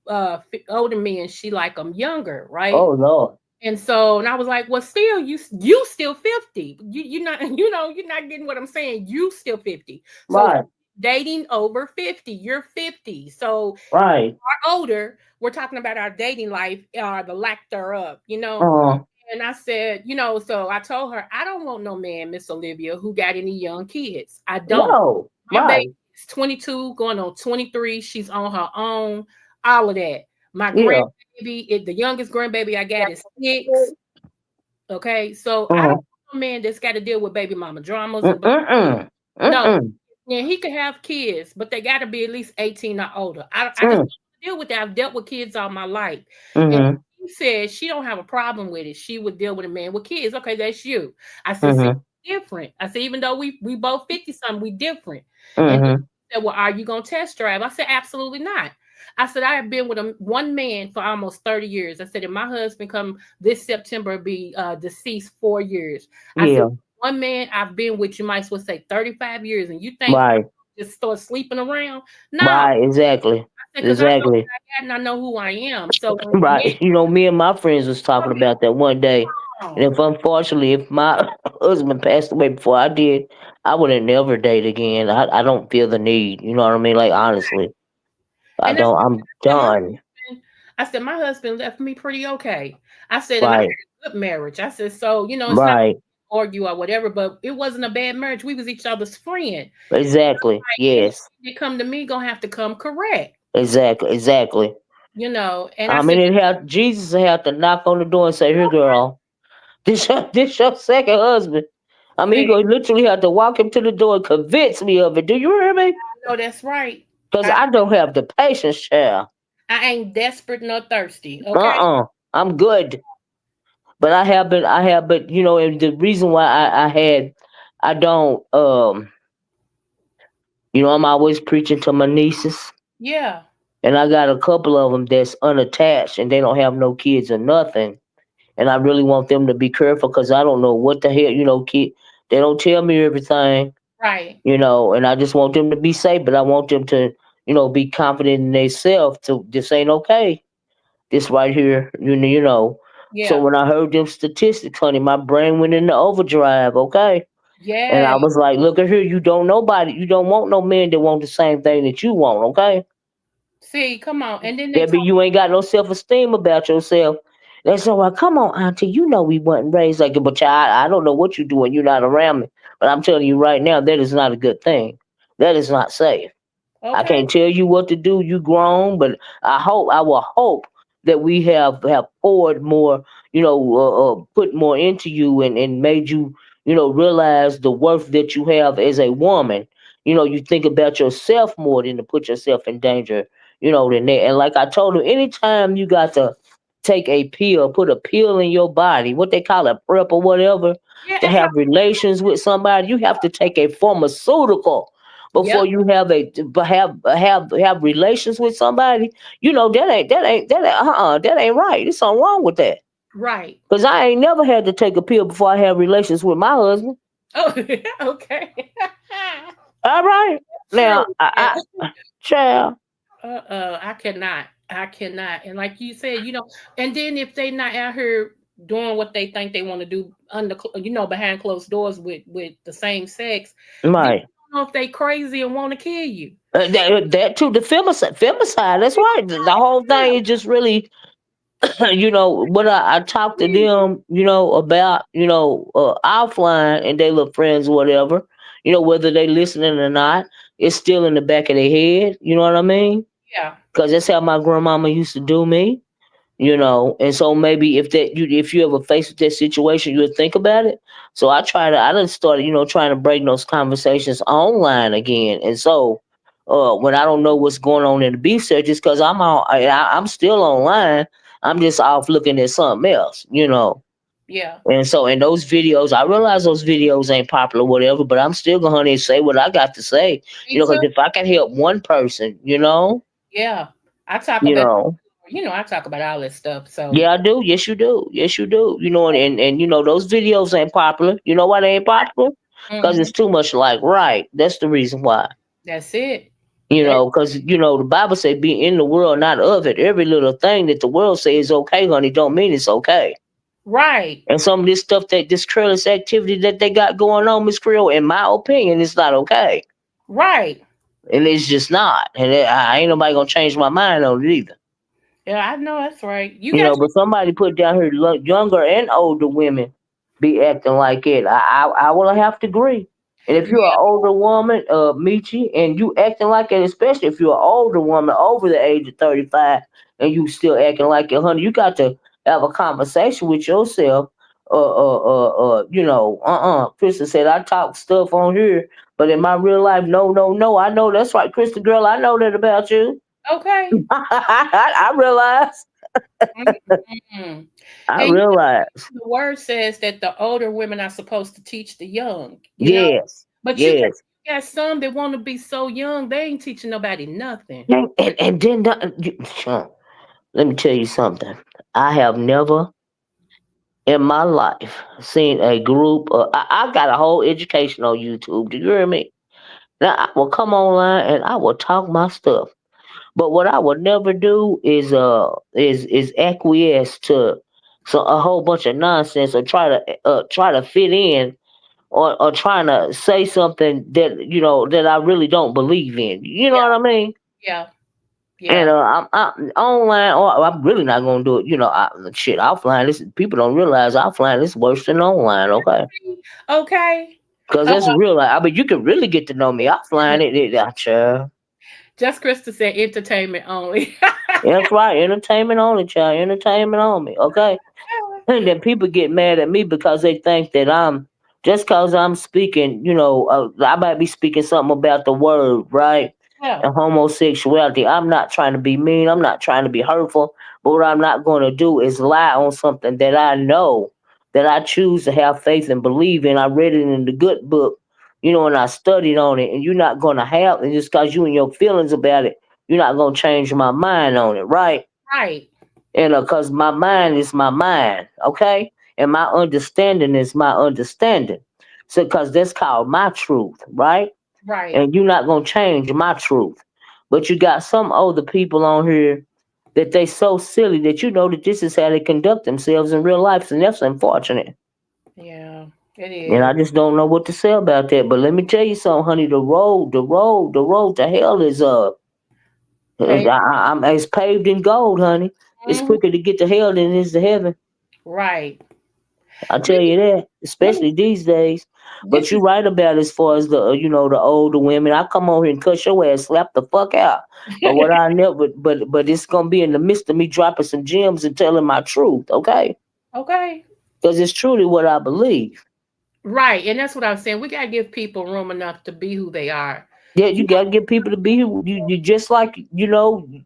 [SPEAKER 3] older men. She like them younger, right?
[SPEAKER 1] Oh Lord.
[SPEAKER 3] And so, and I was like, well, still, you still 50. You're not, you're not getting what I'm saying. You still 50. So
[SPEAKER 1] Right.
[SPEAKER 3] dating over 50, you're 50. So
[SPEAKER 1] Right.
[SPEAKER 3] our older, we're talking about our dating life, the lack thereof.
[SPEAKER 1] Uh.
[SPEAKER 3] And I said, so I told her, I don't want no man, Miss Olivia, who got any young kids. I don't.
[SPEAKER 1] No.
[SPEAKER 3] My baby
[SPEAKER 1] Right.
[SPEAKER 3] is 22, going on 23. She's on her own, all of that. My
[SPEAKER 1] Yeah.
[SPEAKER 3] grandbaby, the youngest grandbaby I got is 6. Okay. So I don't
[SPEAKER 1] Uh.
[SPEAKER 3] want a man that's got to deal with baby mama dramas and
[SPEAKER 1] Mm-mm.
[SPEAKER 3] no.
[SPEAKER 1] Mm-mm.
[SPEAKER 3] Yeah, he could have kids, but they got to be at least 18 or older. I just
[SPEAKER 1] Mm.
[SPEAKER 3] don't deal with that. I've dealt with kids all my life. And
[SPEAKER 1] Mm-hmm.
[SPEAKER 3] she said she don't have a problem with it. She would deal with a man with kids. Okay, that's you. I said, see,
[SPEAKER 1] Mm-hmm.
[SPEAKER 3] different. I said, even though we both 50 something, we different. And
[SPEAKER 1] Mm-hmm.
[SPEAKER 3] she said, well, are you gonna test drive? I said, absolutely not. I said, I have been with one man for almost 30 years. I said, if my husband come this September be deceased 4 years. I said,
[SPEAKER 1] Yeah.
[SPEAKER 3] one man I've been with, you might as well say 35 years, and you think
[SPEAKER 1] Right.
[SPEAKER 3] just start sleeping around? No,
[SPEAKER 1] Right. Exactly.
[SPEAKER 3] because I know
[SPEAKER 1] Exactly.
[SPEAKER 3] what I got and I know who I am. So when a man,
[SPEAKER 1] Right. Me and my friends was talking about that one day. And
[SPEAKER 3] oh,
[SPEAKER 1] if unfortunately, if my husband passed away before I did, I would have never date again. I don't feel the need. You know what I mean? Like honestly, I
[SPEAKER 3] and that's
[SPEAKER 1] don't. I'm
[SPEAKER 3] what my
[SPEAKER 1] done.
[SPEAKER 3] husband. I said my husband left me pretty okay. I said, and I had
[SPEAKER 1] Right.
[SPEAKER 3] a good marriage. I said, so it's not
[SPEAKER 1] Right.
[SPEAKER 3] argue or whatever, but it wasn't a bad marriage. We was each other's friend.
[SPEAKER 1] Exactly.
[SPEAKER 3] And
[SPEAKER 1] Yes.
[SPEAKER 3] they come to me gonna have to come correct,
[SPEAKER 1] Exactly. Exactly.
[SPEAKER 3] And I
[SPEAKER 1] I mean,
[SPEAKER 3] said,
[SPEAKER 1] it have Jesus have to knock on the door and say, "Here, girl, this your second husband." I mean, he
[SPEAKER 3] see,
[SPEAKER 1] gonna literally have to walk him to the door and convince me of it. Do you hear me?
[SPEAKER 3] no, that's right.
[SPEAKER 1] Because
[SPEAKER 3] I
[SPEAKER 1] I don't have the patience, child.
[SPEAKER 3] I ain't desperate nor thirsty. Okay.
[SPEAKER 1] I'm good. But I have, but and the reason why I don't, I'm always preaching to my nieces,
[SPEAKER 3] Yeah.
[SPEAKER 1] and I got a couple of them that's unattached, and they don't have no kids or nothing, and I really want them to be careful because I don't know what the hell, kid, they don't tell me everything,
[SPEAKER 3] Right.
[SPEAKER 1] and I just want them to be safe, but I want them to, be confident in themselves to this ain't okay. This right here, So
[SPEAKER 3] Yeah.
[SPEAKER 1] when I heard them statistics, honey, my brain went into overdrive, okay? And
[SPEAKER 3] Yeah.
[SPEAKER 1] I was like, look at here, you don't want no man that want the same thing that you want, okay?
[SPEAKER 3] See, come on. And then they
[SPEAKER 1] That be
[SPEAKER 3] talk.
[SPEAKER 1] you ain't got no self esteem about yourself. They say, well, come on, Auntie, we wasn't raised like it, but child, I don't know what you do when you're not around me. But I'm telling you right now, that is not a good thing. That is not safe. I
[SPEAKER 3] Okay.
[SPEAKER 1] can't tell you what to do. You grown, but I will hope that we have poured more, put more into you and made you, realize the worth that you have as a woman. You think about yourself more than to put yourself in danger, than that. And like I told her, anytime you got to take a pill, put a pill in your body, what they call a prep or whatever,
[SPEAKER 3] Yeah,
[SPEAKER 1] to
[SPEAKER 3] that's how.
[SPEAKER 1] have relations with somebody, you have to take a pharmaceutical
[SPEAKER 3] Yep.
[SPEAKER 1] before you have relations with somebody. That ain't right. There's something wrong with that.
[SPEAKER 3] Right.
[SPEAKER 1] Cause I ain't never had to take a pill before I have relations with my husband.
[SPEAKER 3] Oh, okay.
[SPEAKER 1] All right,
[SPEAKER 3] True.
[SPEAKER 1] now
[SPEAKER 3] Yeah.
[SPEAKER 1] child,
[SPEAKER 3] I cannot. I cannot. And like you said, and then if they not out here doing what they think they want to do behind closed doors with the same sex, then you
[SPEAKER 1] right.
[SPEAKER 3] don't know if they crazy and want to kill you.
[SPEAKER 1] That too, the femicide. That's right. The whole thing is just really, what I talk to them, about, offline and they look friends or whatever, whether they listening or not, it's still in the back of their head. You know what I mean?
[SPEAKER 3] Yeah.
[SPEAKER 1] Because that's how my grandmama used to do me. And so maybe if you ever face that situation, you would think about it. So I done started, trying to bring those conversations online again. And so when I don't know what's going on in the beef search, it's because I'm still online. I'm just off looking at something else.
[SPEAKER 3] Yeah.
[SPEAKER 1] And so in those videos, I realize those videos ain't popular, whatever, but I'm still gonna say what I got to say,
[SPEAKER 3] Me too.
[SPEAKER 1] because if I can help one person,
[SPEAKER 3] Yeah. I talk
[SPEAKER 1] you
[SPEAKER 3] about
[SPEAKER 1] know,
[SPEAKER 3] I talk about all this stuff. So
[SPEAKER 1] yeah, I do. Yes, you do. Yes, you do. And those videos ain't popular. You know why they ain't popular? Because
[SPEAKER 3] hmm
[SPEAKER 1] it's too much like right. That's the reason why.
[SPEAKER 3] that's it.
[SPEAKER 1] You
[SPEAKER 3] That
[SPEAKER 1] know, because the Bible say be in the world, not of it. Every little thing that the world says is okay, honey, don't mean it's okay.
[SPEAKER 3] right.
[SPEAKER 1] And some of this stuff this careless activity that they got going on, Miss Creole, in my opinion, it's not okay.
[SPEAKER 3] Right.
[SPEAKER 1] And it's just not. And I ain't nobody gonna change my mind on it either.
[SPEAKER 3] Yeah, I know that's right. You got
[SPEAKER 1] But somebody put down here, younger and older women be acting like it. I will have to agree. And if
[SPEAKER 3] your
[SPEAKER 1] you're an older woman, Michi, and you acting like it, especially if you're an older woman over the age of 35, and you still acting like it, honey, you got to have a conversation with yourself. Krista said I talk stuff on here, but in my real life, no, no, no. I know that's right, Krista girl. I know that about you.
[SPEAKER 3] okay.
[SPEAKER 1] I realize.
[SPEAKER 3] Mhm.
[SPEAKER 1] I
[SPEAKER 3] And
[SPEAKER 1] realize.
[SPEAKER 3] the word says that the older women are supposed to teach the young.
[SPEAKER 1] Yes,
[SPEAKER 3] But
[SPEAKER 1] yes.
[SPEAKER 3] got some that want to be so young, they ain't teaching nobody nothing.
[SPEAKER 1] And then let me tell you something. I have never in my life seen a group. I got a whole education on YouTube. Do you hear me? Now I will come online and I will talk my stuff. But what I would never do is acquiesce to a whole bunch of nonsense or try to fit in or trying to say something that I really don't believe in. You know what I mean?
[SPEAKER 3] Yeah.
[SPEAKER 1] And
[SPEAKER 3] Yeah.
[SPEAKER 1] I'm online, or I'm really not gonna do it. Shit, offline. This people don't realize offline is worse than online. Okay,
[SPEAKER 3] Okay.
[SPEAKER 1] because
[SPEAKER 3] Uh,
[SPEAKER 1] that's real. I mean, you can really get to know me offline. Child.
[SPEAKER 3] just Krista said entertainment only.
[SPEAKER 1] That's right. Entertainment only, child. Entertainment only. Okay. And then people get mad at me because they think that just because I'm speaking, I might be speaking something about the word, right?
[SPEAKER 3] yeah.
[SPEAKER 1] And homosexuality. I'm not trying to be mean. I'm not trying to be hurtful. But what I'm not going to do is lie on something that I know that I choose to have faith and believe in. I read it in the good book, and I studied on it. And you're not going to have, and just because you and your feelings about it, you're not going to change my mind on it, right?
[SPEAKER 3] Right.
[SPEAKER 1] And because my mind is my mind, okay, and my understanding is my understanding. So because that's called my truth, right?
[SPEAKER 3] Right.
[SPEAKER 1] And you're not gonna change my truth. But you got some older people on here that they so silly that that this is how they conduct themselves in real life, and that's unfortunate.
[SPEAKER 3] Yeah. It
[SPEAKER 1] And
[SPEAKER 3] is.
[SPEAKER 1] I just don't know what to say about that. But let me tell you something, honey. The road to hell is
[SPEAKER 3] Pay.
[SPEAKER 1] it's paved in gold, honey. It's
[SPEAKER 3] Mhm.
[SPEAKER 1] quicker to get to hell than it is to heaven.
[SPEAKER 3] Right.
[SPEAKER 1] I
[SPEAKER 3] Let
[SPEAKER 1] tell
[SPEAKER 3] me
[SPEAKER 1] you that,
[SPEAKER 3] let me
[SPEAKER 1] especially these days. But
[SPEAKER 3] this
[SPEAKER 1] you're
[SPEAKER 3] is
[SPEAKER 1] right about as far as the older women. I come over here and cut your ass, slap the fuck out. But what I never, but it's gonna be in the midst of me dropping some gems and telling my truth, okay?
[SPEAKER 3] okay.
[SPEAKER 1] Because it's truly what I believe.
[SPEAKER 3] Right. And that's what I was saying. We gotta give people room enough to be who they are.
[SPEAKER 1] Yeah, you gotta get people to be who you just like.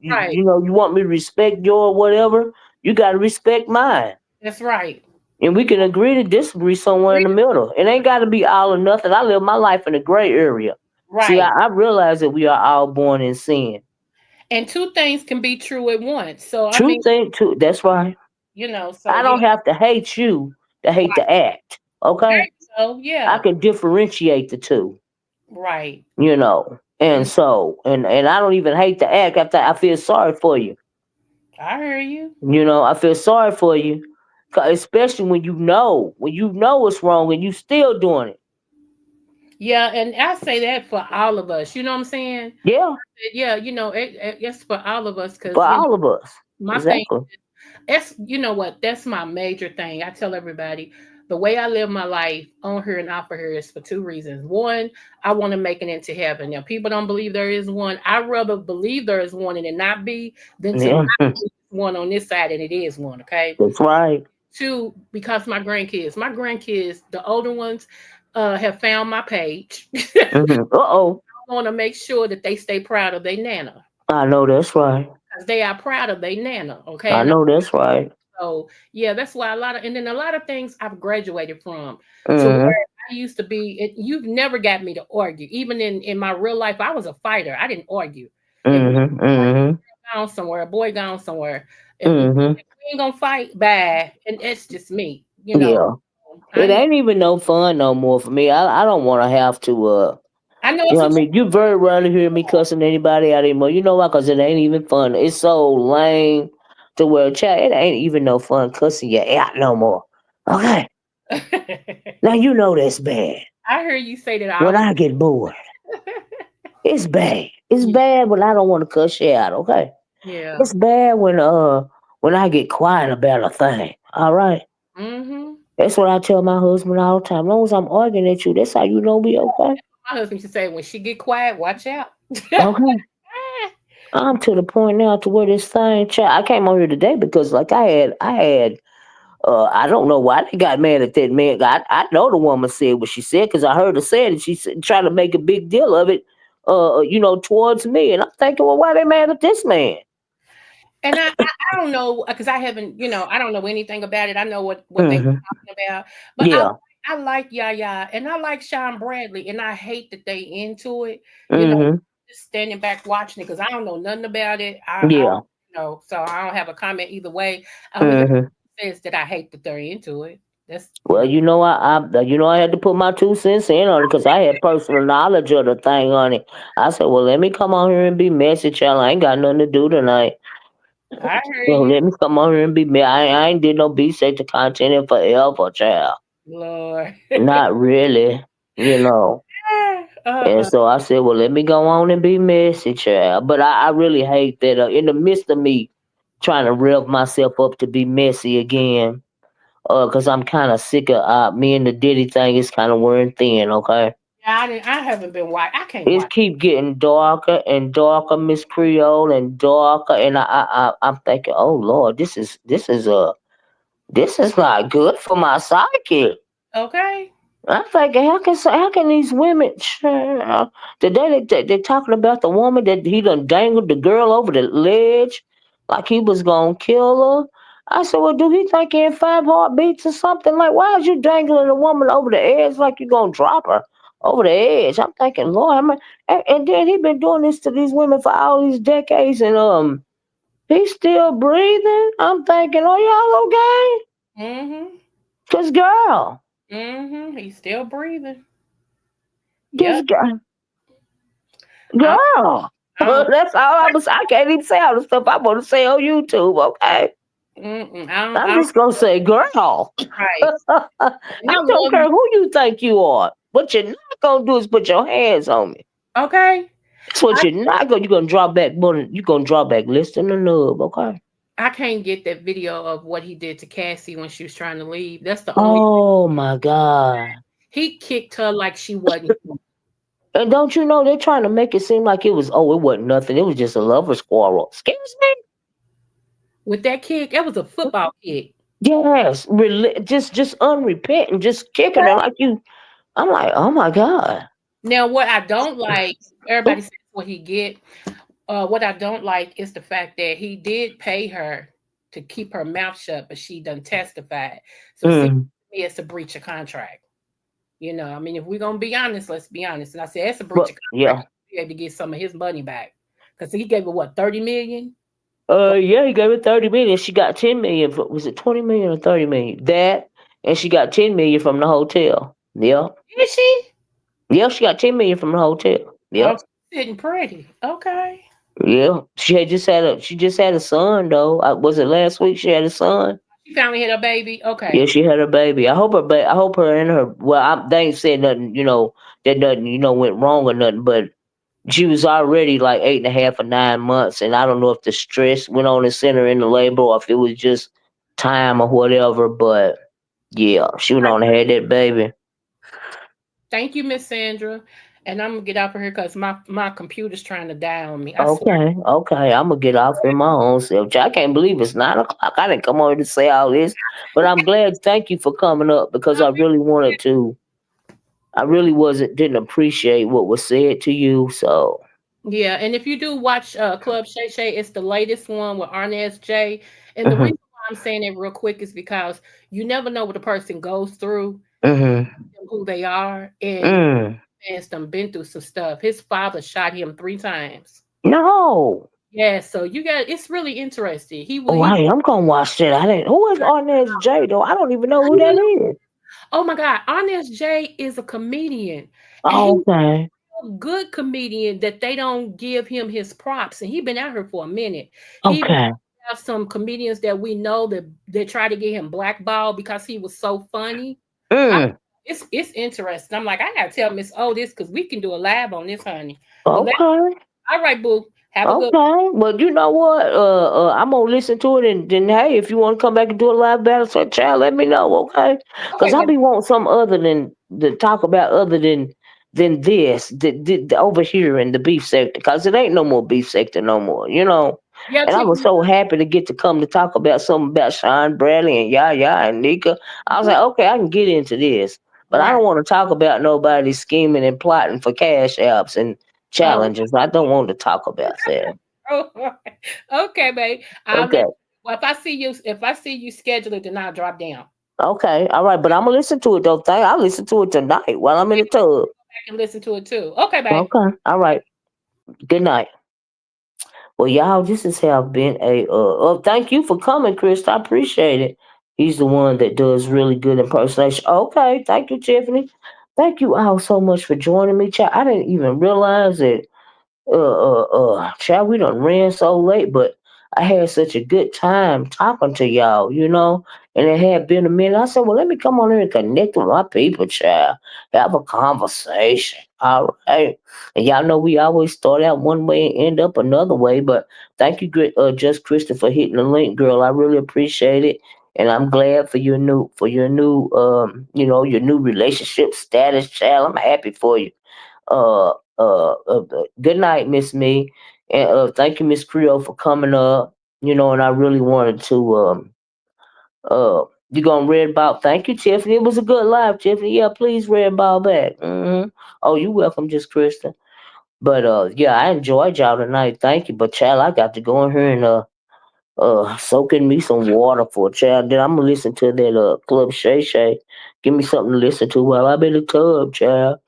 [SPEAKER 3] Right.
[SPEAKER 1] You want me to respect your whatever. You gotta respect mine.
[SPEAKER 3] That's right.
[SPEAKER 1] And we can agree to disagree somewhere in the middle. It ain't got to be all or nothing. I live my life in a gray area. See,
[SPEAKER 3] Right.
[SPEAKER 1] I realize that we are all born in sin.
[SPEAKER 3] And two things can be true at once. So I
[SPEAKER 1] True
[SPEAKER 3] mean,
[SPEAKER 1] thing, too. That's right.
[SPEAKER 3] so
[SPEAKER 1] I don't have to hate you to hate
[SPEAKER 3] right.
[SPEAKER 1] the act. Okay,
[SPEAKER 3] So
[SPEAKER 1] I
[SPEAKER 3] yeah.
[SPEAKER 1] can differentiate the two.
[SPEAKER 3] Right.
[SPEAKER 1] And
[SPEAKER 3] Mm,
[SPEAKER 1] so and I don't even hate the act. After I feel sorry for you.
[SPEAKER 3] I hear you.
[SPEAKER 1] I feel sorry for you, especially when you know it's wrong and you still doing it.
[SPEAKER 3] Yeah, and I say that for all of us. You know what I'm saying?
[SPEAKER 1] Yeah,
[SPEAKER 3] Yeah, it's for all of us
[SPEAKER 1] for
[SPEAKER 3] because
[SPEAKER 1] all of us.
[SPEAKER 3] my thing.
[SPEAKER 1] Exactly.
[SPEAKER 3] That's what that's my major thing. I tell everybody the way I live my life on here and off of here is for two reasons. One, I want to make it into heaven. Now, people don't believe there is one. I rather believe there is one and it not be than to
[SPEAKER 1] Yeah.
[SPEAKER 3] one on this side, and it is one. Okay.
[SPEAKER 1] That's right.
[SPEAKER 3] Two, because my grandkids, the older ones, have found my page.
[SPEAKER 1] Mm-hmm. Uh-oh.
[SPEAKER 3] I want to make sure that they stay proud of their nana,
[SPEAKER 1] I know that's right.
[SPEAKER 3] because they are proud of their nana. Okay.
[SPEAKER 1] I
[SPEAKER 3] And
[SPEAKER 1] know that's right.
[SPEAKER 3] so yeah, that's why and then a lot of things I've graduated from, to
[SPEAKER 1] Mm-hmm.
[SPEAKER 3] where I used to be. You've never got me to argue. Even in my real life, I was a fighter. I didn't argue. If we
[SPEAKER 1] Mm-hmm. Mm-hmm.
[SPEAKER 3] gone somewhere, a boy gone somewhere, if we
[SPEAKER 1] Mm-hmm.
[SPEAKER 3] ain't gonna fight, bad, and it's just me.
[SPEAKER 1] Yeah.
[SPEAKER 3] I
[SPEAKER 1] It
[SPEAKER 3] ain't.
[SPEAKER 1] ain't even no fun no more for me. I don't want to have to
[SPEAKER 3] I know
[SPEAKER 1] you
[SPEAKER 3] it's
[SPEAKER 1] know
[SPEAKER 3] a
[SPEAKER 1] what I mean? You very rarely hear me cussing anybody out anymore. You know why? Because it ain't even fun. It's so lame to where, child, it ain't even no fun cussing you out no more. Okay?
[SPEAKER 3] I
[SPEAKER 1] Now you know that's bad.
[SPEAKER 3] hear you say that all
[SPEAKER 1] When
[SPEAKER 3] the
[SPEAKER 1] I get bored, it's bad. It's
[SPEAKER 3] time.
[SPEAKER 1] bad when I don't want to cuss you out, okay?
[SPEAKER 3] Yeah.
[SPEAKER 1] It's bad when I get quiet about a thing. All right?
[SPEAKER 3] Mm-hmm.
[SPEAKER 1] That's what I tell my husband all the time. As long as I'm arguing at you, that's how you know me, okay?
[SPEAKER 3] My husband used to say, when she get quiet, watch out.
[SPEAKER 1] Okay. I'm to the point now to where this thing, child, I came on here today because like I don't know why they got mad at that man. I know the woman said what she said because I heard her say it, and she said, trying to make a big deal of it, towards me. And I'm thinking, well, why they mad at this man?
[SPEAKER 3] And I don't know, because I haven't, I don't know anything about it. I know what they
[SPEAKER 1] Hmm.
[SPEAKER 3] were talking about, but I
[SPEAKER 1] Yeah.
[SPEAKER 3] I like Yaya, and I like Shawn Bradley, and I hate that they into it. You know,
[SPEAKER 1] Hmm.
[SPEAKER 3] just standing back watching it because I don't know nothing about it. I
[SPEAKER 1] Yeah.
[SPEAKER 3] so I don't have a comment either way. I only got
[SPEAKER 1] Hmm.
[SPEAKER 3] says that I hate that they're into it. That's
[SPEAKER 1] Well, I had to put my 2 cents in on it because I had personal knowledge of the thing on it. I said, well, let me come on here and be messy, child. I ain't got nothing to do tonight.
[SPEAKER 3] I hear
[SPEAKER 1] Well,
[SPEAKER 3] you,
[SPEAKER 1] let me come on here and be messy. I ain't did no be sexual content in forever, child.
[SPEAKER 3] Lord.
[SPEAKER 1] Not really, you know. And
[SPEAKER 3] uh-uh.
[SPEAKER 1] so I said, well, let me go on and be messy, child. But I really hate that in the midst of me trying to rev myself up to be messy again, because I'm kind of sick of me and the Diddy thing is kind of wearing thin, okay?
[SPEAKER 3] Yeah, I haven't been watching. I can't
[SPEAKER 1] It
[SPEAKER 3] watch.
[SPEAKER 1] keep getting darker and darker, Miss Creole, and darker, and I'm thinking, oh Lord, this is not good for my psyche.
[SPEAKER 3] Okay.
[SPEAKER 1] I'm thinking, how can these women? Today they talking about the woman that he done dangled the girl over the ledge, like he was gonna kill her. I said, well, do he think he in 5 heartbeats or something? Like, why is you dangling a woman over the edge like you gonna drop her over the edge? I'm thinking, Lord, and then he been doing this to these women for all these decades, and he's still breathing. I'm thinking, are y'all okay?
[SPEAKER 3] Mm-hmm.
[SPEAKER 1] Cause girl,
[SPEAKER 3] Mm-hmm. He's still breathing.
[SPEAKER 1] this
[SPEAKER 3] Yep.
[SPEAKER 1] girl.
[SPEAKER 3] I
[SPEAKER 1] Girl,
[SPEAKER 3] I don't
[SPEAKER 1] that's all I was. I can't even say all the stuff I want to say on YouTube. Okay,
[SPEAKER 3] mm-mm,
[SPEAKER 1] I'm
[SPEAKER 3] I don't
[SPEAKER 1] just gonna say, girl.
[SPEAKER 3] right. And
[SPEAKER 1] I
[SPEAKER 3] I
[SPEAKER 1] don't
[SPEAKER 3] love
[SPEAKER 1] care who you think you are. What you're not gonna do is put your hands on me.
[SPEAKER 3] okay.
[SPEAKER 1] That's what
[SPEAKER 3] I
[SPEAKER 1] you're not gonna. You're gonna drop back more. You're gonna drop back less than a nub. Okay.
[SPEAKER 3] I can't get that video of what he did to Cassie when she was trying to leave. That's the only
[SPEAKER 1] Oh my God.
[SPEAKER 3] he kicked her like she wasn't
[SPEAKER 1] And don't you know they're trying to make it seem like it was? Oh, it wasn't nothing. It was just a lover's quarrel. Excuse me.
[SPEAKER 3] with that kick. That was a football kick.
[SPEAKER 1] Yes, just unrepentant, just kicking her like you. I'm like, oh my God.
[SPEAKER 3] Now, what I don't like, everybody says what he get. What I don't like is the fact that he did pay her to keep her mouth shut, but she done testified. So see,
[SPEAKER 1] Mm.
[SPEAKER 3] it's a breach of contract. I mean, if we're gonna be honest, let's be honest. And I said it's a breach
[SPEAKER 1] But
[SPEAKER 3] of contract.
[SPEAKER 1] yeah,
[SPEAKER 3] Be able to get some of his money back because he gave her what 30 million.
[SPEAKER 1] yeah, he gave her 30 million. She got 10 million. Was it 20 million or 30 million? That, and she got 10 million from the hotel. Yep,
[SPEAKER 3] Is she?
[SPEAKER 1] yep. She got 10 million from the hotel.
[SPEAKER 3] Oh,
[SPEAKER 1] Yep,
[SPEAKER 3] she's sitting pretty. Okay.
[SPEAKER 1] yeah. She just had a son though. Was it last week? She had a son.
[SPEAKER 3] She finally had a baby.
[SPEAKER 1] Yeah,
[SPEAKER 3] Okay.
[SPEAKER 1] she had her baby. I hope her and her. Well, they ain't said nothing. That nothing. Went wrong or nothing. But she was already like 8.5 or 9 months, and I don't know if the stress went on and sent her into labor or if it was just time or whatever. But yeah, she went on and had that baby.
[SPEAKER 3] Thank you, Miss Sandra. and I'm gonna get off of here because my computer's trying to die on me. I swear.
[SPEAKER 1] Okay, okay. I'm gonna get off in my own self. I can't believe it's 9 o'clock. I didn't come over to say all this, but I'm glad. Thank you for coming up because I really wanted to. I really wasn't didn't appreciate what was said to you. So.
[SPEAKER 3] Yeah, and if you do watch Club Shay Shay, it's the latest one with Arnez J. And the
[SPEAKER 1] Mhm.
[SPEAKER 3] reason why I'm saying it real quick is because you never know what a person goes through,
[SPEAKER 1] Mhm.
[SPEAKER 3] who they are, and
[SPEAKER 1] Mm.
[SPEAKER 3] man's done been through some stuff. His father shot him 3 times.
[SPEAKER 1] No.
[SPEAKER 3] Yeah, so you got it's really interesting. He will
[SPEAKER 1] Oh,
[SPEAKER 3] he
[SPEAKER 1] hey, I'm gonna watch that. I didn't. Who is Arnez J though? I don't even know who that is.
[SPEAKER 3] oh my God, Arnez J is a comedian, and
[SPEAKER 1] Oh,
[SPEAKER 3] he's
[SPEAKER 1] okay.
[SPEAKER 3] a good comedian that they don't give him his props. And he been out here for a minute. He
[SPEAKER 1] Okay.
[SPEAKER 3] have some comedians that we know that they try to get him blackballed because he was so funny. I,
[SPEAKER 1] Mm.
[SPEAKER 3] it's interesting. I'm like, I gotta tell Miss O this because we can do a lab on this, honey. But
[SPEAKER 1] Okay.
[SPEAKER 3] all right, boo. Have a good
[SPEAKER 1] Okay. But you know what? I'm gonna listen to it, and then hey, if you want to come back and do a live battle, so child, let me know, okay? Because
[SPEAKER 3] okay,
[SPEAKER 1] I
[SPEAKER 3] baby.
[SPEAKER 1] be wanting some other than to talk about other than this, the over here in the beef sector, because it ain't no more beef sector no more, you know.
[SPEAKER 3] Yeah,
[SPEAKER 1] And I was
[SPEAKER 3] Tiffany.
[SPEAKER 1] so happy to get to come to talk about something about Shawn Bradley and Yaya and Nyca. I was like, okay, I can get into this, but I
[SPEAKER 3] Right.
[SPEAKER 1] don't want to talk about nobody scheming and plotting for cash apps and
[SPEAKER 3] Oh,
[SPEAKER 1] challenges. I don't want to talk about that.
[SPEAKER 3] oh, okay, babe. I'll let
[SPEAKER 1] Okay.
[SPEAKER 3] well if I see you schedule it, then I'll drop down.
[SPEAKER 1] Okay. All right. But I'm gonna listen to it though. I'll listen to it tonight while I'm in the tub.
[SPEAKER 3] I can listen to it too. Okay, babe.
[SPEAKER 1] Okay. All right. Good night. Well, y'all, this has have been a thank you for coming, Chris. I appreciate it. He's the one that does really good impersonation. Okay, thank you, Tiffany. Thank you all so much for joining me, chat. I didn't even realize that child, we done ran so late, but I had such a good time talking to y'all, you know, and it had been a minute. I said, well, let me come on here and connect with my people, child, have a conversation. All right. And y'all know we always start out one way and end up another way, but thank you, Just Krista, for hitting the link, girl. I really appreciate it. And I'm glad for your new your new relationship status, child. I'm happy for you. Good night, Miss Me, and thank you, Miss Creole, for coming up. You know, and I really wanted to you gonna read about. Thank you, Tiffany. It was a good live, Tiffany. Yeah, please read about back. Oh, you welcome, just Krista. But yeah, I enjoyed y'all tonight. Thank you. But child, I got to go in here and soak in me some water for a child. Then I'm gonna listen to that Club Shay Shay. Give me something to listen to while I'm in the tub, child.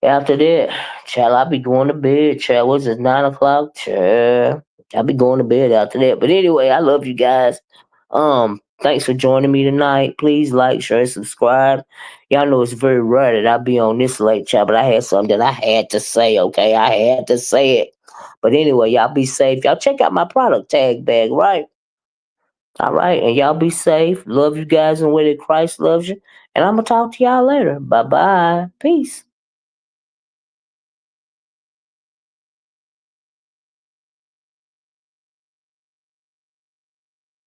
[SPEAKER 1] After that, child, I be going to bed, child. What's it, 9 o'clock? Child. I be going to bed after that. But anyway, I love you guys. Thanks for joining me tonight. Please like, share, and subscribe. Y'all know it's very rare that I be on this late, child, but I had something that I had to say, okay? I had to say it. But anyway, y'all be safe. Y'all check out my product tag bag, right? All right, and y'all be safe. Love you guys and way that Christ loves you. And I'm gonna talk to y'all later. Bye bye. Peace.